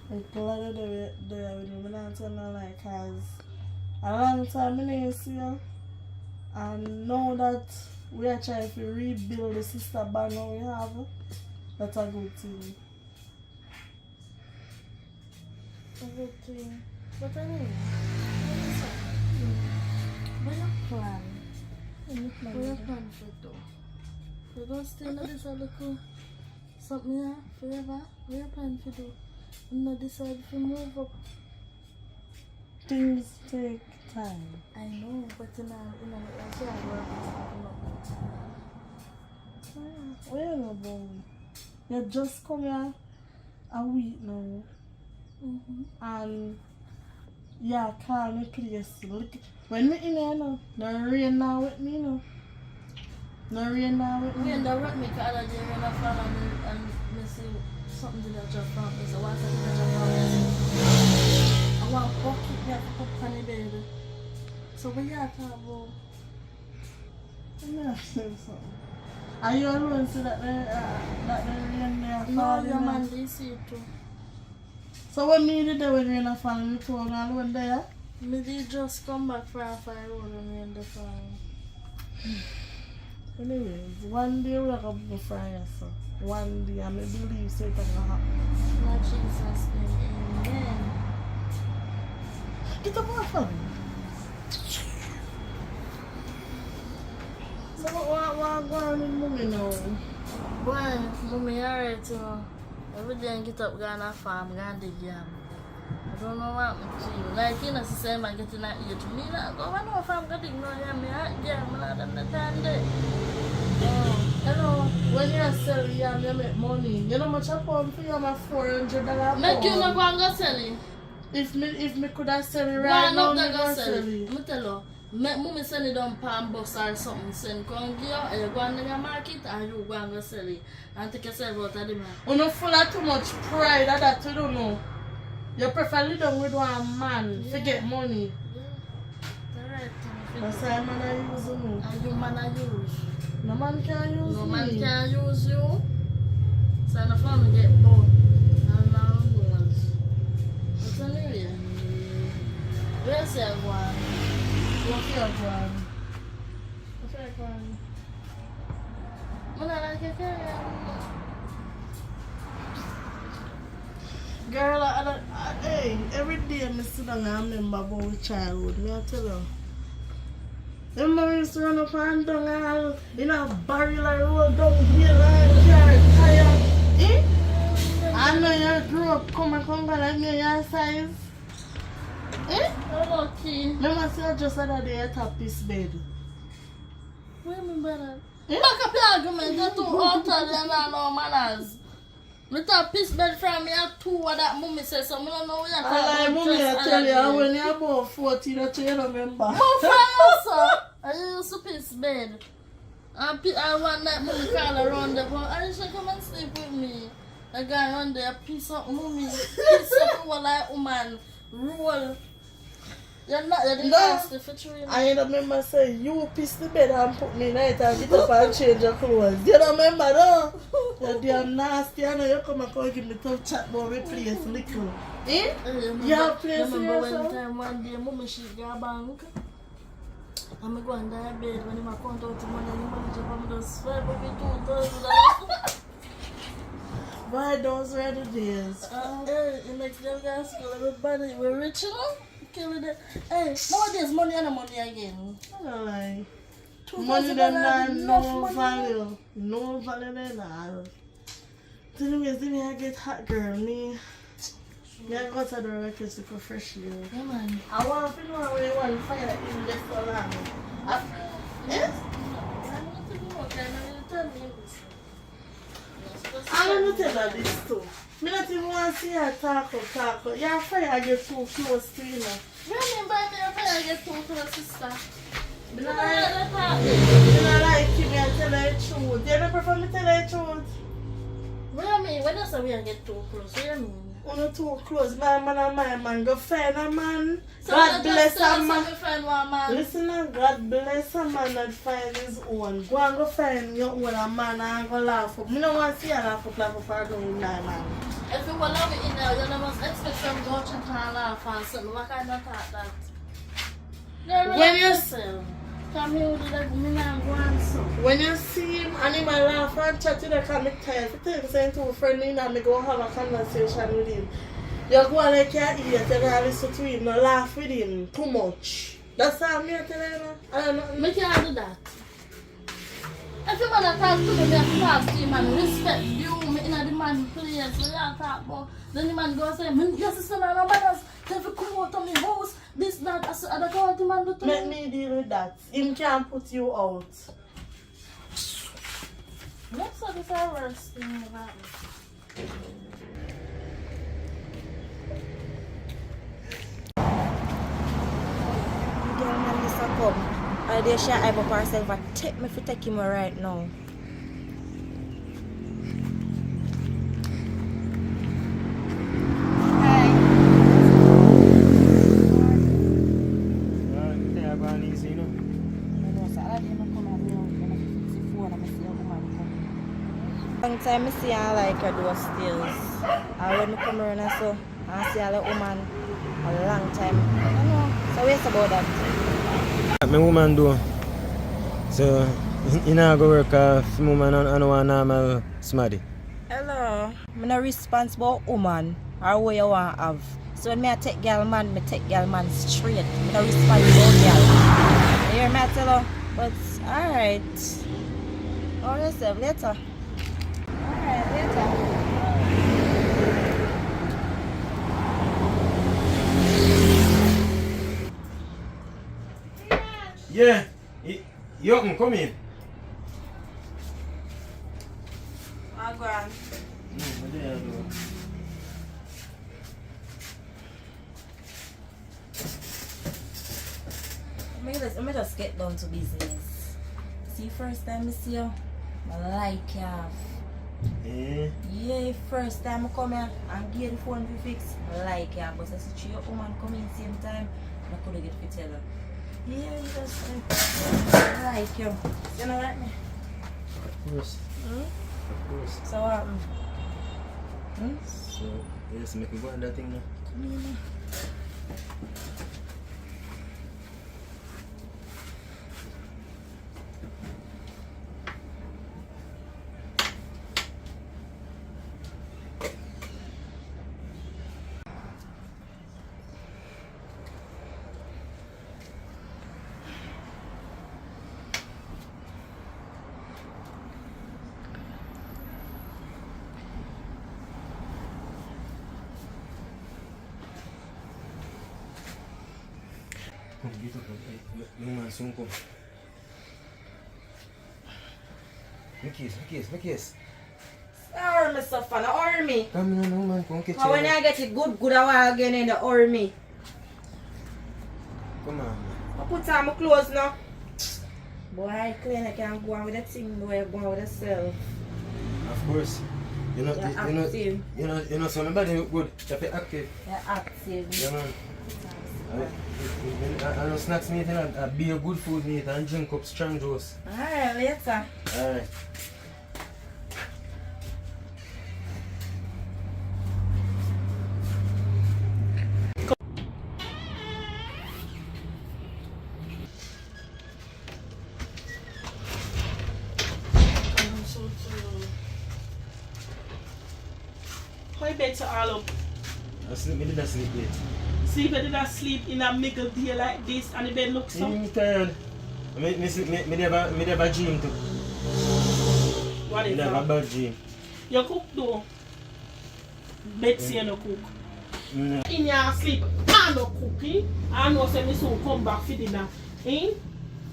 S3: I'm glad that I would be not telling her like, cause a long time I didn't see her. And now that we are trying to rebuild the sister band we have, that's a good thing.
S9: A good thing. But anyway, what your plan? What your plan for though? You're going to stay in this little something here forever? What your plan for do? You not decide to move up.
S3: Things take time.
S9: I know, but I can't work with
S3: Where you about? You just come here a week now. And yeah, call me place. Look, when me in here now, no rain now with me now. No rain now with me.
S9: Rain that rock me because other day rain a fall and me see something did that drop from me. So what did that drop from me? I want bucket me to put on the bed. So what you talk about?
S3: Let me ask you something. Are you alone see that the rain there falling?
S9: No, your man they see it too.
S3: So what me did when rain a fall, me told you alone there?
S9: Me did just come back from a fire road and rain the fall.
S3: Anyways, one day we're going to be fire, so one day I may believe so it's going to happen.
S9: Lord Jesus name, amen.
S3: Get up off of me. So what going on with mommy now?
S9: Boy, mommy alright, you know. Every day I get up, go on a farm, go and dig yam. I don't know what happened to you. Like, you know, she said I'm getting that age. Me not go, I know if I'm getting no yam, me not yam, I don't understand it.
S3: You know, when you sell yam, you make money. You know much a pound for yam at $400.
S9: Make you not go and go sell it.
S3: If me could have sell it
S9: Go
S3: right
S9: and
S3: now,
S9: up
S3: me
S9: there
S3: go
S9: go
S3: sell
S9: sell
S3: it.
S9: it. Me tell you. Make mommy send it down palm bus or something. Send come give you. And you go and the market and you go and go sell it. And take yourself out of the man.
S3: You not full of too much pride that you don't know. You prefer live down with one man to get money. That's why man I use you.
S9: And you man I use.
S3: No man can use
S9: No
S3: me.
S9: man can use you. So the phone get bored. And now ones. What's the name? Where's your one?
S3: What's your one? What's your one?
S9: I like your career.
S3: Girl, hey, every day I sit down and remember about childhood. Me I tell you. Remember we used to run up and down and in a barrel and roll down here and carry tire. Eh? I know you grew up come back and your size. Eh?
S9: You're lucky.
S3: Remember say I just had a day at a piece bed.
S9: What do you mean by that? Back up your argument. You're too altered and no manners. Me talk piece bed from me at 2 what that mommy says, so I don't know where you're
S3: I like mommy I tell you when you're about 14 that you don't remember.
S9: More for you, sir. I used to piece bed. I one night mommy call around there, but I just come and sleep with me. The guy around there piece up mommy. Piece up over like woman. Roll. You're not, you're the nasty for training.
S3: I remember saying, you piss the bed and put me in it and get up and change your clothes. You don't remember, no? You're damn nasty. I know you come and give me tough chat about my place, little. Eh? You have place for
S9: remember
S3: yourself?
S9: one day, mommy she got a bank. And I go under her bed when I count out the money, the money just come to swipe up with $2,000.
S3: Why those were the days?
S9: Hey, the next day we got to school, everybody, we're rich, you know? Killing it. Hey, nowadays money and money again.
S3: I don't like.
S9: $2,000
S3: Money them not no
S9: money.
S3: value. No value at all. Anyways, then I get hot girl. Me I go to the records to go fresh you.
S9: Yeah, man.
S3: I want to know where you want to fire in this so long. Yes? I'm going to tell her this too. I don't even want to see her talk up. Your fire get too close to you.
S9: You mean by me, your fire get too close, sister?
S3: I don't like you and tell her the truth. You don't prefer me tell her the truth?
S9: What do you mean? When you say we get too close, what do you mean?
S3: You're too close. My man and my man go find a man.
S9: So
S3: God bless a
S9: man.
S3: man.
S9: Find one man.
S3: Listen, God bless a man that find his own. Go and go find your own a man and go laugh up. I don't want to see you laugh up for a long man.
S9: If you want to love it in there, you must expect some go to and laugh and something. What kind of thought that?
S3: When you
S9: come here with like me and go and so.
S3: When you see him and him a laugh and chat with him, I'm tired. If you saying to a friend and me go have a conversation with him, you go like your ear, you go listen to him, no laugh with him too much. That's how I'm telling you. I don't know.
S9: Me can't do that. If you want to talk to me, I have to talk to him and respect you. Me in the man place, we all talk about. Then the man go say, your sister and my brothers, if you come out of my house, this, that, I don't know what the man do to
S3: Let me deal with that. Him can't put you out.
S9: Let's say this is the worst thing about me.
S4: Girl, man, this a come. I dare share I up herself and take me for take him right now. Long time I see her like her do stills. And when I come around and so, I see her like woman a long time. I know. So what's about that?
S13: My woman do. So you know go work for woman and one normal smarty.
S4: Hello. I'm not responsible woman or what you want to have. So when I take girl man, I take girl man straight. I'm not responsible girl. You hear me I tell her? But alright. Or yourself later. Alright, later.
S13: Yeah. You come in.
S4: go on.
S13: What do I do?
S4: Let me just get down to business. See, first time I see you, I like you.
S13: Eh?
S4: Yeah, first time I come here and get the phone to fix, I like you. But I see your woman come in same time, I couldn't get to tell her. Yeah, you just I like you. You know what?
S13: Of course. Of course.
S4: So what?
S13: So, yes, make me go on that thing now.
S4: Come in.
S13: Come, get up. Young man, soon come. My case.
S4: Army suffer, the army.
S13: Come on, young man, come catch
S4: But when I get it good a while again in the army.
S13: Come on.
S4: I put on my clothes now. Boy, I clean, I can't go on with that thing the way I go on with yourself.
S13: Of course. You know,
S4: You're active.
S13: so nobody look good. You have to be active.
S4: You're active.
S13: Yeah, man. I know snacks meat and a beer good food meat and drink up strong juice.
S4: Alright, later.
S13: Alright.
S3: How you better all up?
S13: I didn't sleep yet.
S3: Sleep, I did not sleep in a middle day like this and the bed looks so.
S13: I'm tired. Me never dream too.
S3: What
S13: Me
S3: is
S13: never
S3: that?
S13: bad dream.
S3: You cook though? Betsy you no cook.
S13: No.
S3: In your sleep, I no cooking. I know say me soon come back for dinner. Eh?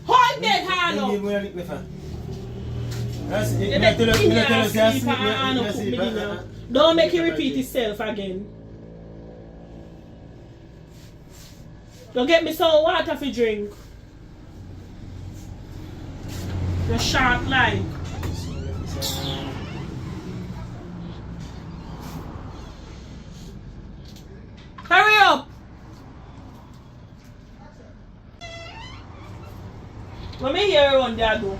S3: How you bed hard up?
S13: You lick me for?
S3: You bet in your sleep and I no cook me dinner. Don't make it repeat itself again. Don't get me some water for drink. You're sharp like. Hurry up! When me hear you on there go.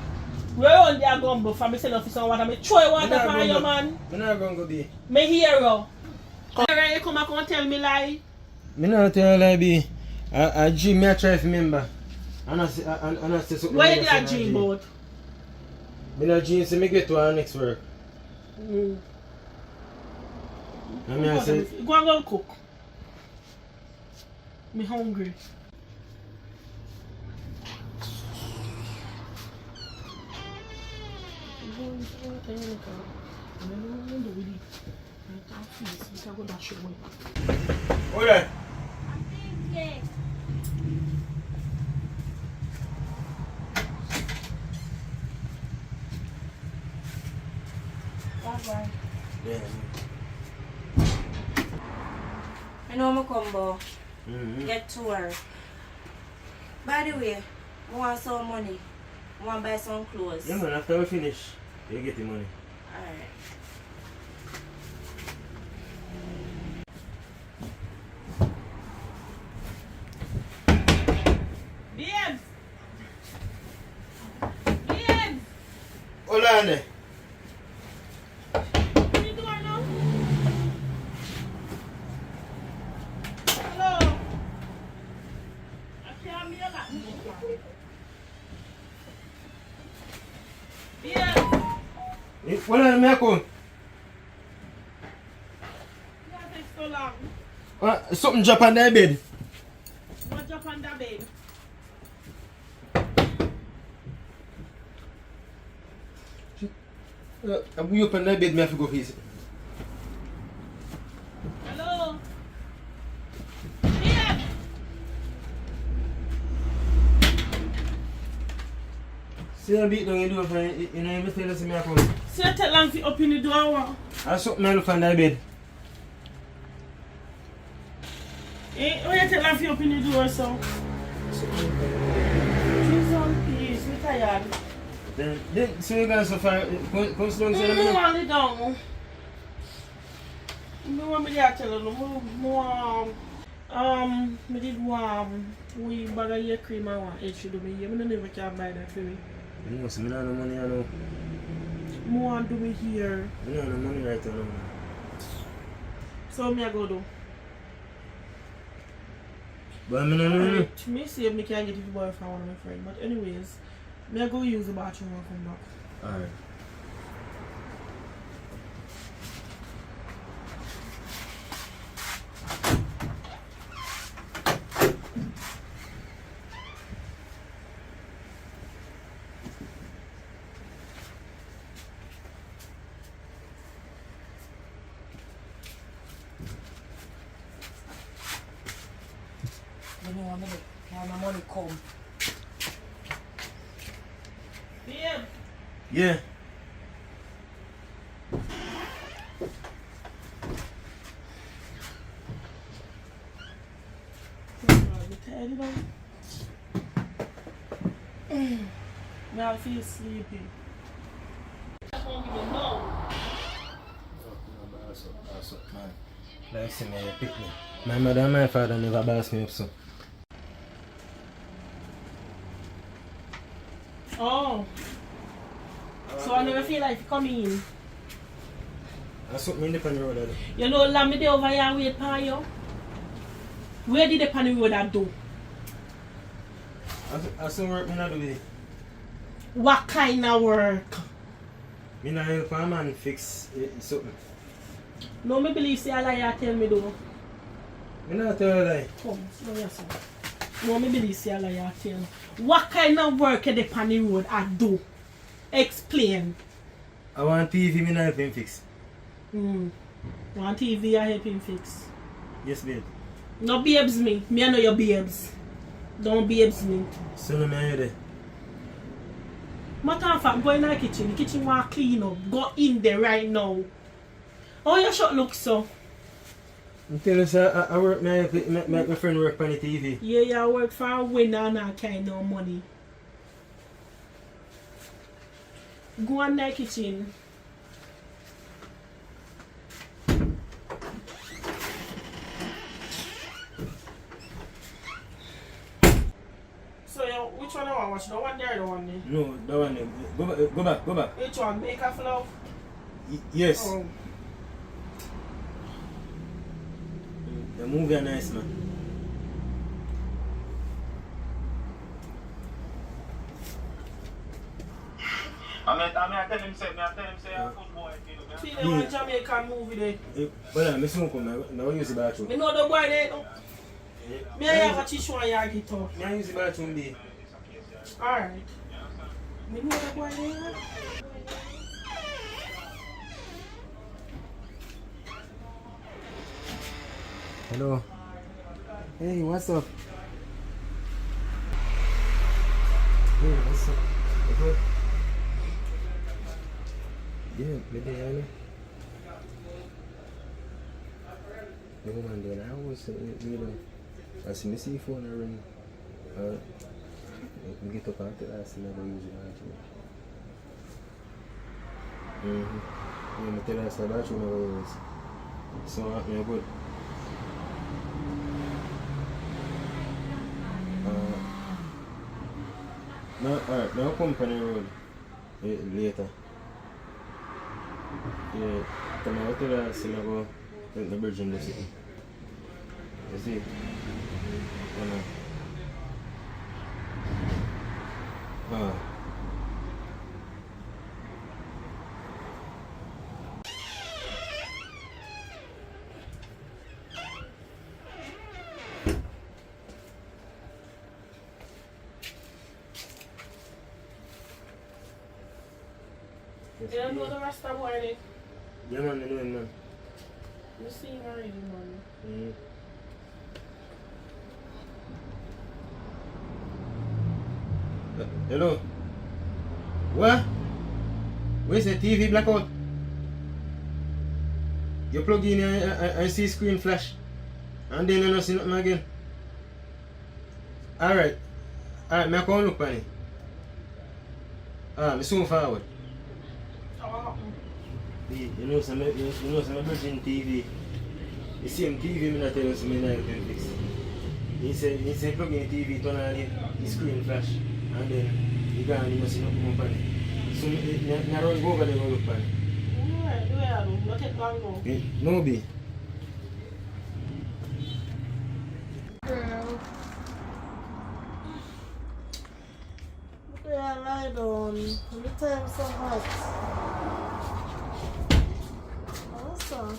S3: Where you on there go, but for me send for some water, me throw water for you, man.
S13: I'm not going to be.
S3: Me hear you. Here you come back and tell me lie.
S13: Me not tell you lie, be. I dream, I try to remember. And I say something.
S3: What you did a dream about?
S13: Me not dream, so me get to our next work. And me I say,
S3: Go and go cook. Me hungry.
S13: hold on.
S4: Bye-bye.
S13: Yeah.
S4: I know I'm combo. Get to work. By the way, I want some money. I want to buy some clothes.
S13: Yeah, man, after we finish, you get the money.
S4: Alright.
S3: Babes! Babes!
S13: Hold on there.
S3: What you doing now? Hello? I can't hear that. Babes!
S13: Hold on, me I come.
S3: That takes so long.
S13: Something drop on the bed.
S3: What up on that bed?
S13: We open the bed, me have to go face it.
S3: Hello? Babes!
S13: See you beat down your door for you know you tell us me I come.
S3: So you tell them to open the door what?
S13: I something I look on that bed.
S3: Eh, why you tell them to open the door so? Choose on please, we tired.
S13: Then so you guys so far come slow say
S3: I want it down. I want me to tell you me did we bag of your cream I want it should do me. You never can buy that for me.
S13: You know, so I don't have no money I know.
S3: More do me here.
S13: I don't have no money right now.
S3: So me I go do.
S13: But I mean, no.
S3: Me see if me can get it boy from one of my friends. But anyways, me I go use the bathroom and come back.
S13: Alright.
S4: You know, I'm gonna have my money come.
S3: Babe.
S13: Yeah.
S3: I'm tired now. Now I feel sleepy. I don't even know.
S13: Man. Like see me, you pick me. My mother and my father never boss me up so.
S3: Oh. So I never feel like coming in.
S13: That's something in the pan road.
S3: You know, let me there over here wait for you. Where did the pan road I do?
S13: I still work me not do it.
S3: What kind of work?
S13: Me not help a man fix something.
S3: No, me believe say a liar tell me though.
S13: Me not tell you lie.
S3: Come, slow yourself. No, me believe say a liar tell. What kind of work at the pan road I do? Explain.
S13: I want TV, me not help him fix.
S3: Want TV I help him fix.
S13: Yes, babe.
S3: No babes me. Me I know your babes. Don't babes me.
S13: So no me are you there.
S3: Matter of fact, go in the kitchen. The kitchen want clean up. Go in there right now. How your shot look so?
S13: I'm telling you, sir, I work, make my friend work on the TV.
S3: Yeah, you work for a winner and that kind of money. Go in the kitchen. So, which one I want to watch? The one there or the one there?
S13: No, that one there. Go back.
S3: Which one? Make a flow?
S13: Yes.
S3: Oh.
S13: The movie is nice, man.
S14: I tell him say I'm football.
S3: See the one Jamaican movie there.
S13: Well, I'm smoke, man. I use the bathroom.
S3: Me know the boy there. No? Me I have a tissue and your guitar.
S13: I use the bathroom there.
S3: Alright. Me know the boy there.
S13: Hello. Hey, what's up? Hey, what's up? You good? Yeah, maybe I know. The woman there, I always say, you know, I see my phone ring. We get up after that, I see never use it. Yeah, I tell her I said that you never use. So, I'm good. No, alright, now company road later. Yeah, tomorrow to the cinema, the bridge in the city. You see?
S3: You don't know the rest of the morning?
S13: Yeah, man, I know him, man.
S3: You see him already, man.
S13: Hello? What? Where's the TV blackout? You plug in and see screen flash. And then you don't see nothing again. Alright. Alright, I come look on it. I soon forward. You know some virgin TV. The same TV I tell you some I can fix. He say plug in the TV, turn on the screen flash, and then you go and you must see nothing up on it. So I run go over there and look on it.
S3: Alright, where are you? Not take long go.
S13: No be.
S3: Girl. Yeah, lie down. The time's so hot. Awesome.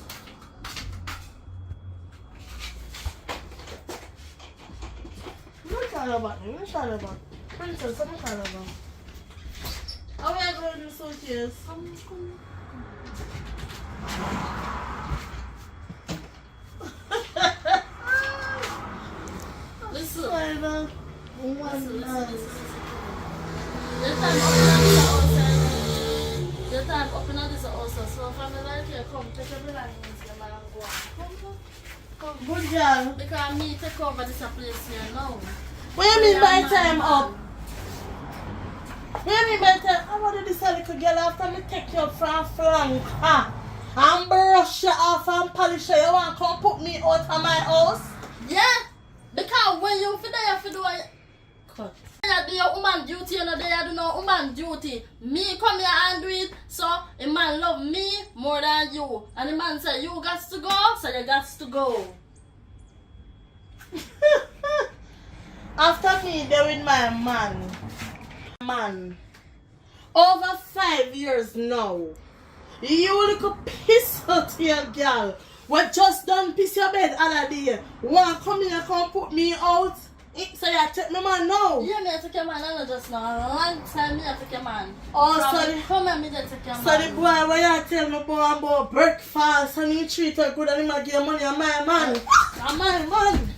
S3: Look at her back. Look at her back. Princess, look at her back. How are you going in the suitcase?
S9: Listen. Your time up in this also. So if I'm like here, come take your belongings, your man and go. Come.
S3: Good girl.
S9: Because me take over this place here now.
S3: What do you mean by time up? What do you mean by time? I want to this little girl after me take you from flank, and brush you off and polish you. You want to come put me out of my house?
S9: Yeah. Because when you feel there, you do it. Cut. You do your woman duty, you know, they do no woman duty. Me come here and do it, so a man love me more than you. And the man say, you got to go, so you got to go.
S3: After me, there with my man. Over 5 years now. You little piss out your girl. What just done piss your bed other day. Want come here, come put me out? So you take my man now?
S9: Yeah, me I take your man, I know just now. A long time me I take your man.
S3: Oh, so the,
S9: come and me I take your man.
S3: so the boy when you tell me about breakfast and he treat her good and he might give money, and my man. And my man.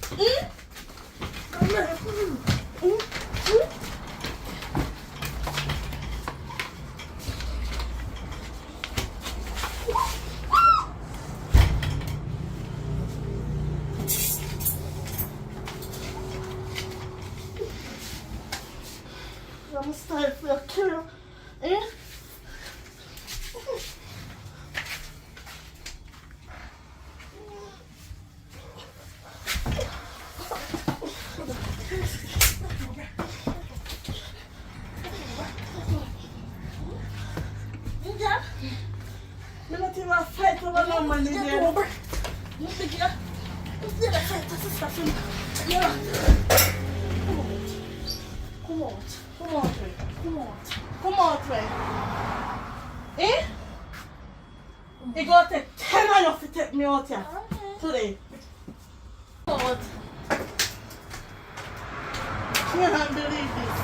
S3: I'm starting for a kill. I'm not even fight over no money there. Over. Look at you. You're a fighter, sister. Yeah. Come on. Come on, Trey. Come on. Come on, Trey. Eh? You gotta take 10 of you to take me out here. Today. What? Can't believe this.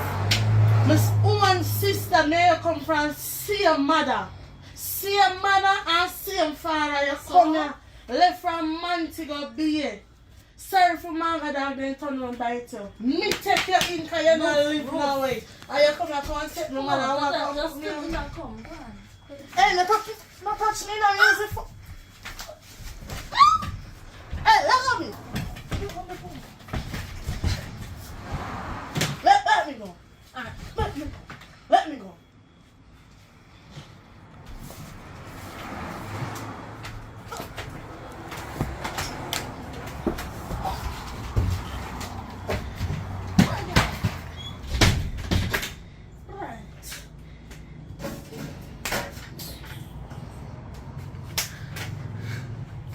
S3: Miss woman's sister may come from same mother. Same mother and same father. You come here. Left from Montego Bay. Sorry for my dog, then turn around bite you. Me take you in because you don't live no way. And you come here and take me, man. I want to come here.
S9: Come, go on.
S3: Hey, not touch me now. Use it for... Hey, let me. Let me go. Let me go.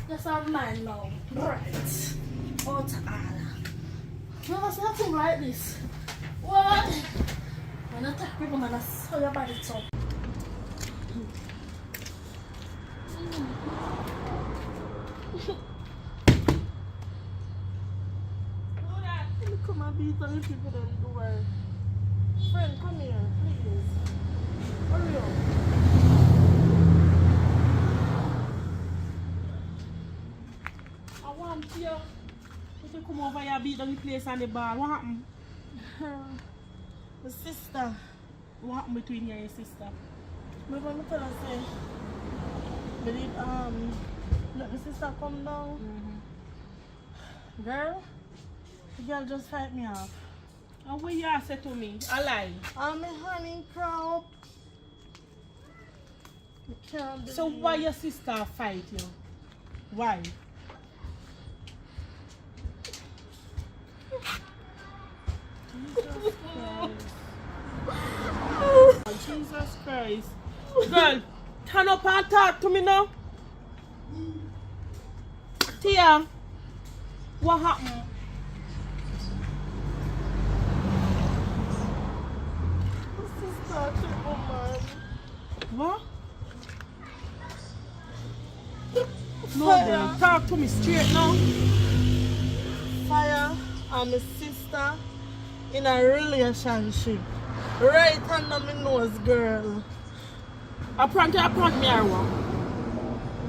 S9: Yes, I'm mine now. Right. Oh, Ta'ala. No, it's nothing like this. What? When I take people, man, I saw your body top.
S3: Come and beat on the people that do her. Friend, come here, please. Hurry up. I want you. You come over here, beat on the place and the bar. What happened? My sister. what happened between you and your sister? But when I tell her, say, but it, let my sister come down. Girl, the girl just fight me off.
S2: And what you say to me? A lie.
S3: I'm a honey crop.
S2: So why your sister fight you? Why? Jesus Christ. Girl, turn up and talk to me now. Tia, what happened? What? No, girl, talk to me straight now.
S3: Fire and my sister in a relationship. Right under my nose, girl.
S2: A prank me or what?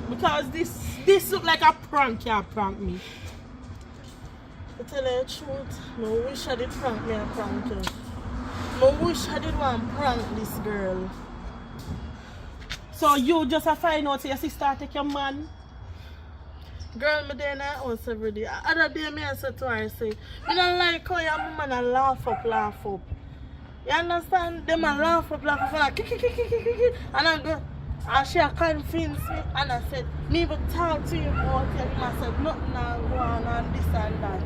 S2: Because this look like a prank you prank me.
S3: To tell you the truth, I wish I did prank me a prank you. I wish I did want to prank this girl.
S2: So you just a find out your sister take your man?
S3: Girl, me there in the house every day. Other day I said to her, I say, I don't like how your man a laugh up. You understand? Them a laugh up like and I go, and she a convince me and I said, me but talk to you about it, and I said nothing now go on and this and that.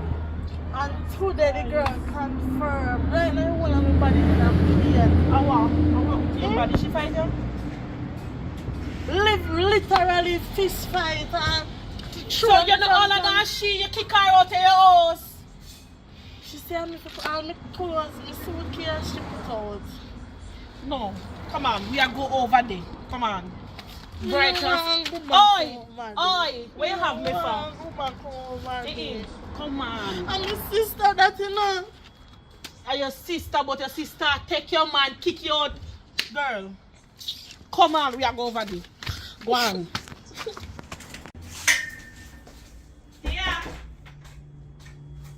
S3: And today the girl confirmed. Right now one of my body in a plate.
S2: I want your body she fight you?
S3: Literally fist fight and
S2: so you know all of that shit, you kick her out of your house.
S3: She said all my clothes, my suitcase she put out.
S2: No, come on, we are go over there. Come on. Break us. Oi! Where you have me from? Come on.
S3: I'm your sister that you know.
S2: And your sister, but your sister take your man, kick you out. Girl, come on, we are go over there. Go on.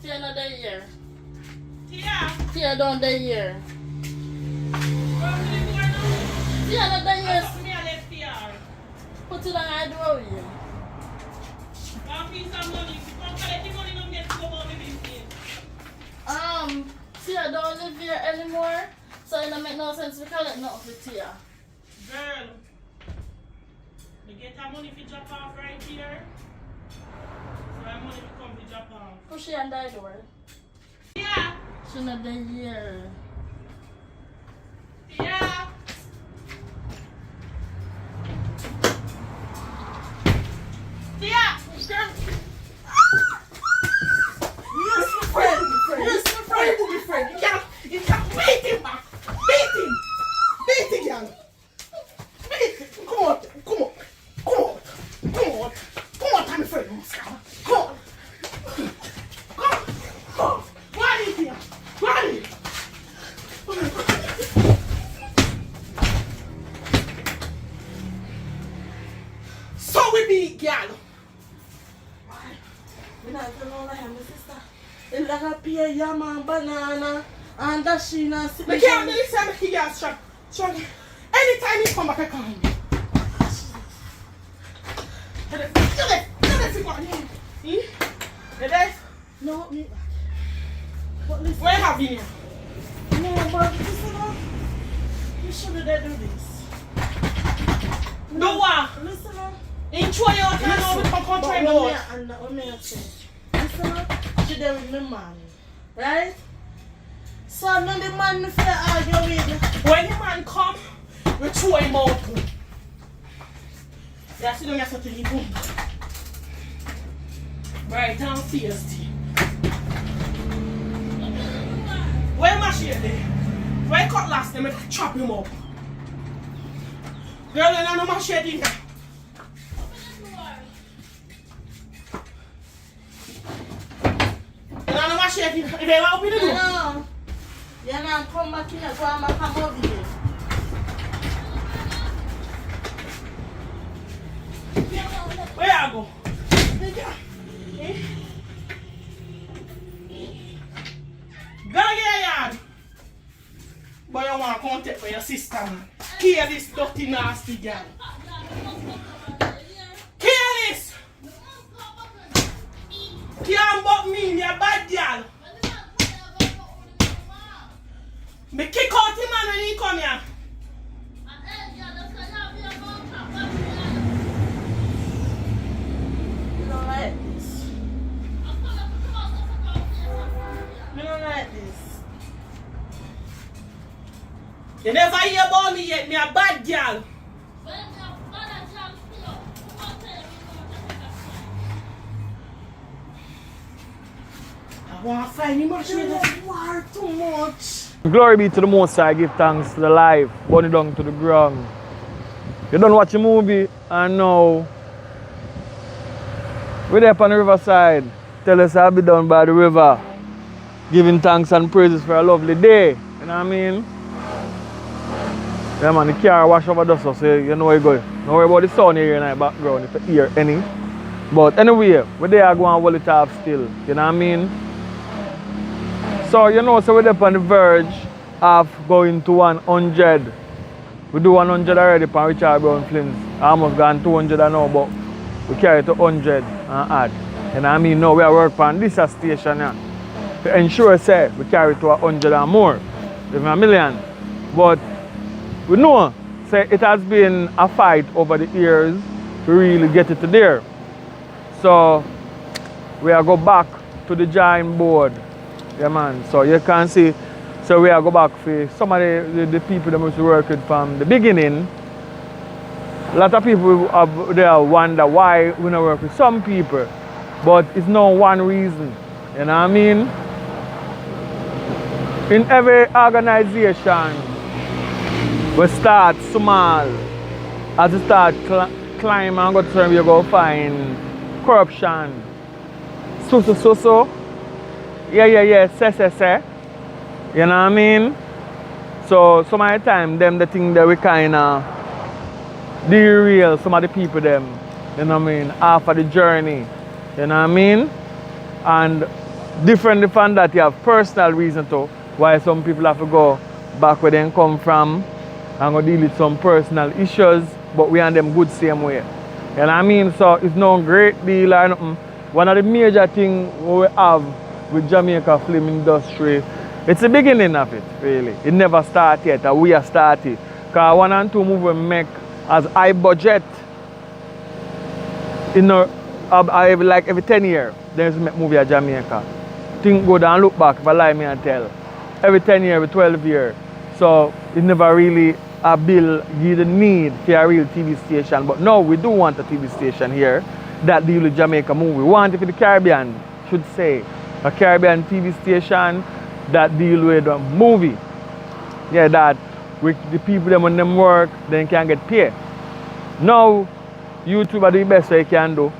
S9: Tia another year.
S2: Tia.
S9: Tia down the year. Tia another year. Put it on I draw you. Tia don't live here anymore, so it don't make no sense to collect nothing for Tia.
S2: Girl, you get her money for drop off right here. So her money will come to drop off.
S9: Push she and die door.
S2: Tia!
S9: She not the year.
S2: Tia! Tia! Girl!
S5: Yes, my friend. Yes, my friend. My friend. You can't beat him, man. Beat him, girl. Beat him. Come on, my friend. Come on. Go on in here. Go on in. So we be, girl.
S3: I don't know like my sister. It's like a pear, yam and banana and that she not
S5: I can't really say I'm a girl strong. Anytime you come back, I call me.
S3: No, me. But listen.
S5: Where have you?
S3: No, but listen up. You shouldn't do this.
S5: Do what?
S3: Listen up.
S5: Enjoy your time now with my country boy.
S3: Listen up. She there with my man. Right? So now the man me feel argue with.
S5: When the man come, we throw him out. Yeah, see, don't get something in boom. Right down fierce. Where machete? Where cut last time? I chop him up. Girl, you know machete in there. You know machete in there. They want open the door.
S3: No. You know, come back here, so I'm come over here.
S5: Where I go? Go get a yard. But you want to contact for yourself.
S3: Careless, dirty, nasty girl. Careless. Can't but me, you're a bad girl. Me kick out him man when he come here. You don't like this. You don't like this. You never hear about me yet, me a bad girl. I want to find him much war too much.
S1: Glory be to the Most High, give thanks to the life, burn it down to the ground. You don't watch a movie and now we're there on the riverside. Tell us I'll be done by the river. Giving thanks and praises for a lovely day. You know what I mean? Yeah man, the car wash over dust so you know where you going. Don't worry about the sun here in the background if you hear any. But anyway, we're there going to hold it off still. You know what I mean? So you know, so we're there on the verge of going to 100. We do 100 already for Richard Brown Flins. I almost gone 200 now, but we carry to 100 and add. You know what I mean? Now we are working on this station here. To ensure say we carry to 100 and more, even a million. But we know say it has been a fight over the years to really get it to there. So we are go back to the drawing board. Yeah man, so you can see, so we are go back for some of the people that must work with from the beginning. A lot of people they wonder why we don't work with some people, but it's no one reason, you know what I mean? In every organization, we start small. As you start climb and go to term, you go find corruption. So. Yeah, say. You know what I mean? So some of the time, them the thing that we kind of derail some of the people them, you know what I mean, after the journey. You know what I mean? And different from that, you have personal reason to why some people have to go back where they come from and go deal with some personal issues, but we and them good same way. You know what I mean? So it's no great deal or nothing. One of the major things we have with Jamaica film industry, it's the beginning of it, really. It never started yet, and we are started. Because 1 and 2 movies we make as high budget, you know, like every 10 years, there's a movie in Jamaica. Think good and look back, if I lie me and tell. Every 10 years, every 12 years. So it never really a bill give the need for a real TV station. But now we do want a TV station here that deal with Jamaica movie. We want it for the Caribbean, should say. A Caribbean TV station that deal with a movie. Yeah, that with the people them when them work, then can get paid. Now, YouTube are the best way you can do.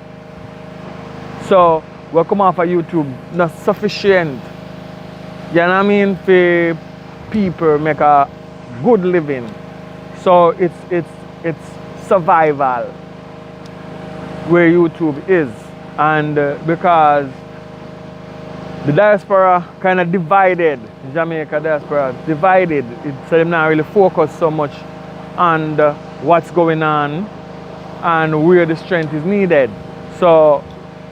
S1: So, we come off of YouTube, not sufficient. You know what I mean? For people make a good living. So it's survival where YouTube is. And because the diaspora kind of divided, Jamaica diaspora divided. So they're not really focused so much on what's going on and where the strength is needed. So,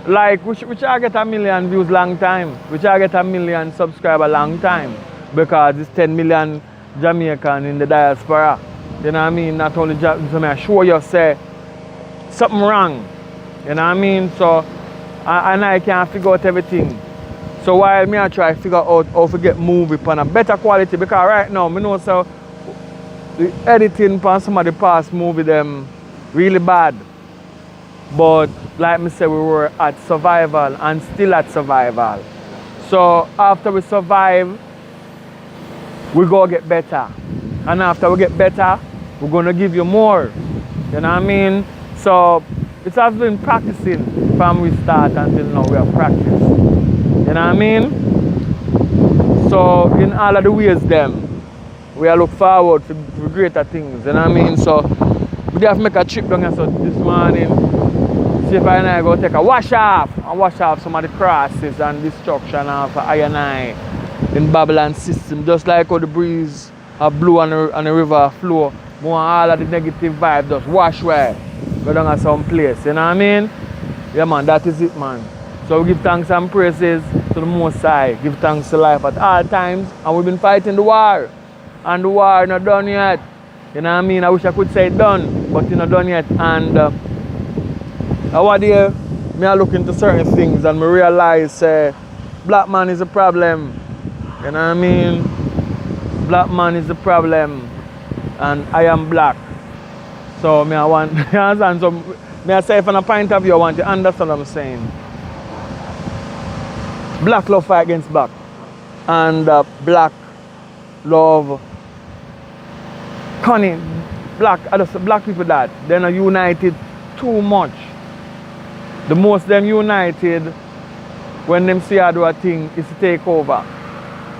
S1: like, which I get 1 million views long time, which I get 1 million subscribers long time, because it's 10 million Jamaican in the diaspora. You know what I mean? Not only so I show you say something wrong. You know what I mean? So, and I can't figure out everything. So while me I try to figure out how to get movie on a better quality, because right now I know so the editing on some of the past movie them really bad. But like me say, we were at survival and still at survival. So after we survive, we go get better. And after we get better, we're gonna give you more. You know what I mean? So it has been practicing from we start until now we have practiced. You know what I mean? So in all of the ways them, we are look forward to greater things, you know what I mean? So we have to make a trip down here so this morning. See if I and I go take a wash off and wash off some of the crosses and destruction of I in Babylon system. Just like how the breeze blew on the river flow more all of the negative vibe just wash away. Go down at some place, you know what I mean? Yeah man, that is it man. So we give thanks and praises to the Most High. Give thanks to life at all times. And we've been fighting the war. And the war not done yet. You know what I mean? I wish I could say done, but it's not done yet. And over there, I look into certain things and I realize black man is a problem. You know what I mean? Black man is the problem. And I am black. So I want you understand? So I say from a point of view, I want to understand what I'm saying. Black love fight against black. And black love cunning. Black people that they're not united too much. The most them united when them see how do a thing is to take over.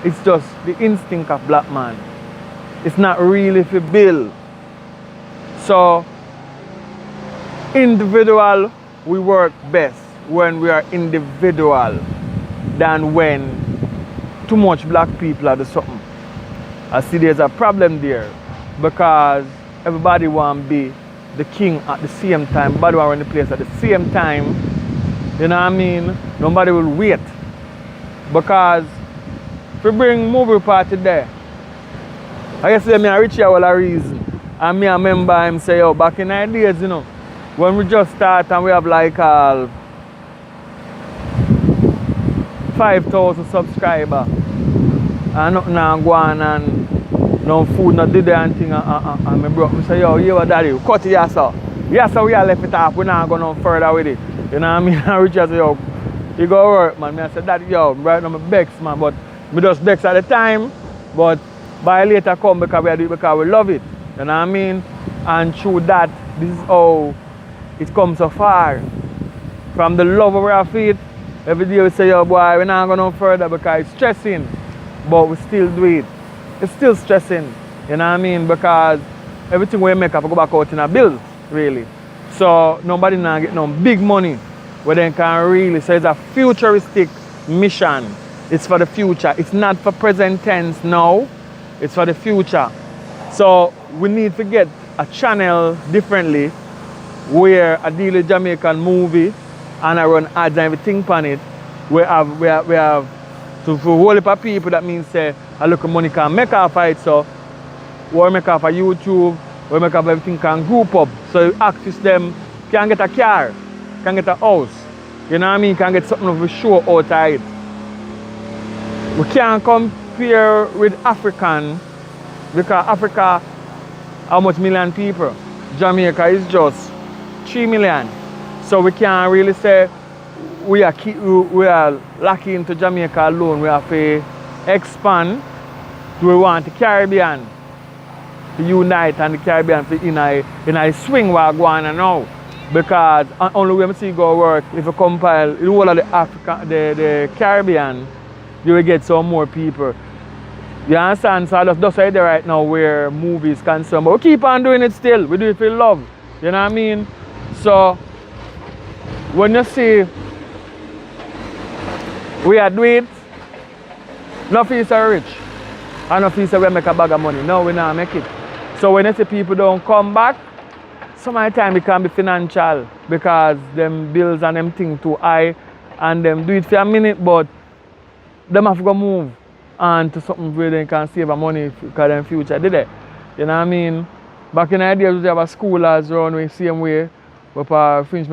S1: It's just the instinct of black man. It's not really for build. So individual we work best when we are individual than when too much black people are the something. I see there's a problem there because everybody want to be the king at the same time. Everybody want to run the place at the same time. You know what I mean? Nobody will wait. Because if we bring movie party there, I guess I reach here all a reason. And me a member him say, yo, back in the days, you know, when we just start and we have like 5,000 subscribers and nothing now go on and no food, no did and thing and my brother say, yo, you what daddy, cut it yes sir. Yes sir, we are left it off, we're not going no further with it. You know what I mean? And Richard say, yo, you go work man. I said, daddy, yo, right now I'm vex man, but me just vex at the time, but by later come because we do it because we love it. You know what I mean? And through that, this is how it comes so far. From the love of our feet, every day we say, yo boy, we're not going no further because it's stressing. But we still do it. It's still stressing. You know what I mean? Because everything we make have to go back out in a bill, really. So nobody now get no big money where they can really, so it's a futuristic mission. It's for the future. It's not for present tense now. It's for the future. So we need to get a channel differently where I deal with Jamaican movie and I run ads and everything on it. We have to for a whole heap of people that means say a little money can make off it, so we make off a YouTube, we make off everything can group up. So you access them, can get a car, can get a house. You know what I mean? Can get something of a show outside. We can't compare with African because Africa, how much million people? Jamaica is just 3 million. So we can't really say we are lucky into Jamaica alone. We have to expand. We want the Caribbean to unite and the Caribbean to in a swing while going on now. Because only when we see go work, if you compile the whole of the Caribbean, you will get some more people. You understand? So I just say there right now where movies concerned. But we keep on doing it still. We do it for love. You know what I mean? So when you see we are doing it, no feel so rich. And no feel so we make a bag of money. No, we not make it. So when you see people don't come back, some of the time it can be financial because them bills and them things too high and them do it for a minute, but them have to go move on to something where they can save money because in future did it. You know what I mean? Back in the days we have a school as around the same way. But finish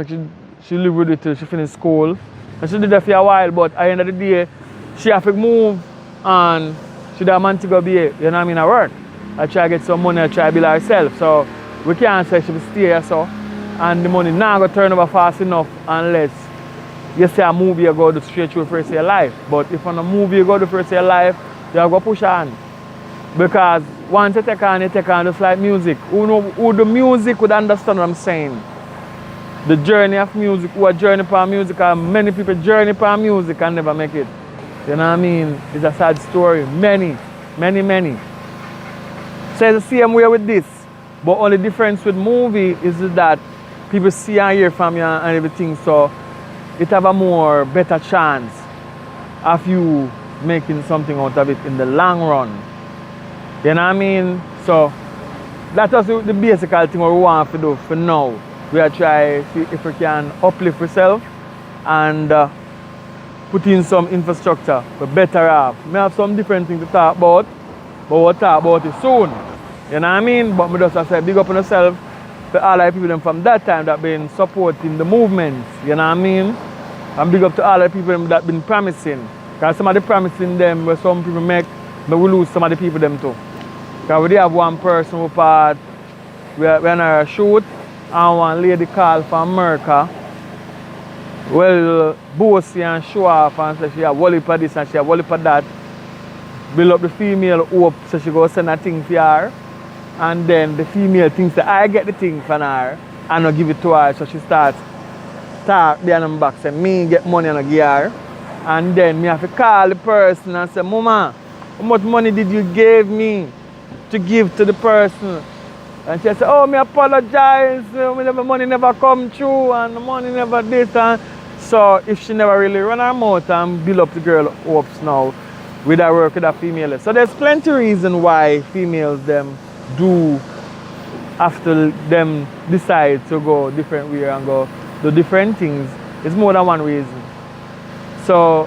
S1: she live with it till she finish school. And she did that for a while, but at the end of the day, she have to move and she don't want to go be, you know what I mean, at work. I try to get some money, I try to build herself. So we can't say she will stay here so. And the money not going to turn over fast enough unless you say a movie you go to straight through the first year life. But if on a movie you go to the first year life, you have to push on. Because once you take on just like music. Who the music would understand what I'm saying. The journey of music, who are journey for music, and many people journey for music and never make it. You know what I mean? It's a sad story. Many. So it's the same way with this. But only difference with movie is that people see and hear from you and everything, so it have a more better chance of you making something out of it in the long run. You know what I mean? So That's just the basic thing what we want to do for now. We are trying to see if we can uplift ourselves and put in some infrastructure for better off. We have some different things to talk about, but we'll talk about it soon. You know what I mean? But I just say big up on yourself for all the people from that time that been supporting the movements. You know what I mean? And big up to all the people that been promising. Because some of the promising them where some people make, but we lose some of the people them too. Because we have one person who part, we're on a shoot, and one lady called from America. Well, bossy and show off and say she have wally for this and she have wally for that. Build up the female hope so she go send a thing for her. And then the female thinks that I get the thing from her and I give it to her. So she starts talk behind them back, say me get money and I give her. And then me have to call the person and say, Mama, how much money did you give me to give to the person? And she said, oh, me apologize, my money never come through and the money never this. And so if she never really run her mouth and build up the girl hopes now with her work with a female. So there's plenty of reason why females them do after them decide to go different way and go do different things. It's more than one reason. So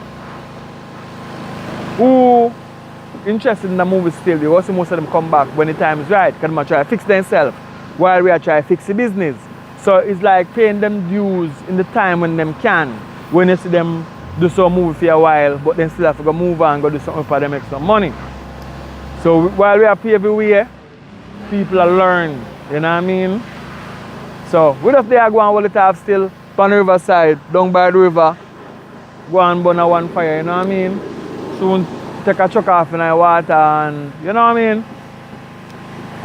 S1: who interested in the movie still, you also most of them come back when the time is right because they try to fix themselves while we are trying to fix the business. So it's like paying them dues in the time when them can. When you see them do some movie for a while, but then still have to go move on and go do something for them make some money. So while we are paving the way, people are learning, you know what I mean? So we just there go and hold it off still on the riverside, down by the river, go and burn a one fire, you know what I mean? Soon take a truck off in the water and, you know what I mean?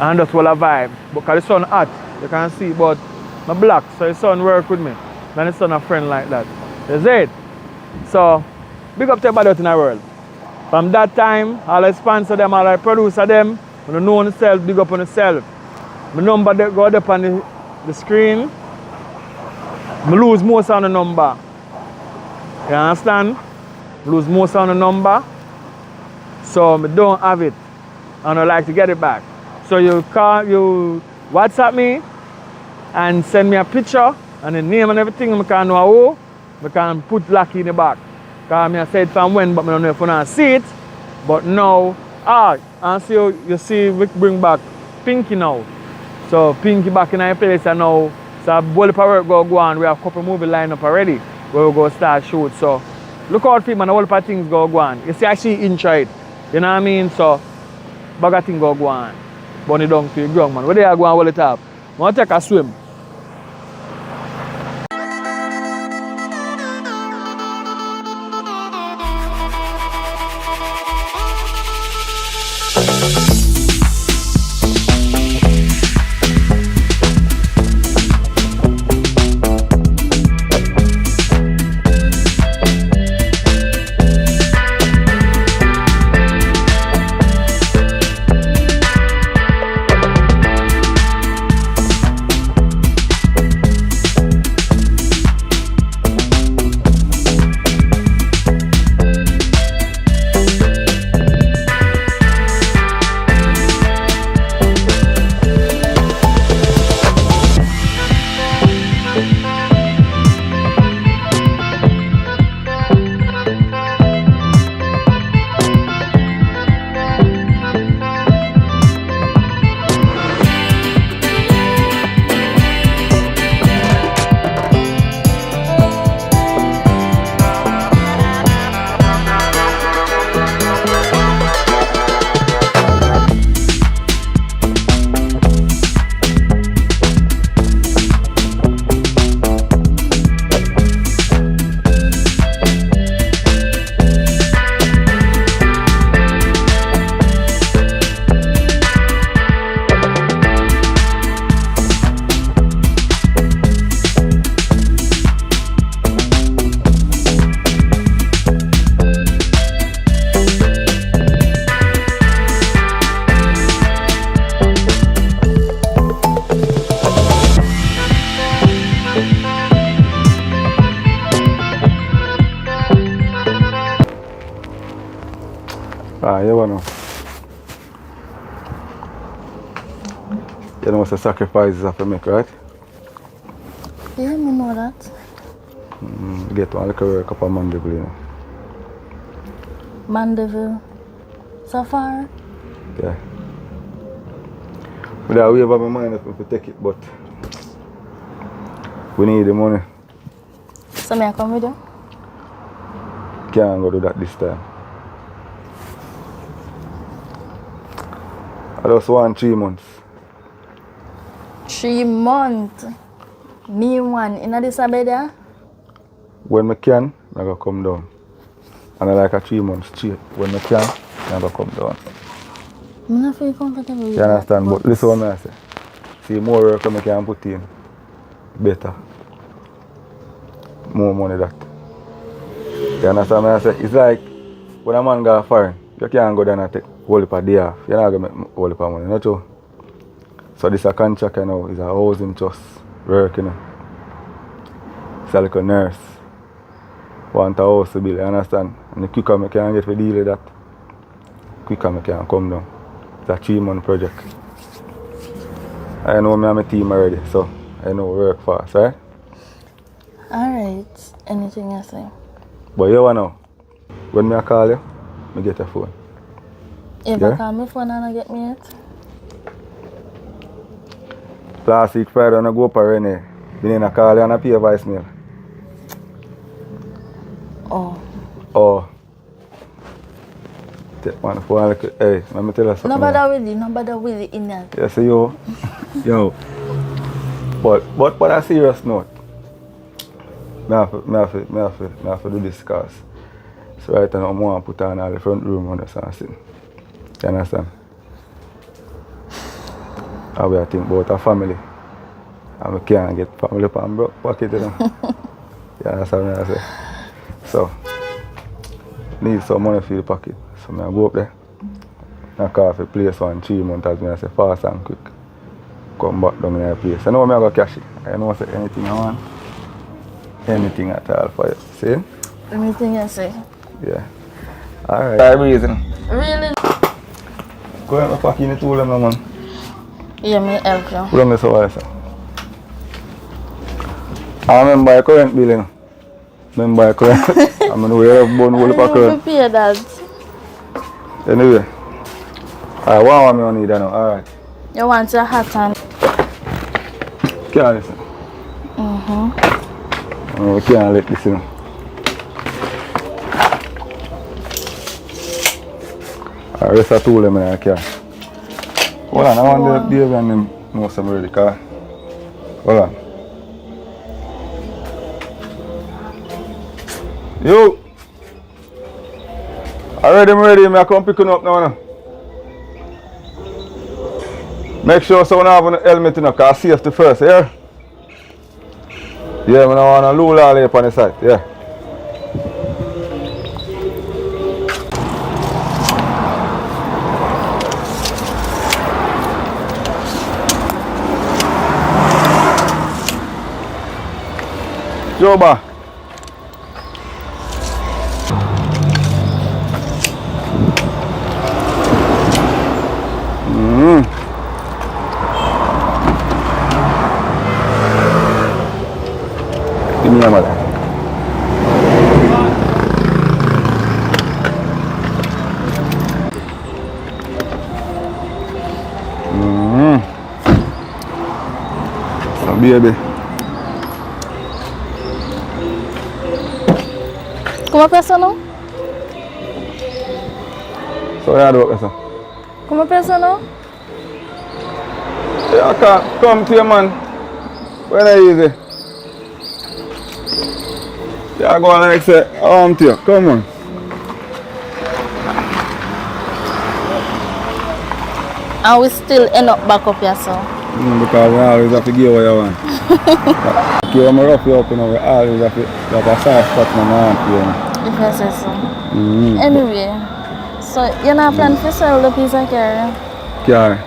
S1: And just hold a vibe. Because the sun hot, you can see, but I'm black, so the sun work with me. And the sun a friend like that. You see it? So, big up to everybody out in the world. From that time, all the sponsor them, all the producer them, when you know on yourself, big up on yourself. My number go up on the screen. I lose most on the number. You understand? Lose most on the number. So I don't have it. And I like to get it back. So you WhatsApp me and send me a picture and the name and everything. I can know who. I can put Lucky in the back. Because I said from when, but I don't know if I don't see it. But now, and so you see we bring back Pinky now. So Pinky back in our place and now, so a whole heap of work go on. We have a couple movie lined up already where we go start shoot. So look out for him and a whole heap of things go on. You see I see intro it. You know what I mean? So bag of things go on. Bunny down to the ground, man. Where they are going hold it up? I want to take a swim. know what's the sacrifices have to make, right?
S9: Yeah, me know that.
S1: Get one little work up on Mandeville, you know.
S9: Mandeville. So far?
S1: Yeah. But I wave up my mind if we take it, but we need the money.
S9: So may I come with you?
S1: Can't go do that this time. I just want 3 months.
S9: 3 months. Me one in this bed.
S1: When I can, I go come down. And I like a 3 months straight. When I can, I go come down.
S9: I'm not feel comfortable with
S1: You understand?
S9: that,
S1: But listen what I say. See, more work I can put in, better. More money that. You understand what I say? It's like when a man go foreign, you can't go down and take whole heap of day off. You're not going to make whole heap of money, not true? So this a contract, you know, is a housing trust work, you know. It's a little nurse. Want a house to build, you understand? And the quicker I can get to deal with that, quicker I can come down. It's a 3-month project. I know me and my team already, so I know work fast, right?
S9: Alright. Anything you say?
S1: But you know, when I call you, I get your phone.
S9: If
S1: Yeah?
S9: I call my phone and I get me it?
S1: Last week Friday when I go up already, then I call you and I pay a voicemail.
S9: Oh.
S1: Oh. Take one phone like, hey, let me tell you something.
S9: No bother with it, no bother with it in that.
S1: Yes, yo. Yo. But on a serious note, I have to do this because so right now I want to put on all the front room on the something. You understand? I will think about a family. And we can't get family from broke pocket, you know. You understand what I say? So, need some money for the pocket. So I go up there. I call for place for 3 months as I say fast and quick. Come back down in the place. I know I go cash it. I know say anything I want. Anything at all for you. See?
S9: Anything you say?
S1: Yeah. Alright. I'm reason.
S9: Really?
S1: Go ahead and pack in the tool them, man.
S9: Yeah, me help you.
S1: Put on this over there. I remember your current bill, you know. Remember your current. I mean, we have bone whole pack current.
S9: I prepare that.
S1: Anyway. Alright, what am I need now? Alright.
S9: You want your hat on?
S1: Can't listen. We can't let this, you know. I rest a tool them in the car. Hold on, I want the Dave and them know some ready car. Hold on. Yo! Already I'm ready, I come picking up now. Make sure someone have a helmet, you know, because safety first, yeah? Yeah, I don't want a lula all up on the side, yeah. Joba. Give me a minute. So baby.
S9: ¿Cómo pesa, no?
S1: So yeah, do it,
S9: ¿Cómo pesa, no?
S1: Yeah, I can't come to you, man. When I easy. Yeah, go on like say, to you. Come on.
S9: And we still end up back up here, so.
S1: Because we always have to give what you want. Okay, when I rough you up, you know, we always have to have a soft spot in my hand, you know.
S9: If I say so. Anyway, so you're not planning to sell the piece of car?
S1: Car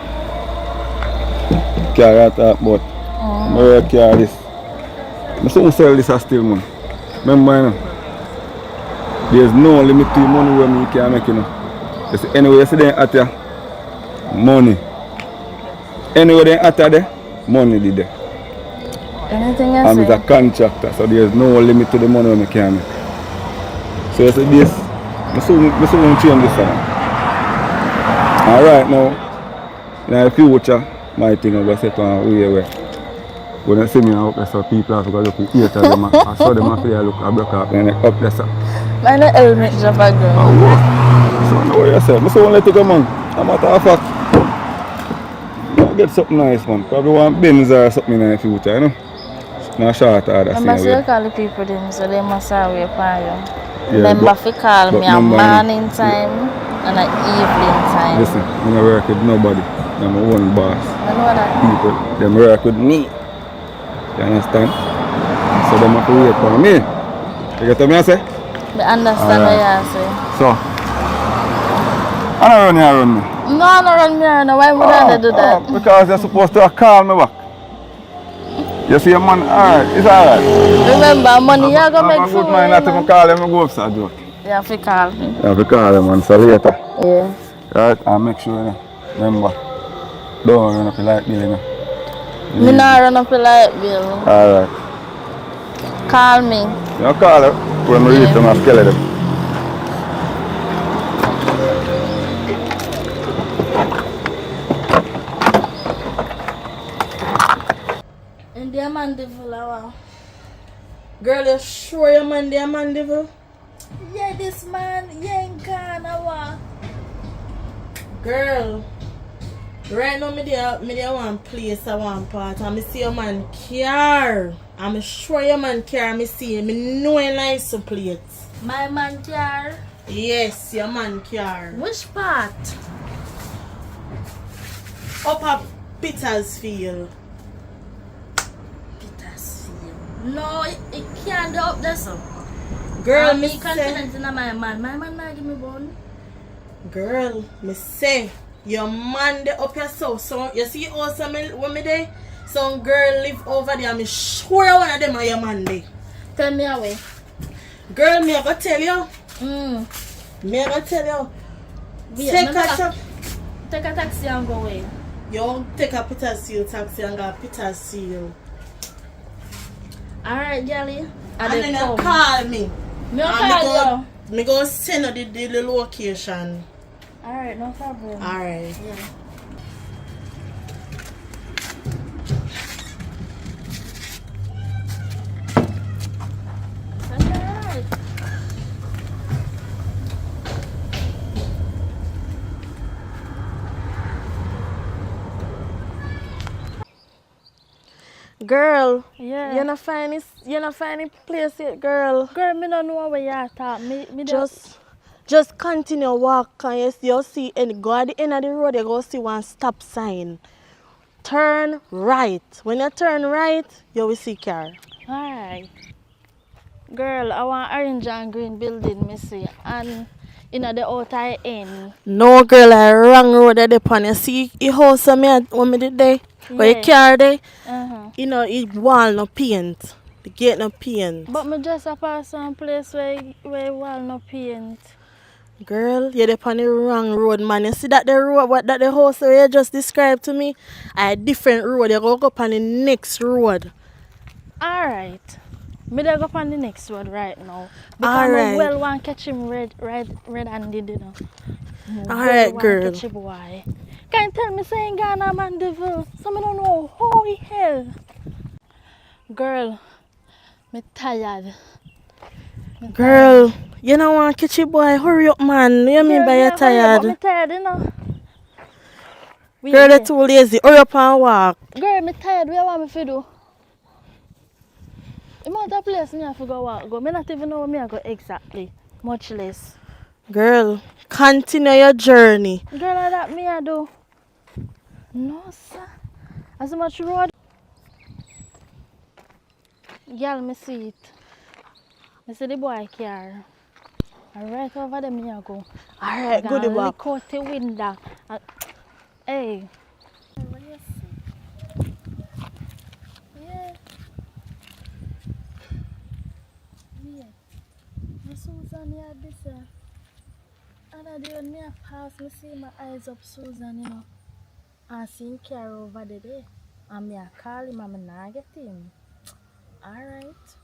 S1: I talk about. I work car this. I soon sell this still, man. Remember, you know, there's no limit to the money where me can make, you know. You see, anyway, you see them at your money. Anyway, they after there, money did there.
S3: Anything you
S1: I'm
S3: say?
S1: a contractor, so there's no limit to the money I can make. So I said this, I soon change this one. And right now, in the future, my thing is going to set on where when you see me up there, so people have to go look at the theater, I saw them up there look at block up and up there. So.
S3: Mine the helmet drop a ground.
S1: Oh, what? So I know what you say. I so let it go, man. A matter of fact, I'll get something nice, man. Probably want Benz or something in the future, you know? Not short order.
S3: I must call the people them, so they must have wait for you.
S1: Yeah,
S3: Remember to call me a morning time and an evening time.
S1: Listen, I don't work with nobody. I'm my own boss.
S3: I know that.
S1: People, them work with me. You understand? So them have to wait for me. You get what I say?
S3: I understand what you say.
S1: So, I don't run here around me.
S3: No, I don't run me around. Why would I do that?
S1: Because you're supposed to call me back. You see, man, alright, it's alright.
S3: Remember, money you're going to make
S1: for me. I'm a good man, not to call him and go upstairs, Joe.
S3: You have to call me.
S1: You have to call him, man, so later.
S3: Yeah.
S1: Right, and make sure, you know, remember, don't run up the light bill, you know.
S3: Me not run up the light bill.
S1: Alright.
S3: Call me.
S1: You call her when we reach them and scale them.
S3: And the mandeville, wow.
S5: Girl, you sure your man the mandeville?
S3: Yeah, this man, you ain't gone, wow.
S5: Girl, right now me there one place I want part and me see your man car. I'm sure your man car me see him. Me know him license plate.
S3: My man car?
S5: Yes, your man car.
S3: Which part?
S5: Up at Petersfield.
S3: Petersfield? No, it can't go up there, so.
S5: Girl,
S3: me
S5: me
S3: confident in my man. My man not give me bone.
S5: Girl, me say your man they up your south. So you see also when me there, some girl live over there. Me sure one of them are your man there.
S3: Tell me away.
S5: Girl, me ever tell you?
S3: Me
S5: ever tell you?
S3: Take a taxi and go away.
S5: You take a Petersfield taxi and go Petersfield.
S3: Alright, Gally.
S5: And then you call me.
S3: Me call you.
S5: Me go send you the location.
S3: Alright, no problem.
S5: Alright.
S3: Yeah. That's alright.
S5: Girl,
S3: yeah.
S5: You not find it place yet, girl.
S3: Girl, me don't know where you are at. Me
S5: just continue walk and you see and go at the end of the road you go see one stop sign. Turn right. When you turn right, you will see car.
S3: Alright. Girl, I want orange and green building, me see. And in the outer end.
S5: No girl, I wrong road at the pan. You see the house when me did there? Where your car there? You know, it wall no paint. The gate no paint.
S3: But me just pass some place where wall no paint.
S5: Girl, you're on the wrong road, man. You see that the road, that the house where you just described to me? A different road. You go up on the next road.
S3: Alright. Me dey go up on the next road right now. Because
S5: Alright.
S3: I well want catch him red-handed, you know.
S5: Alright, girl.
S3: Catch him boy. Can you tell me saying Ghana man devil? So I don't know how the hell. Girl, me tired.
S5: Girl, you don't want to catch your boy. Hurry up, man. You mean by you're tired?
S3: Me tired, you know.
S5: Girl, you're too lazy. Hurry up and walk.
S3: Girl, me tired. What you want me to do? The amount of place me have to go walk. Me not even know where me I go exactly. Much less.
S5: Girl, continue your journey.
S3: Girl, like that me I do. No, sir. As much road. Girl, me see it. I see the boy car. And right over there me I go.
S5: Alright, good walk.
S3: Look out the window. Hey. What do you see? Yeah. Yeah. Susan here this. And I do when me pass, me see my eyes up Susan, you know.
S9: I seen car over there. And me I call him and me nah get him. Alright.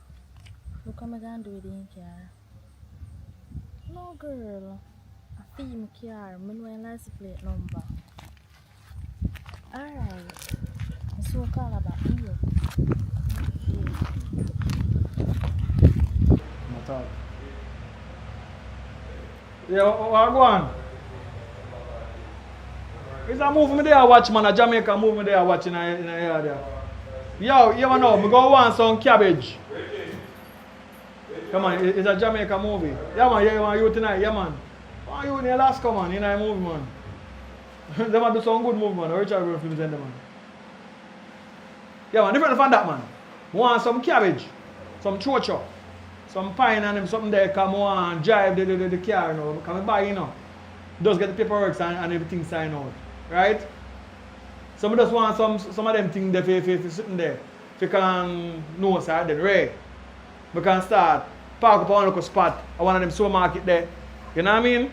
S9: Look what I'm gonna do with the car. No girl. I feel my car. I know my license plate number. Alright. So call about you.
S1: Yeah, what go on? Is a movie there watch, man? A Jamaican movie there watching in a yard there. Yo, you know, me go want some cabbage. Come on, it's a Jamaican movie. Yeah, man, yeah, man, you tonight, yeah, man. Oh, you in Alaska, man, in a movie, man. They might do some good movie, man. Richard Will films in them, man. Yeah, man, different from that, man. Want some cabbage, some chocho, some pine and them, something there, come on, drive the car, you know, come and buy, you know. Just get the paperwork and everything signed out. Right? Some just want some of them things there for sitting there. If you can know side then right. We can start park up on a local spot at one of them supermarket there. You know what I mean?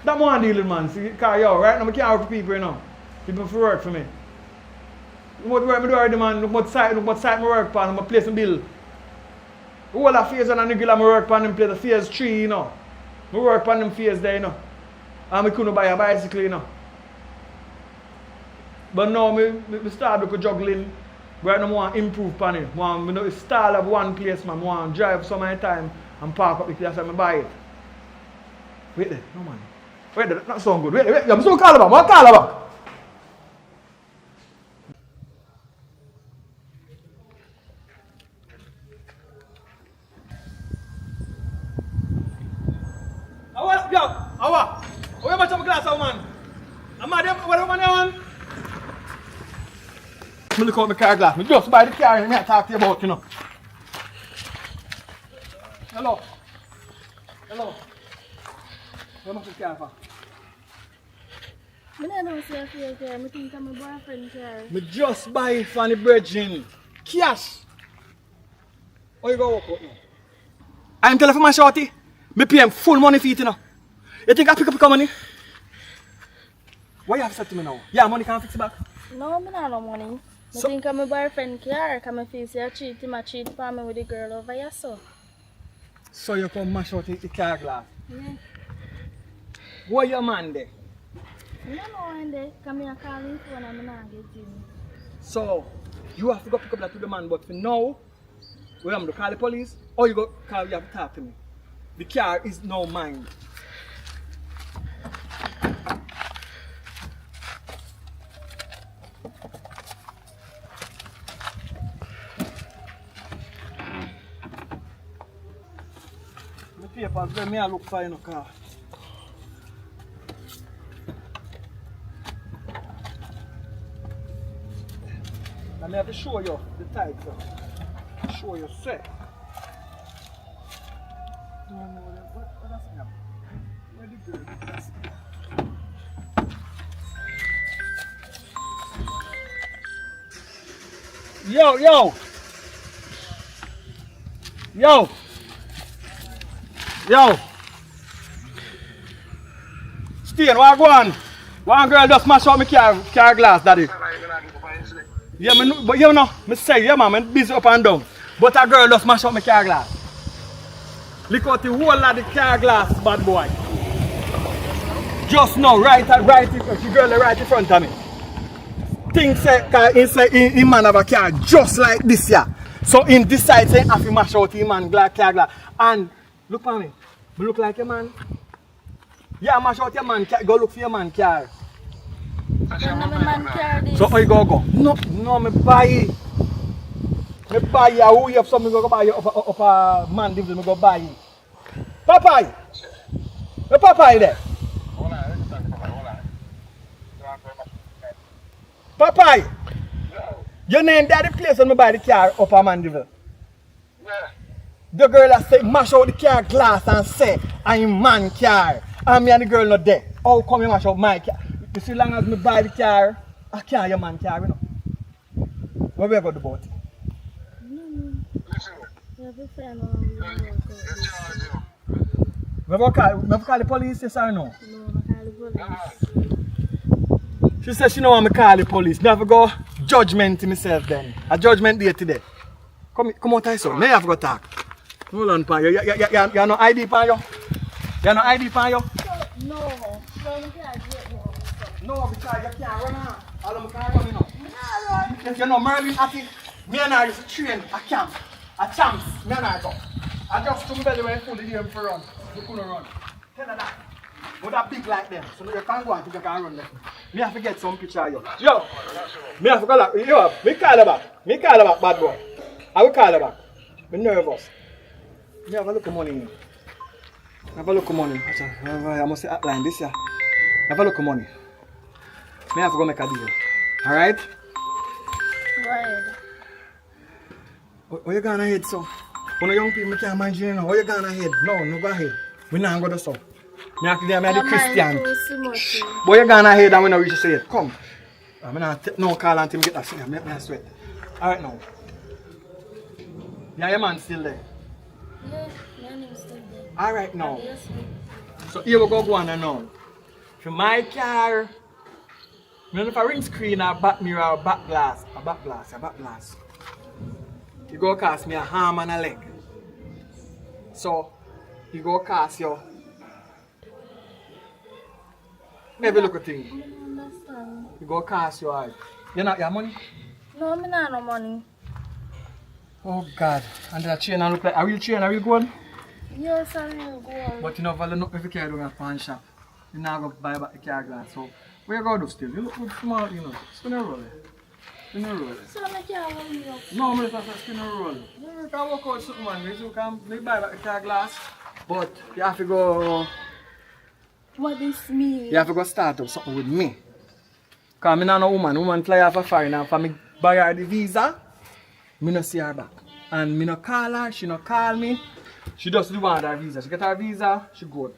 S1: That one dealing, man. See, cause yo, right now I can't work for people, you know. People for work for me. Look what work I do already, man. Look what site I work on, I'm place and bill. All the phase and a nigga I work on them place the phase 3, you know. I work on them phase there, you know. And I couldn't buy a bicycle, you know. But now I start with juggling. Right now I want to improve on it. I want to start of one place, man. I want to drive some of the time and park up the place and buy it. Wait there, no man. Wait there, that not sound good. Wait, I'm so call about. What call about? How much of a glass of man? I'm mad, what am I on? I look out my car glass. I just buy the car and I talk to you about, you know. Hello. How much is the car for?
S9: I don't see a fake car. I think I'm my boyfriend car.
S1: I just buy it from the bridging. Cash. How you go walk out now? I'm telling you my shorty. I pay him full money for it, you know. You think I pick up your money? What you have said to me now? Yeah, money can't fix it back.
S9: No, I don't have no money. I think I'm my boyfriend car. Because I feel you cheat him, I cheat for me with the girl over here, so.
S1: So you come mash out the car glass?
S9: Yeah.
S1: Where your man there?
S9: I don't know when they come here calling phone and I'm not getting.
S1: So, you have to go pick up that to the man, but for now, we have to call the police, or you have to talk to me. The car is now mine. The papers, let me look for in the car. Let me have to show you the type. Show you, set. What that's now? Where the girl is that? Yo! Stain, what go on? One girl just smash out my car glass, daddy. Yeah, but you know, I say, yeah, man, I'm busy up and down. But a girl just smash out my car glass. Look out the whole of the car glass, bad boy. Just now, right the girl right in front of me. Things say, in man have a car just like this, yeah. So in this side, say, I have to mash out the man car glass. And look at me. I look like a man. Yeah, mash out your man car. Go look for your man car. So how you go? No, me buy it. Me buy it. Who you have something go buy it up a man devil, me go buy it. Popeye! Where Popeye there? Popeye! Your name that the place when me buy the car up a man devil. The girl that say mash out the car glass and say I'm man car. And me and the girl not there. How come you mash out my car? You see, long as me buy the car, I can't your man car, you know. What we going to do about it? We call the police, yes or no?
S9: No, I call the police.
S1: She said she don't want me call the police. Me have to go judgment to myself then. A judgment day today. Come out I saw. Me have to go talk. Hold on, pan. You no ID pan you? You no ID pan you?
S9: No.
S1: No, because you can't run on. All of them can't run, you know. If you know Merlin at it, me and I used to train a camp. A champs. Me and I go. I just come belly when full the game for run. You couldn't run. Tell her that. But that big like them. So you can't go and think you can run them. Me have to get some picture of you. Yo! Me have to call her. Yo, me call her back. Me call her back, bad boy. I will call her back. I'm nervous. Me have a look at money. Have a look at money. I must say outline this year. Have a look at money. Me have to go make a deal. Alright?
S9: Right.
S1: Where you going ahead, so? When young people can't mind you now. Where you going ahead? No go ahead. We not go to so. Me have to do the Christian. But you going ahead and we not reach to say it. Come. I'm not take no call until me get that shit. Make me sweat. Alright now. Yeah, your man still there?
S9: Yeah, my name's still there.
S1: Alright now.
S9: Yes,
S1: So here we go on and on. For my car, I don't know if a ring screen or back mirror or back glass. A back glass. You go cost me a arm and a leg. So you go cost you maybe look a thing.
S9: I don't understand.
S1: You go cost you all. You not your money?
S9: No, I not no money.
S1: Oh God. And that chain and look like a real chain, a real gold?
S9: Yes, I will go.
S1: But you know value nothing if you carry down a pawn shop. You not go buy back the car glass. So where you go do still? You look good small, you know. Spin a roll. Spin a roll.
S9: So I can't hold me up.
S1: No, I'm just spin a roll. You can work out something, man. You can buy back the car glass. But you have to go.
S9: What this mean?
S1: You have to go start up something with me. Because I'm not a woman. Woman fly off a foreign and for me buy her the visa, I don't see her back. And I don't call her, she don't call me. She just do want her visa. She get her visa, she good.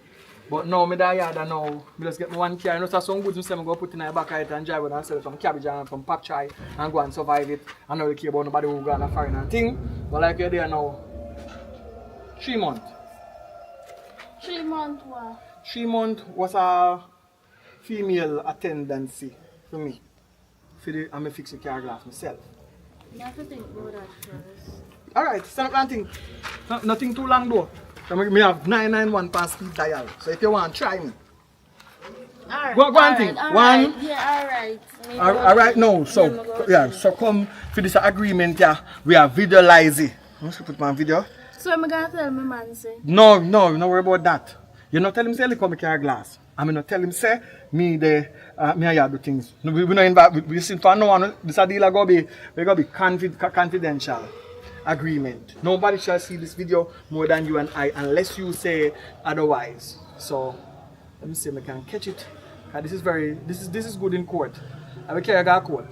S1: But now I die yard and now I just get me one car. I know some goods I go put in her back and drive with and sell it from cabbage and from pop chai and go and survive it. I know you care about nobody who go on a foreign and thing. But like you're there now, 3 months.
S9: 3 months what?
S1: 3 months was a female attendancy for me. I'm going to fix the car glass myself.
S9: You have to think about that first.
S1: Alright, stand up and think. Nothing too long though. So I have 991 per speed dial. So if you want, try me.
S9: Alright.
S1: Go and think. One.
S9: Yeah, alright.
S1: Alright, no. So, yeah, so come for this agreement, yeah. We are visualize it. I'm going to put my video.
S9: So I'm going to tell my man, say?
S1: No, worry about that. You not tell him say, come car glass. I'm not tell him say, me I do things. We not invite, we sit for no one. This a deal we going to be confidential agreement. Nobody shall see this video more than you and I unless you say otherwise. So, let me see if I can catch it. This is good in court. I will carry a court.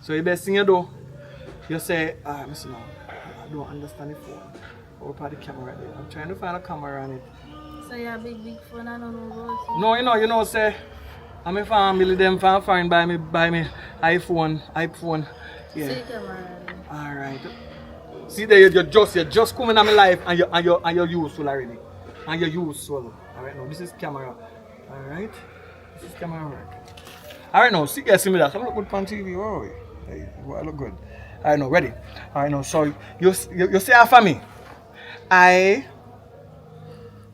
S1: So the best thing you do, you say, listen now, I don't understand the phone. Or put the camera there. I'm trying to find a camera on it.
S9: So you have big phone, I don't know about it.
S1: No, you know, say, I'm a family, them fine buy me iPhone. Yeah.
S9: See camera.
S1: Alright. See there, you're just coming on my life and you're useful already. And you're useful. Alright, now this is camera. Alright? This is camera work. Alright, now see me that. I look good on TV. Oh, hey, I look good. Alright, now ready. Alright, now so you say after me. I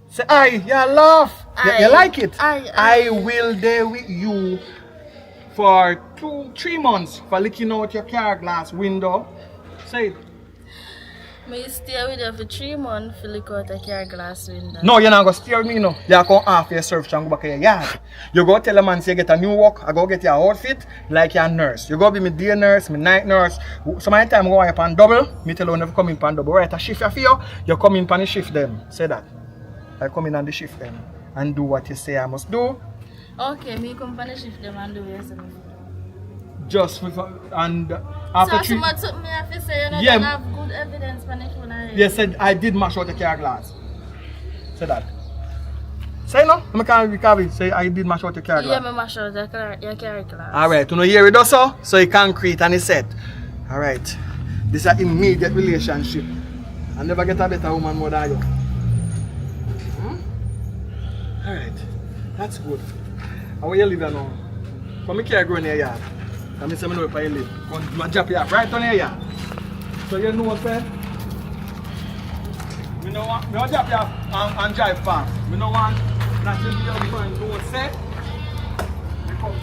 S1: say you laugh. You like it? I will there with you for 2-3 months for licking out your car glass window. Say it.
S9: May stay with you for 3 months for lick out a car glass window.
S1: No, you're not going to stay with me, no. You're going off your surf and go back to your yard. You go tell a man, say, get a new work, I go get your outfit like you're a nurse. You go be my day nurse, my night nurse. Some of the time, I go up on double. Me tell you, never come in on double. Right, a shift for you, you come in on the shift them. Say that. I come in on the shift them and do what you say I must do.
S9: Okay, me come on the shift them and do what you say.
S1: Just with, and after
S9: so me have to say you don't have good evidence for the phone.
S1: Yes, said I did mash out the car glass. Say that. Say no? I can't recover it. Say I did mash out the car glass.
S9: Yeah, I mash out your car glass.
S1: Alright, you know hear it also? So you concrete and he said. Alright. This is an immediate relationship. I never get a better woman more than you. Alright. That's good. How will you live now? Come me care grown here yard. And me say me know where you live. Come do a drop you off right on here yard. So you know what say? Me no want drop you off and drive fast. Me no want nothing to your friend do say. Me come.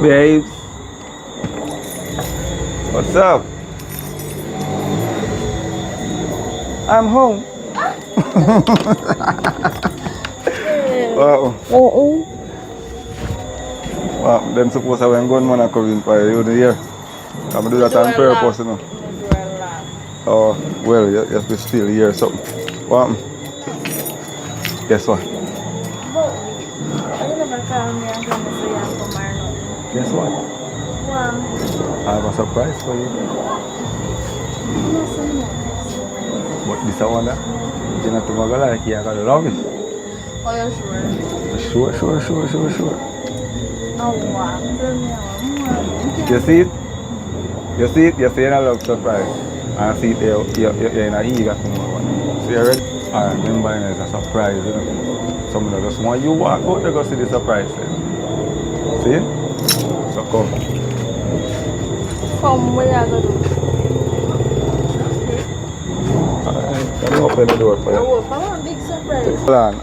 S15: Babes, what's up? I'm home. Wow. Wow, then suppose I went gunman and come in for you the year. I'm do that on purpose, you know. Oh, well, you have to still hear something. What happened? Guess what? Guess what? I have a surprise for you. But this one, you're not going to like it, you're going to love it.
S9: Oh, you're sure?
S15: Sure.
S9: Oh, wow. Tell me how.
S15: You see it? You see it? You're saying I love surprise. And I see it, you're in a eager to know one. So you ready? Alright, remember it's a surprise, you know. Someone just want you walk out, they go see the surprise. See it? So come.
S9: Come, where you going to do?
S15: Alright, let me open the door for you.
S9: Oh, I want a big surprise.
S15: Hold on.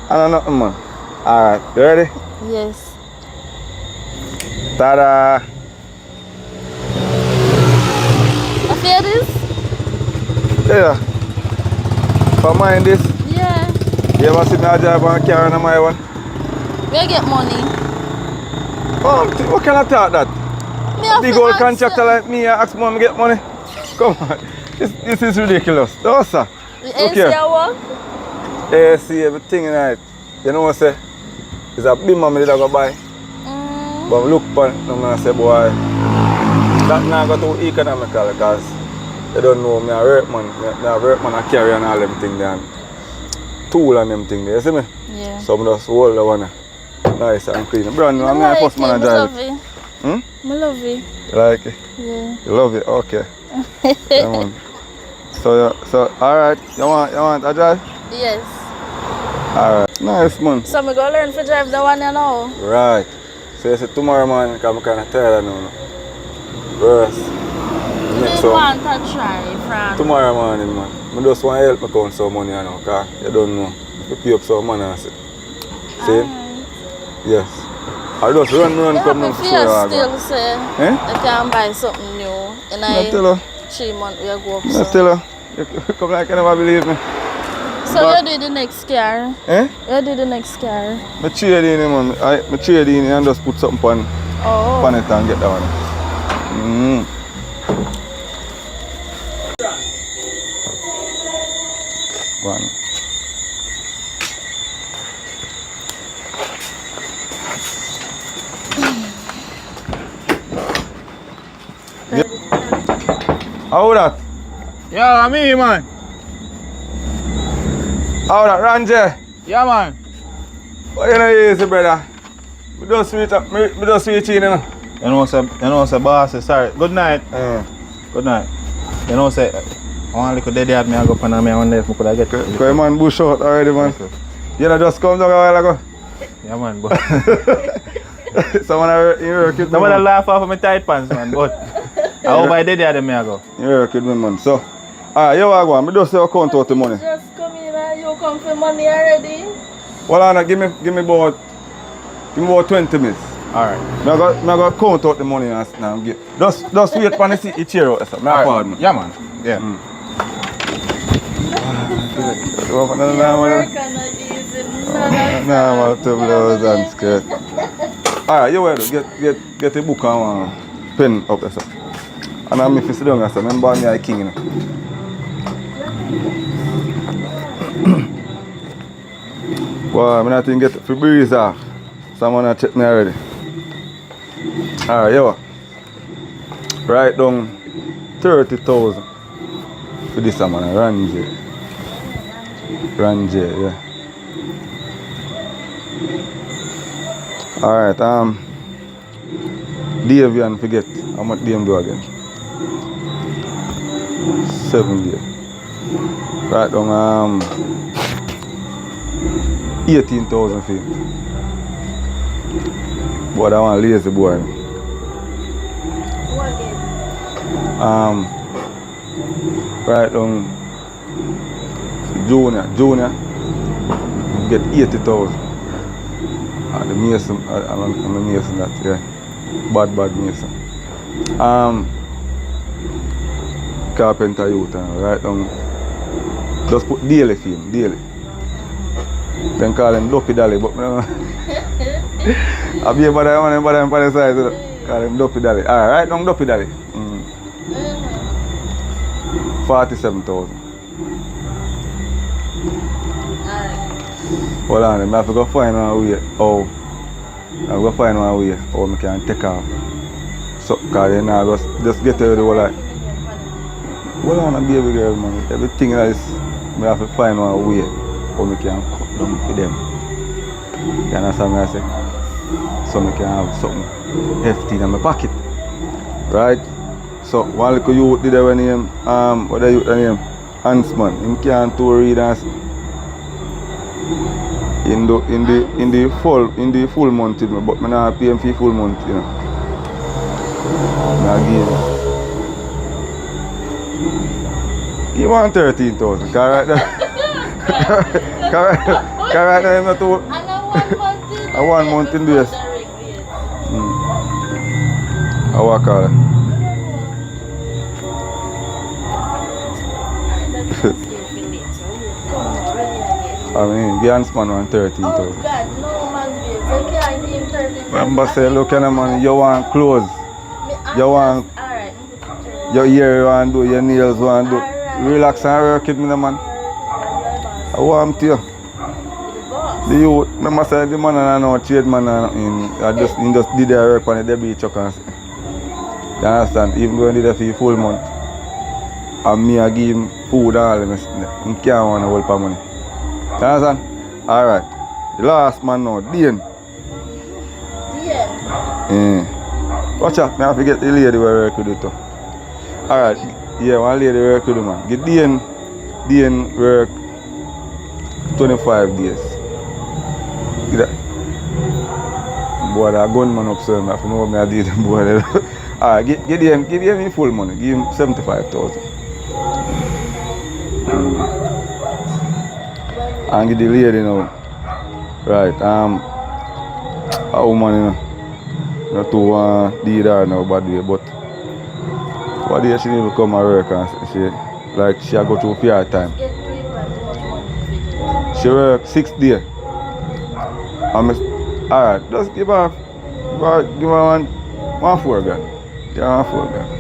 S15: I don't know nothing, man. Alright, you ready?
S9: Yes.
S15: Ta-da!
S9: I feel this?
S15: Yeah. For mine this?
S9: Yeah.
S15: You ever see me a drive on a car on my one?
S9: Where you get money?
S15: Oh, what kind of talk that? Big old contractor like me ask me to get money? Come on. This is ridiculous. No, sir.
S9: The AC work?
S15: AC, everything in it. You know what I say? It's a big money that I go buy. But look upon it and I say, boy, that now go too economical because they don't know me a work man. I work man, I carry and all them things there. Tool and them things there, you see me?
S9: Yeah.
S15: So I just hold the one nice and clean. Brand new, I'm the first man to drive it.
S9: I love it.
S15: You like it?
S9: Yeah.
S15: You love it? Okay. Yeah, man. So alright, you want a drive?
S9: Yes.
S15: Alright, nice man.
S9: So I'm going to learn to drive the one you know.
S15: Right. So you say tomorrow morning because I'm kind of tired now. First.
S9: You didn't want to try, Fran.
S15: Tomorrow morning, man. I just want to help me count some money now because you don't know. You pay up some money and see. See? Yes. I just run come now before I
S9: still say I can buy something new in 3 months we go up.
S15: I tell her. You come like you never believe me.
S9: So but, you do the next car? You do the next car?
S15: I trade in it, man. I trade in it and just put something on it and get that one. One. How that?
S11: Yeah, me, man.
S15: How that, Ranger?
S11: Yeah, man.
S15: What you know easy, brother? Me just reach in, you know.
S11: You know, say, boss, sorry. Good night. Good night. You know, say, I want to little daddy me, I go up and I wonder if I could get it.
S15: Because man bush out already, man. You know, just come down a while ago.
S11: Yeah, man, but...
S15: Someone you work with me,
S11: man. Laugh off of my tight pants, man, but... I hope I did that, me I go.
S15: You work with me, man. So, you are going. I just say I count out the money.
S9: Just come in and you
S3: don't come for money already?
S15: Well, Anna, give me about 20 minutes.
S11: Alright.
S15: I go count out the money and give. Just wait for the seat, the chair out there. Pardon.
S11: Yeah, man. Yeah.
S3: Work on the easy.
S15: Nah, I'm to blouse and skirt. Alright, you wear get a book and pen up there, sir. And I'm if you sit down there, sir. Remember me I king, you know. Well, I think get for breeze off. Someone check me already. Alright, yo. Write down 30,000 for this man, Ranjay. Ranjay, yeah. Alright, Davian forget how much DM do again? 7 days. Right down 18,000 for him. But I want lazy boy. Right down Junior get 80,000. The Mason, I'm a Mason that, yeah. Bad Mason. Carpenter youth, right down. Just put daily for him, daily. Then call him Duppy Dally, but I'll be about on him on the side, so call him Duppy Dally. Alright, right down Duppy Dally. 47,000. Hold on, I have to go find one way how I can take off. So, because then I just get to the whole like. Hold on, baby girl, man. Everything else, I have to find one way how I can cut down for them. You understand what I say? So I can have something hefty in my pocket. Right? So, one little youth did have a name, what the youth name? Huntsman. He can't to read and see. In the full month, you know, but I not pay him for full month, you know. I give him 13,000. Correct now. Correct now, I'm not too. And 1 month in this. I work hard. I mean, the Huntsman won 13,000.
S3: Oh God, no man, babes. I can't give him 13,000.
S15: Remember, say, look at man, you want clothes. You want your hair, you want to do, your nails, you want to do. Relax and work it, man. I want to you. The youth, remember, say, the man and no trade man, he just did their work on the debit truck and say. You understand? Even though he did it for full month. And me, I give him food and all of this. He can't want to hold for money. You understand? Alright. The last man now, Dean. Watch out, I have to get the lady where work with it too. Alright, yeah, one lady work with the man. Get Dean work 25 days. Get that. Boy, that gunman up so I have to know what I did. Alright, give him full money. Give him 75,000. And get the lady now. Right, a woman, you know. Not to did her now bad way, but what day she need to come and work and she go through fair time. She work 6 days. Alright, just give her one 4 grand. Yeah, 1 4 grand.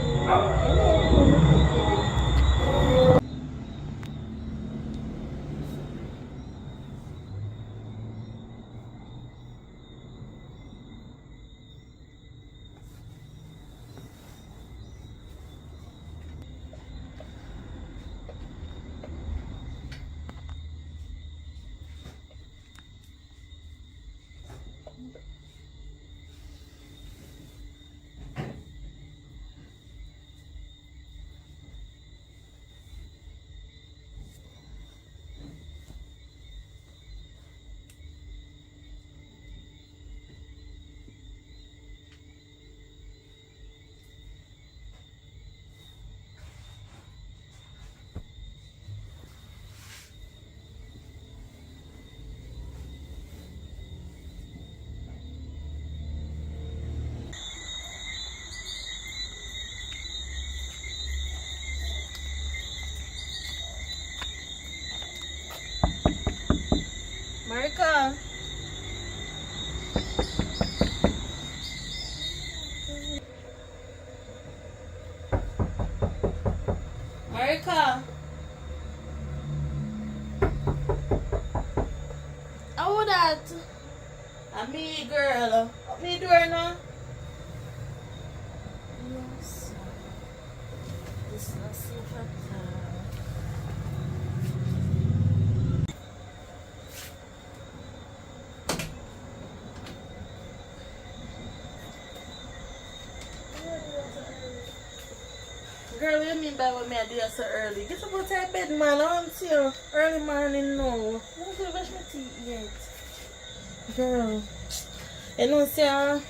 S3: Erica. Erica. How that? I'm me, girl. What me doing now? Yes. This is not safe at all. Girl, what you mean by what me I do so early? Get up out of bed, man. I want to see you early morning now. I don't feel brush my teeth yet. Girl, you know, see,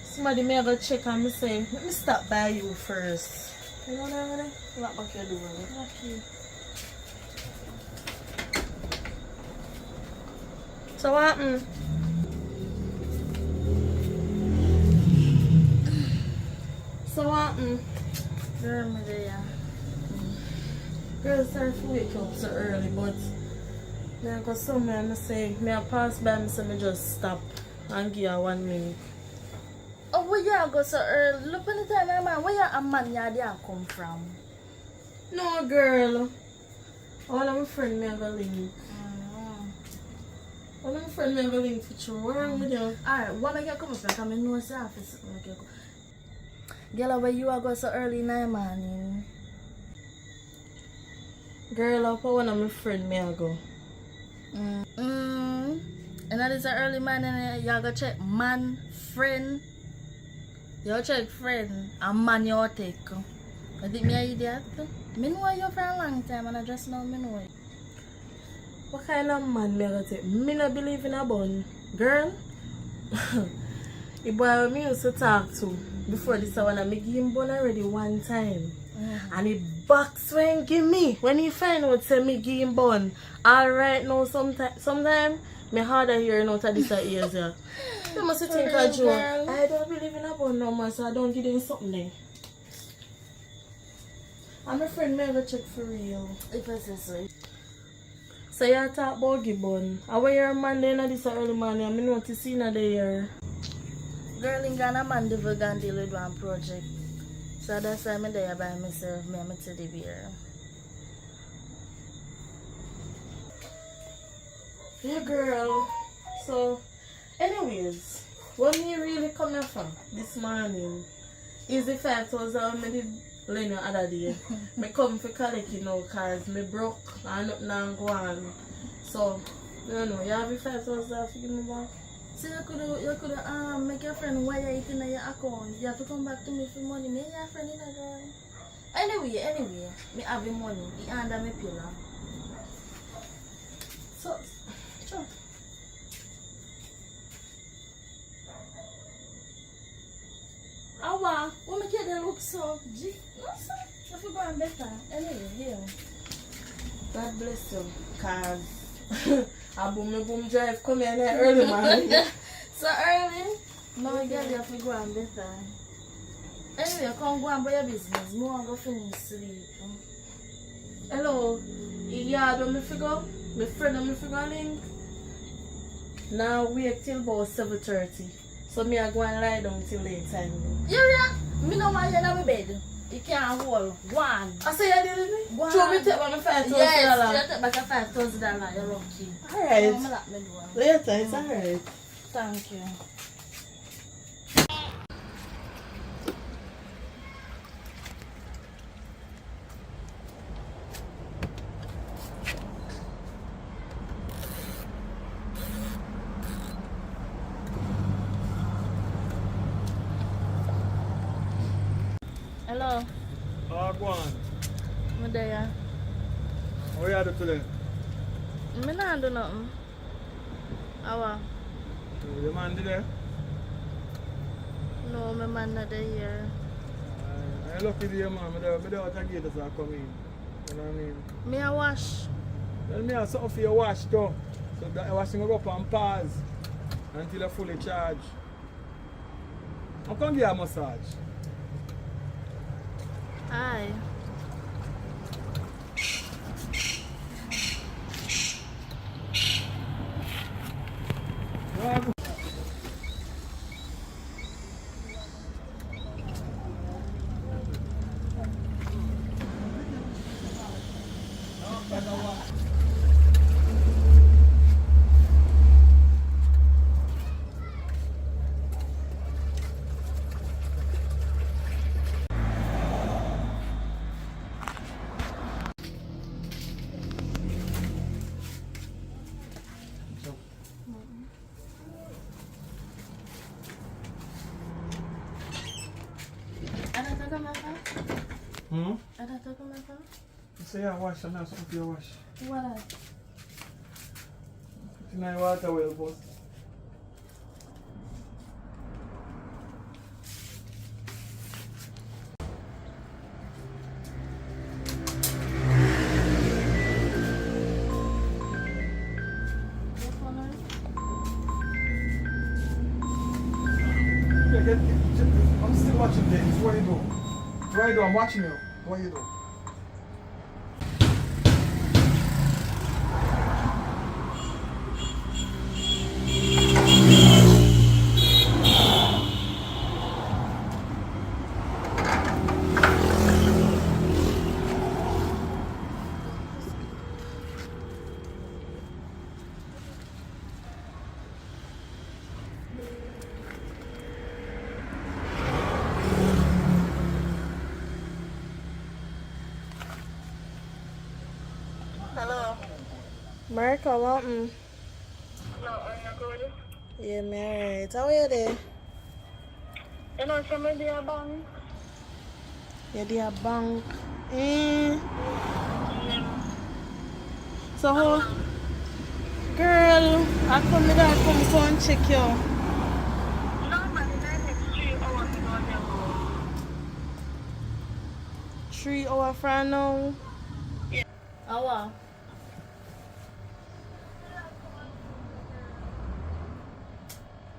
S3: somebody may go check on me saying, let me stop by you first. You know what I mean? Lock back your door. Okay. So what happened? So what happened? Girl, me there. Girl, sorry for wake up so early, but I got somewhere and I say, may I pass by me so I just stop and give her 1 minute.
S9: Oh, where you go so early? Look at the time, man. Where you a man you there come from?
S3: No, girl. One of my friends may have a link. One of my friends may have a link for sure. What wrong with you?
S9: Alright, what make you come up here? Because I know it's office. Girl, where you go so early in the morning?
S3: Girl, up one of my friends may I go.
S9: And that is an early morning. You go check man, friend. You check friend. A man you take. I think me an idiot. Me know you for a long time and I just know me know you.
S3: What kind of man me I go take? Me not believe in a bun. Girl, the boy me used to talk to before this one, I give him bun already 1 time. And he box when give me. When he find out say me give him bun. Alright now sometime me harder hearing out of this ears here. You must think a joke. I don't believe in a bun no more, so I don't give them something there. And my friend may go check for real.
S9: If I say so.
S3: So you talk about give bun. And when you're a man then this early morning, I mean what you see in the year.
S9: Girl, in Ghana, man, they will go and deal with one project. So that's why I'm there by myself, me and my teddy bear.
S3: Yeah, girl. So, anyways, what me really coming from this morning is the fact was I did lend you other day. Me come for collect you know cause me broke and nothing now go on. So, you know, you have the 5,000 to give me back.
S9: So you could make your friend wire it in your account. You have to come back to me for money. Me your friend in a girl. Anyway, me have the money. The under me pillar.
S3: So, sure.
S9: Awa, what make you look so G? No, sir. If you go and better. Anyway, here.
S3: God bless you. Cause I boom drive come here early man.
S9: So early? No, girl, you have to go and better. Anyway, come go and buy your business. Me want to go finish sleep.
S3: Hello. Yeah, don't me figure. My friend don't me figure link. Now wait till about 7:30. So me I go and lie down till late time.
S9: Yeah. Me no want you in my bed. You can't hold one.
S3: I say you did it?
S9: One.
S3: So me take back my $5,000.
S9: Yes, you take back your $5,000. You're lucky.
S3: Alright. Later, it's alright.
S9: Thank you. Hello.
S11: Go on.
S9: I'm there.
S11: What you do today?
S9: I don't do nothing. How?
S11: Your man there?
S9: No, my man not there here.
S11: I'm lucky there, man. I don't want to get us to come in. You know what I mean?
S9: Me a wash.
S11: Well, me have something for your wash too. So that washing will go up and pause until you're fully charged. I'm going to give you a massage.
S9: Aye. come back?
S11: Hmm?
S9: I don't come back.
S11: You say I wash and that's something you wash.
S9: What?
S11: Put in the water well, boss. I'm still watching this. What you do? What you do? I'm watching you. What you do?
S3: Hello. Marika, what?
S16: No, are you good?
S3: Yeah, me alright. How are you there?
S16: You know, somebody a bank.
S3: You there a bank? So how? Girl, I come here and come and check you.
S16: Normally, the next 3 hours you don't know.
S3: 3 hours from now?
S16: Yeah.
S3: Hour?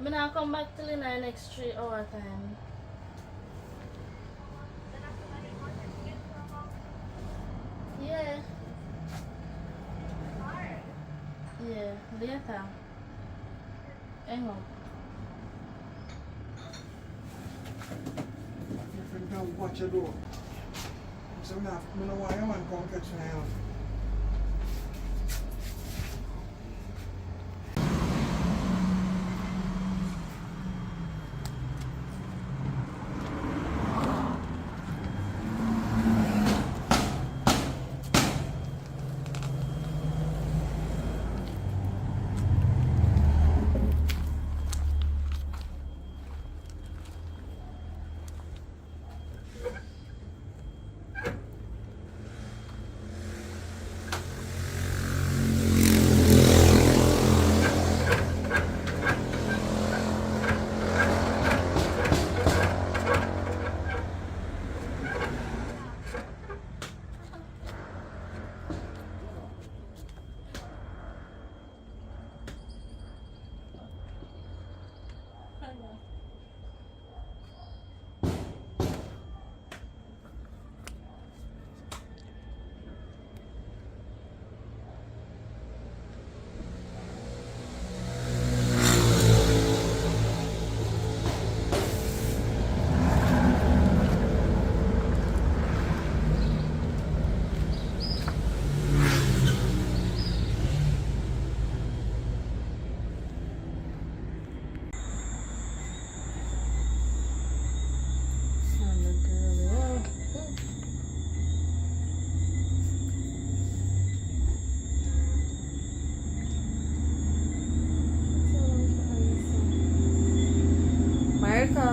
S3: I'm not come back till in the next 3 hour time. Yeah. Yeah, later. Hang on.
S11: Your friend come watch your door. So I don't know why your man come catch me now.
S3: Marika.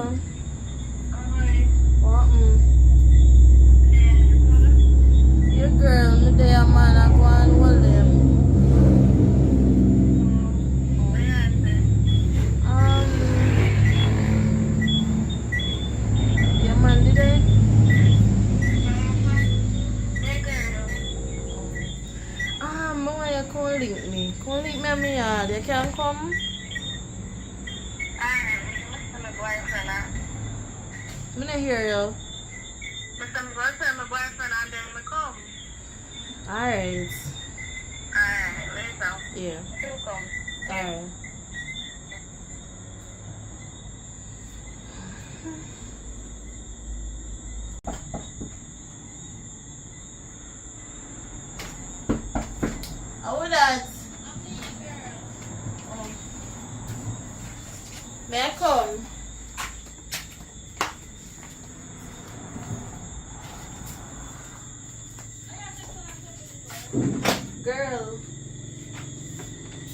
S3: Your girl, me there, man, I go and hold them. Your man did it? I want you to come link me. Come link me at my yard. You can come? I don't hear you.
S16: I'm going to tell my boyfriend and then I come.
S3: Alright.
S16: Alright, later.
S3: Yeah.
S16: You come.
S3: Alright. How would that? May I come? Girl.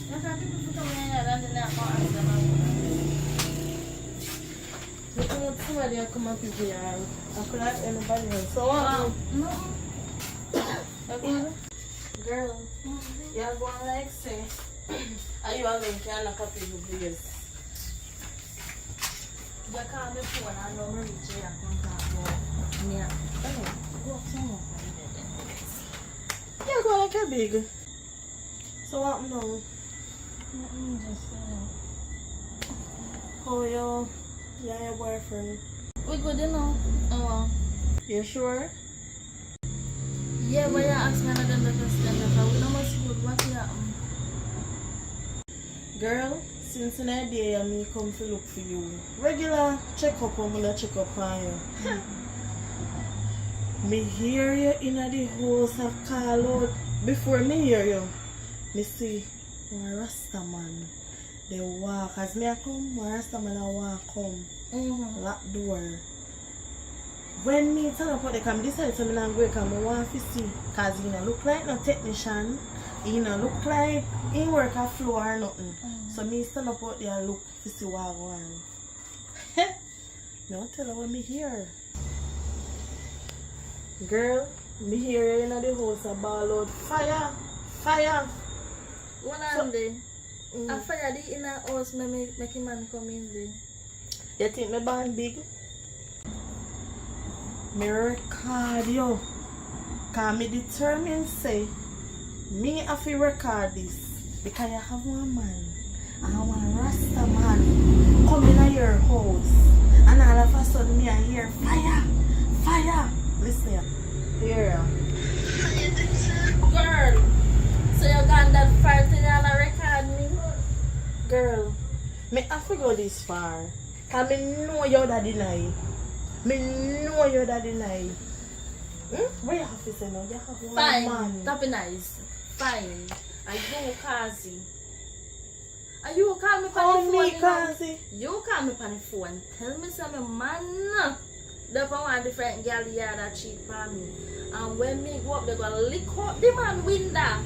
S3: Nasa people put on my head and then I can't answer my phone. somebody will come up here and I could ask anybody else. So what?
S9: No.
S3: Okay. Girl, you're going like say, are you alone? Can I copy the please?
S9: You call me phone and no reach here and contact me. Yeah. Go up somewhere.
S3: You're going like a big. So what now? How are you? You and your boyfriend?
S9: We good, you know. Oh.
S3: You sure?
S9: Yeah, but you ask me another question. We don't must good. What happened?
S3: Girl, since in a day I me come to look for you. Regular check up on me, check up on you. Me hear you in the house of call out. Before me hear you, me see one Rasta man. They walk as me a come, one Rasta man a walk come. Lock door. When me turn up what they come decide to me not go come, I want to see. Cause he don't look like no technician. He don't look like he work a floor or nothing. So me stand up out there look to see what I want. No tell her what me hear. Girl, me hear you in the house a ball out fire, fire.
S9: One on there. I fire the inner house make him man come in there.
S3: You think me band big? Me record you. Cause me determined say me have to record this. Because you have one man and one Rasta man come in your house. And all of a sudden me I hear fire, fire. Listen here. Here.
S9: Girl, so you got that fire thing and record me?
S3: Girl, me have to go this far. Cause me know you that deny. Me know you that deny. What you have to say now? You have one
S9: Fine,
S3: man.
S9: that be nice. Fine. Are you Kazi? Are you call me on the phone?
S3: Me Kazi?
S9: You call me on the phone. Tell me some man. They want different girl here that cheap for me. And when me go up, they go lick up the man window.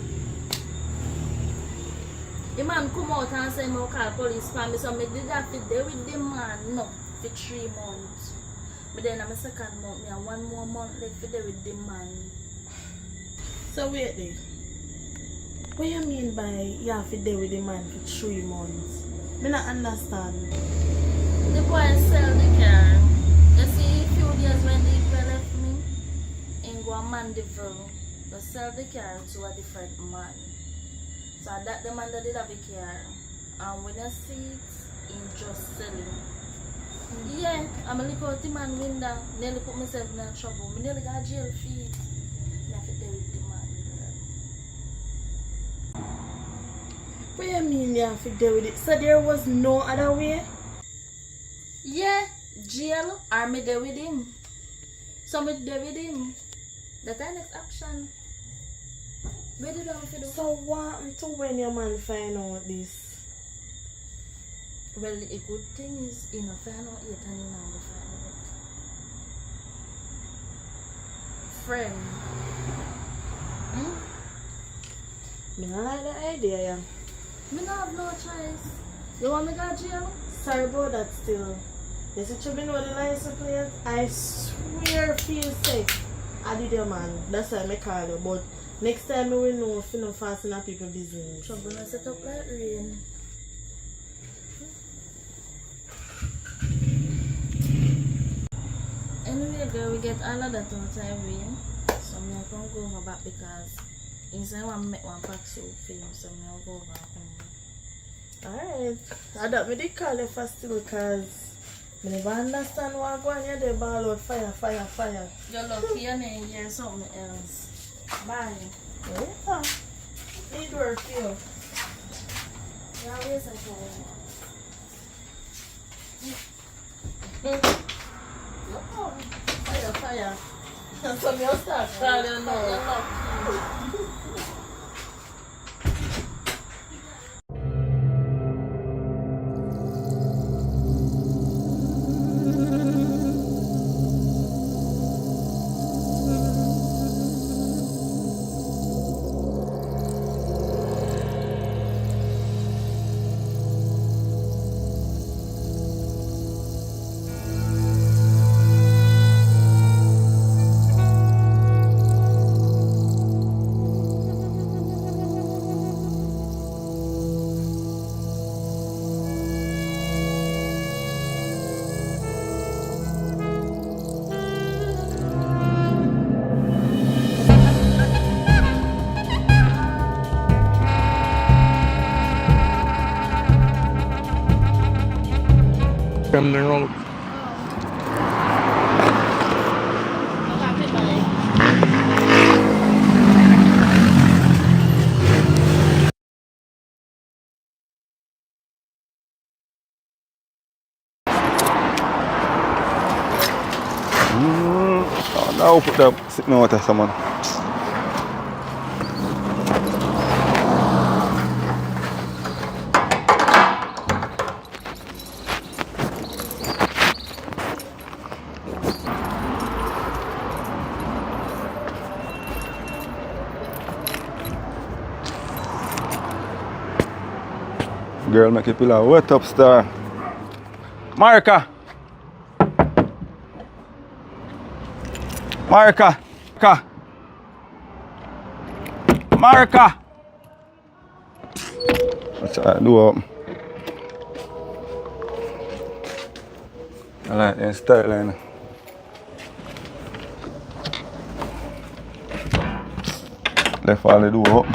S9: The man come out and say, I call police for me. So I did have to deal with the man no, for 3 months. But then I'm a second month, me and 1 more month left to deal with the man.
S3: So wait there. What you mean by you have to deal with the man for 3 months? Me not understand.
S9: The boy sell the car. You see, a few days when the people left me, and go a Mandeville, they sell the car to a different man. So that the man that did have a car. And when I see it, he just selling. Yeah, I'm a look out the man window, nearly put myself in trouble. I nearly got jail fees. I have to deal with the man.
S3: What you mean you have to deal with it? So there was no other way?
S9: Yeah, jail or me there with him. So me there with him. That's the next action. Where did I have to do?
S3: So what happened to when your man find out this?
S9: Well, a good thing is he not find out yet and he now go find out. Friend.
S3: Me not like the idea, yeah.
S9: Me not have no choice. You want me to go to jail?
S3: Sorry about that still. You see you know the license plate? I swear feel safe. I did your man. That's why I call you. But next time we will know if you don't fasten up people's business.
S9: Trouble not set up like rain. Anyway, girl, we get all of that on time rain. So I'm going to go over back because inside one make one pack soup for you. So I'm going to go over home.
S3: Alright. I don't really call you for still because I never understand what going on. They ball out fire, fire, fire.
S9: You're lucky you didn't hear something else. Bye.
S3: Yeah. Need work here.
S9: You're always a
S3: Fire, fire. So me start calling now.
S15: from the road. Oh, now put that sitting out there, someone. Girl, make a pillow wet up, star. Marika! Marika! Marika! What's that do up? I like that style line. Left all the door up.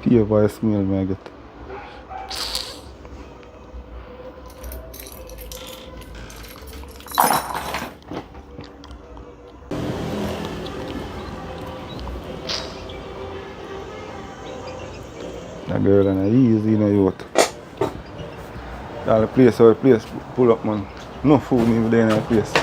S15: Pure voice mail me I get. That girl and easy in the youth. All the place how the place pull up, man. No food even there in the place.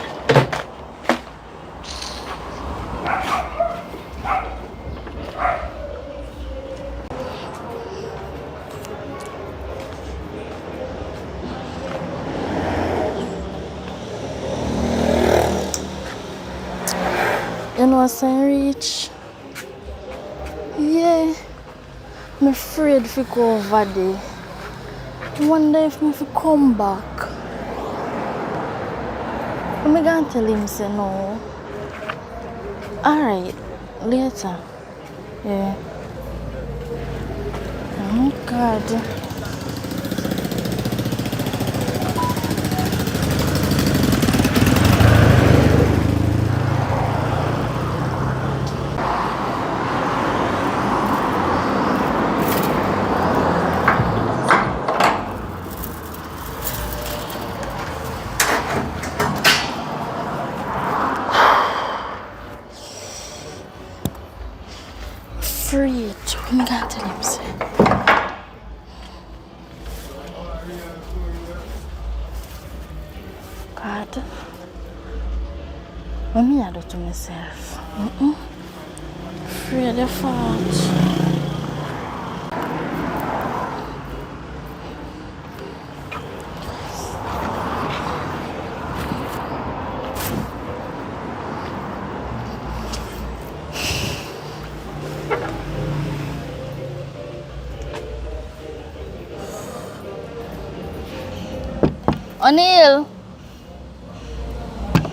S9: You know what's I reach? Yeah. I'm afraid to go over there. I wonder if I can come back. I'm going to tell him say no. Alright, later. Yeah. Oh God. Free. I'm going to tell him say. God. What me I do to myself? Afraid of fault. O'Neil!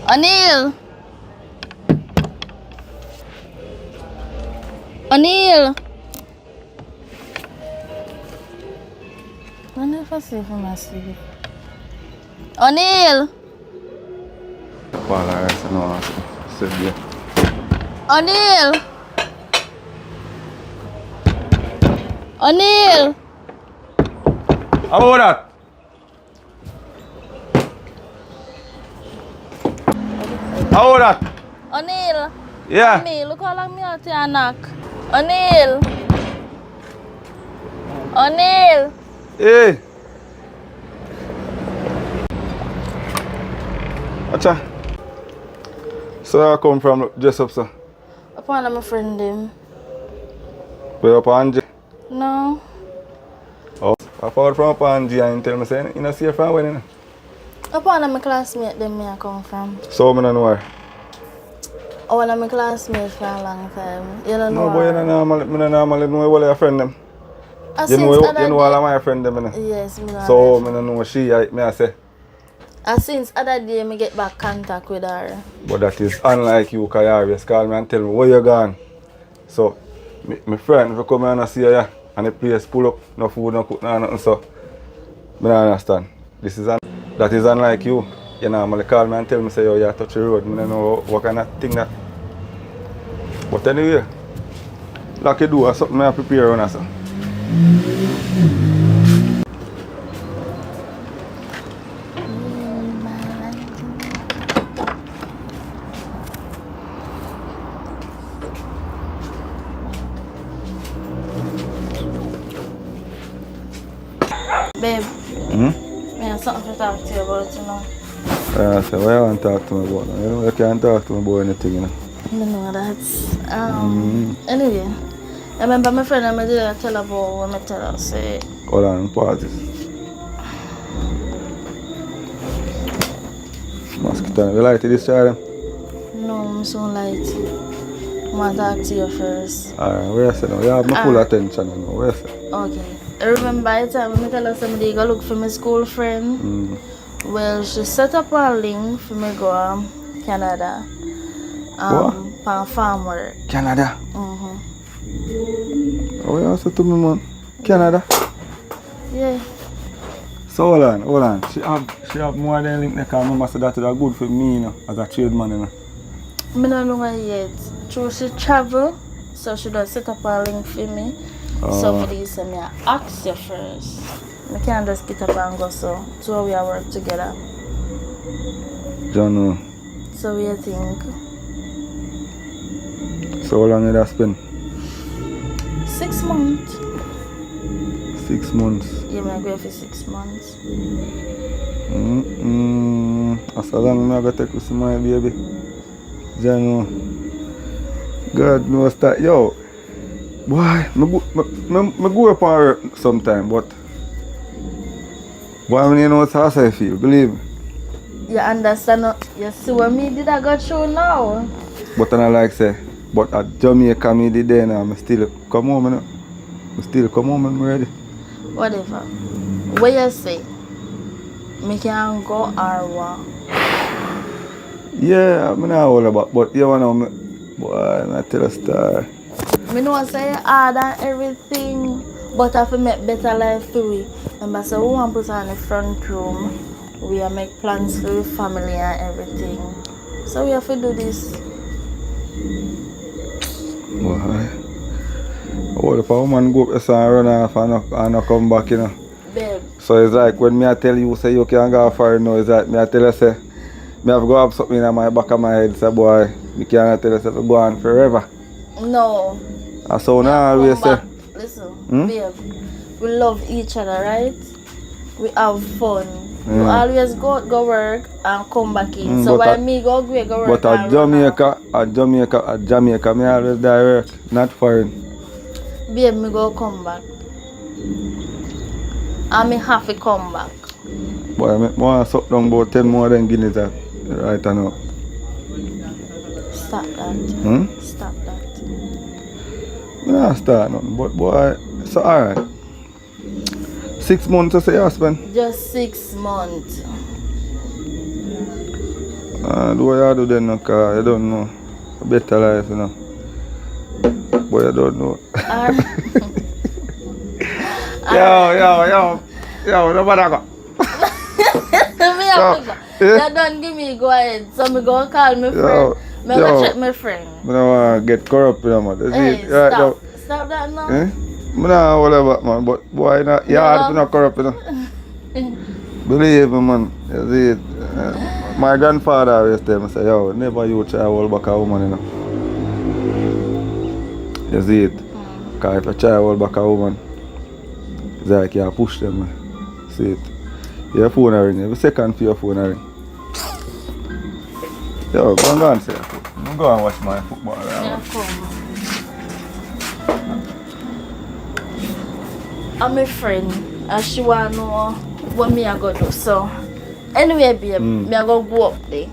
S9: O'Neil! O'Neil! I never see him asleep. O'Neil! O'Neil! O'Neil!
S15: How about that? How about that?
S9: O'Neil!
S15: Yeah.
S9: Mommy, look how long me out here knock. O'Neil! O'Neil!
S15: Hey! Acha. So I come from dress up, sir.
S9: Upon my friend him.
S15: Where up on G?
S9: No.
S15: Oh, I found from up on G and tell me saying you know see her from when you know?
S9: Upon my classmate them me I come from.
S15: So I don't know where.
S9: One of my classmates for a long time. You don't know.
S15: No boy, I don't normally know all your friend them. You know all of my friends them, you know?
S9: Yes, me know.
S15: So, I don't know she, I say.
S9: Since other day, me get back contact with her.
S15: But that is unlike you, because you always call me and tell me where you gone. So, my friend, if you come and see you, and the place pull up, no food, no cook, no nothing, so, I don't understand. That is unlike you. You normally call me and tell me, say, yo, you touch the road. I don't know what kind of thing that. But anyway, like you do, something I prepare on us.
S9: Babe, I have something to talk to you about, you know.
S15: So what you want to talk to me about? You know, you can't talk to me about anything, you know.
S9: I know that. Anyway, I remember my friend and I did tell about when I tell her, say...
S15: Hold on, pause this. Mosquito, you like to this child?
S9: No, I'm so light. I want to talk to you first.
S15: Alright, where you say now? You have my full attention, you know. Where you say?
S9: Okay. I remember the time when I tell her somebody go look for my school friend. Well, she set up a link for me go to Canada. For farm work.
S15: Canada? Oh, you also to me, man? Canada?
S9: Yeah.
S15: So hold on. She have more than link because I remember say that is good for me, you know, as a tradesman, you know.
S9: I don't know yet. True, she travel, so she does set up a link for me. So for this, I ask you first. I can't just get up and go, so we are work together.
S15: Don't know.
S9: So what do you think?
S15: So how long did that spend?
S9: 6 months.
S15: 6 months?
S9: Yeah, I go for 6 months.
S15: That's how long I got to take with my baby. Don't know. God knows that. Yo, boy, I go up on work sometime, but boy, when you know how I feel, believe me.
S9: You understand? You see what me did I go through now?
S15: But I like say, but at Jamaica me did there now, I still come home, you know. I still come home and I'm ready.
S9: Whatever. What you say? Me can go or what?
S15: Yeah, I'm not all about, but you wanna know, boy, I tell a story.
S9: I know I say hard and everything, but I have to make better life for we. Remember, so we want to put on the front room. We are make plans for the family and everything. So we have to do this.
S15: Boy, what if a woman go up there and run off and not come back, you know?
S9: Babe.
S15: So it's like when me I tell you, say you can't go far, you know, it's like me I tell you, say, me have to go have something in my back of my head, say, boy, me can't tell you, say, to go on forever.
S9: No.
S15: And so now I always say,
S9: listen, babe, we love each other, right? We have fun. We always go work and come back in. So when me go work
S15: but at Jamaica, me always direct, not foreign.
S9: Babe, me go come back. And me have to come back.
S15: Boy, I want to suck down about 10 more than Guineas right now.
S9: Stop that. Stop that.
S15: I don't start nothing, but boy, so alright. 6 months to say you spend?
S9: Just 6 months.
S15: Do what you do then, because you don't know. A better life, you know. But you don't know. Yo, no matter go.
S9: You don't give me go ahead. So me go call my friend. Me go check my friend.
S15: I don't want to get corrupt, you know, man.
S9: Hey, stop. Stop that now.
S15: I don't know all about, man, but boy, you hard to not corrupt, you know. Believe me, man. You see it. My grandfather always tell me, say, yo, never you try to hold back a woman, you know. You see it. Because if you try to hold back a woman, it's like you push them, man. See it. Your phone ring, every second for your phone ring. Yo, go and say your phone. I'm going to watch my football.
S9: Yeah, I'm my friend, and she want to know what me I go do. So, anyway, babe, me I go up there.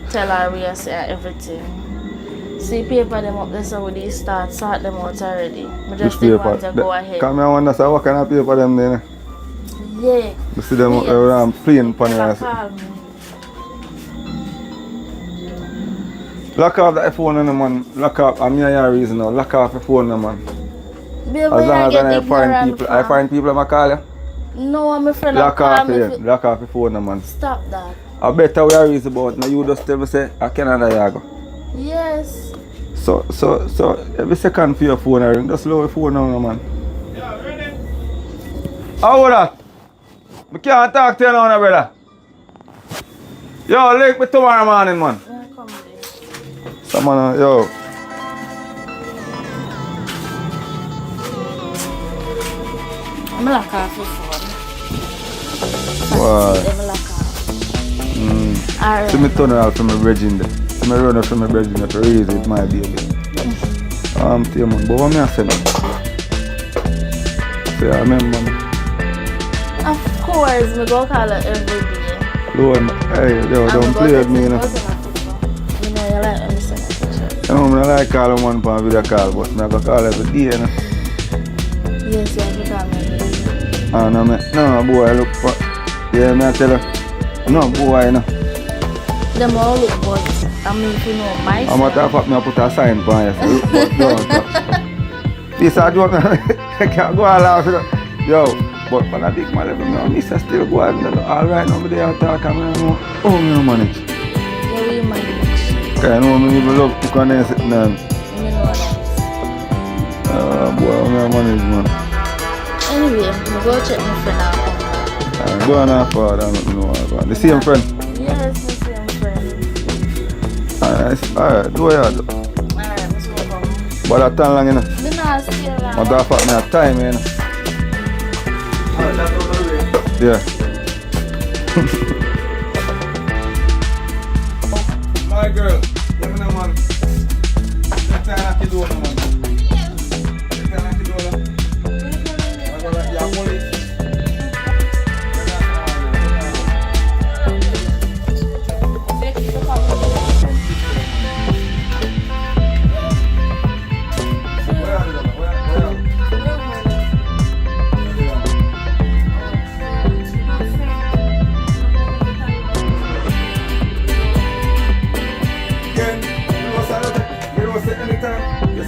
S9: Tell her where I say everything. See paper them up there so when they start sort them out already. I
S15: Which
S9: just didn't
S15: paper?
S9: want to go ahead.
S15: Come here, I wonder so what kind of paper them there.
S9: Yeah.
S15: You see them around playing funny.
S9: Call me.
S15: Lock off the phone on the man. Lock off. I'm your reason now. Lock off the phone on the man.
S9: Baby,
S15: As long as I
S9: get
S15: find people, I find people I call you.
S9: No, I'm a friend.
S15: Lock
S9: call
S15: off
S9: me
S15: it. Lock off the phone on man.
S9: Stop that.
S15: I better we are reason about now. You just tell me say I Canada you go.
S9: Yes.
S15: So every second for your phone I ring. Just lower your phone now man.
S11: Yeah, ready?
S15: How that? I can't talk to you now, brother. Yo, link me tomorrow morning, man.
S9: Yeah, come there.
S15: Someone, yo.
S9: I'm lock off your phone.
S15: Wow.
S9: I'm lock off. Alright.
S15: See me turn around from my bridging there. See me run out from my bridging there for raise it, my baby. Tell you, man, but what me I say now? Say, I remember, man.
S9: Of course, we go call her every day.
S15: Lord, hey, yo, don't play with me, you know.
S9: You know, you like when you send a picture.
S15: I know I like calling one for a video call, but I go call every day, you know.
S9: Yes, you have to call me every day.
S15: No, boy, look for. Yeah, me I tell her. No, boy, you know.
S9: Them all look but I mean, if you know myself.
S15: I'm matter of fact, me I put a sign for you. But don't. This I joke, I can't go and laugh, you know. Yo. But when I big man level, I miss I still go out and all right now, but they are talking, I know how me manage.
S9: Yeah, we manage.
S15: Okay, I know me even love to condense it now.
S9: You know that.
S15: Boy, I manage, man.
S9: Anyway, we go check my friend out.
S15: Go on and forward, I don't know about the same friend?
S9: Yes, the same friend.
S15: Alright, do what you do.
S9: Alright, let's go home.
S15: But that time long, you know.
S9: Me not stay long.
S15: Matter of fact, me have time, you know. Yeah. My girl, give me the man. Next time I can do it, man. Next time I can do it. I'm gonna let you hold it.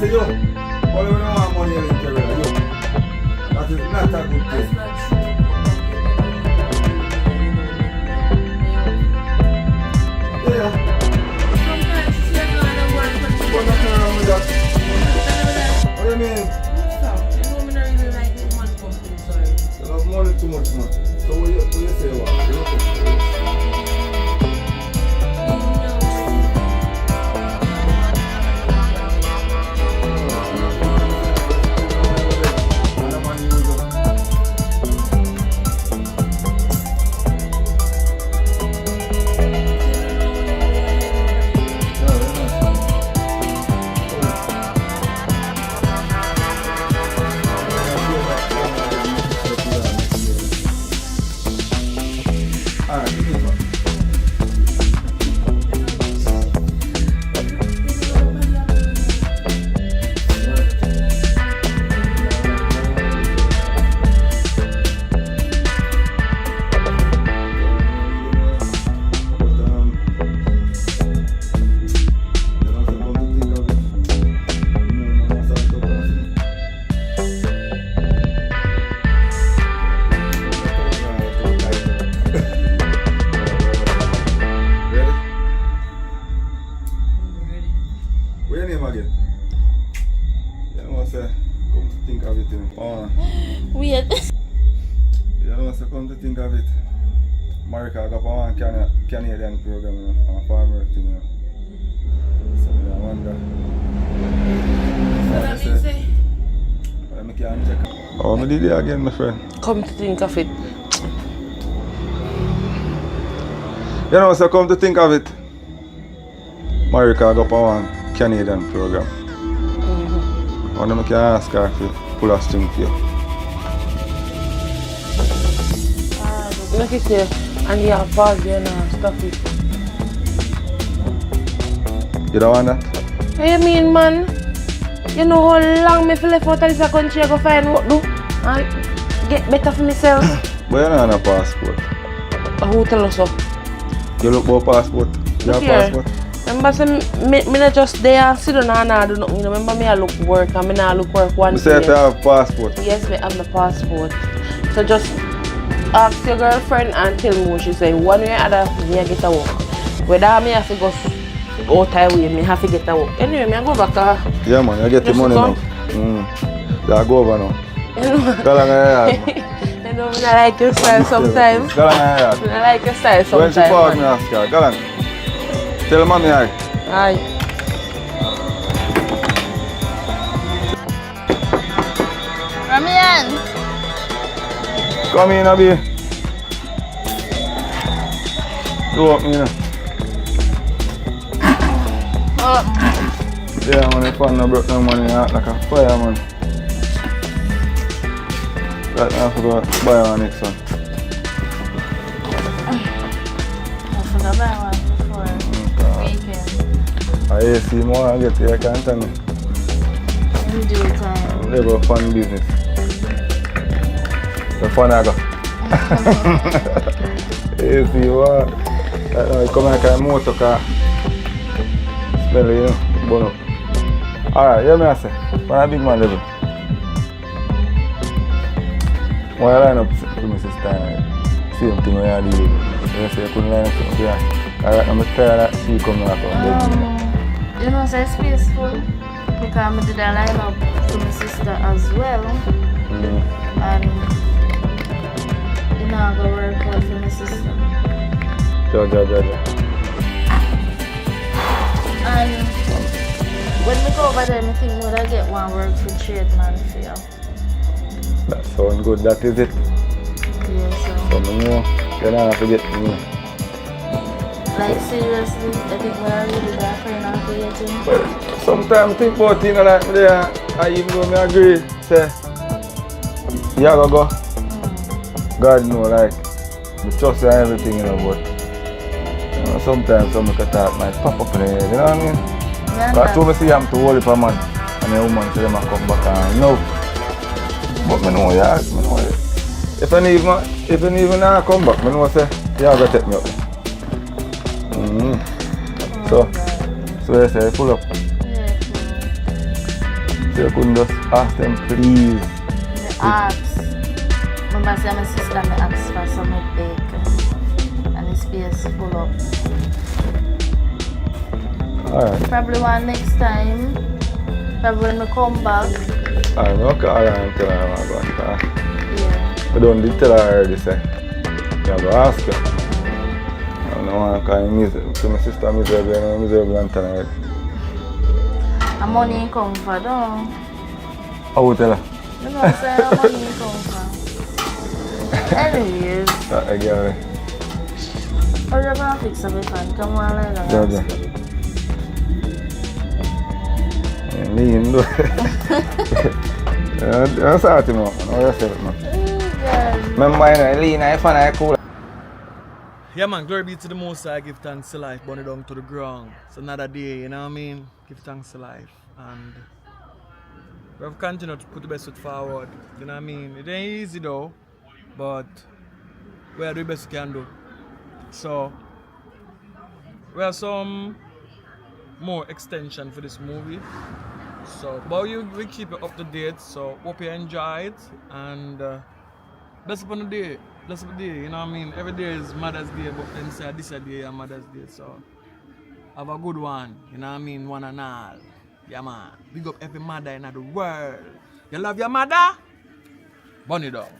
S15: Yo, all you don't want money in the area, yo. That is not a good thing. Yeah.
S6: Sometimes she's going to work for
S15: What's wrong with that? What do you mean?
S6: You know me not really like too much company, sorry.
S15: You love money too much, man. So what you say what? You know, Canadian program, you know. I'm a farmer thing, you know. So I wonder.
S6: So that means say?
S15: Well, I can't check. Oh, I did it again, my friend.
S6: Come to think of it.
S15: You know, so come to think of it, Marika got on one Canadian program. And I can ask her to pull a string for you.
S6: Look at you, and you have ball there now, stop it.
S15: You don't want that?
S6: What you mean, man? You know how long me feel left out of this country I go find work do? And get better for myself.
S15: But you don't have a passport.
S6: Who tell us so?
S15: You look for a passport? You have a passport?
S6: Remember, say, me not just there and sit down and not do nothing. Remember, me I look work and me not look work one
S15: You say if you have a passport?
S6: Yes, me have my passport. So just ask your girlfriend and tell me what she say. One way or other, me I get a work. Whether me have to go out of way, me have to get a work. Anyway, me I go back to...
S15: Yeah, man, you get the money now. Yeah, go over now. Go along your yard, man.
S6: You know, I like your style sometimes.
S15: Go along your yard.
S6: I like your style sometimes.
S15: When she calls me, ask her. Go along. Tell mommy hi.
S6: Hi.
S9: Ramian.
S15: Come in, Abby. Do up me, you know. Yeah, man, if I broke no money, I act like a fire, man. Right now, I have to go buy one next one.
S9: I forgot about one before weekend.
S15: I see more, I get here, I can't tell me.
S9: In due time.
S15: They go fun business. The fun I go. You see what? Right now, you come like a motor car. Smell it, you know, burn up. Alright, hear me I say, on a big man level. When I line up to my sister, same thing when I do. You say you couldn't line up to me, alright, I'm tired that she come and come.
S9: You know, so it's peaceful because I did a line up to my sister as well. And you know, I go work out for my sister.
S15: Yeah.
S9: And when we go over there, I think would I get one work for trade man for you.
S15: That sounds good, that is it.
S9: Yeah, so.
S15: So I know you don't have to get me.
S9: Like seriously, I think we are really that friend after getting.
S15: Sometimes I think about things like me there, I even though I agree, say, you gotta go. God know, like, we trust you and everything, you know, but you know, sometimes some can talk might pop up in the head, you know what I mean?
S9: Yeah,
S15: But I told me see I'm too old for a man, and a woman say them come back and no. But I know, yeah, I know. If I even come back, I know say, you gotta take me up. So you say, pull up. So you couldn't just ask them, please.
S9: Ask. Remember, say my sister me ask for some bacon, and the space full up.
S15: Alright.
S9: Probably one next time. Probably when we come back.
S15: I'm not call her and tell her I'm going to talk.
S9: Yeah.
S15: I don't did tell her already, say. You go ask her. I don't want to call him miserable. My sister miserable and I'm miserable and tell her already.
S9: And money in come for, though.
S15: I will tell her.
S9: You know what I'm saying? Money in come for. Anyways.
S15: I get it.
S9: How you gonna fix everything? Come on, like that.
S15: Yeah. Lean, do it. You're sorry, man. You're sorry, man. Remember, lean, I find it cool.
S11: Yeah, man, glory be to the Most High. Give thanks to life, burn it down to the ground. It's another day, you know what I mean? Give thanks to life. And we have continued to put the best foot forward. You know what I mean? It ain't easy though, but we are doing the best we can do. So, we have some more extension for this movie. So, but we keep it up to date. So, hope you enjoy it. And bless upon the day. Bless up the day, you know what I mean? Every day is Mother's Day, but then say this a day and Mother's Day. So, have a good one, you know what I mean? One and all. Yeah, man. Big up every mother in the world. You love your mother? Burn it up.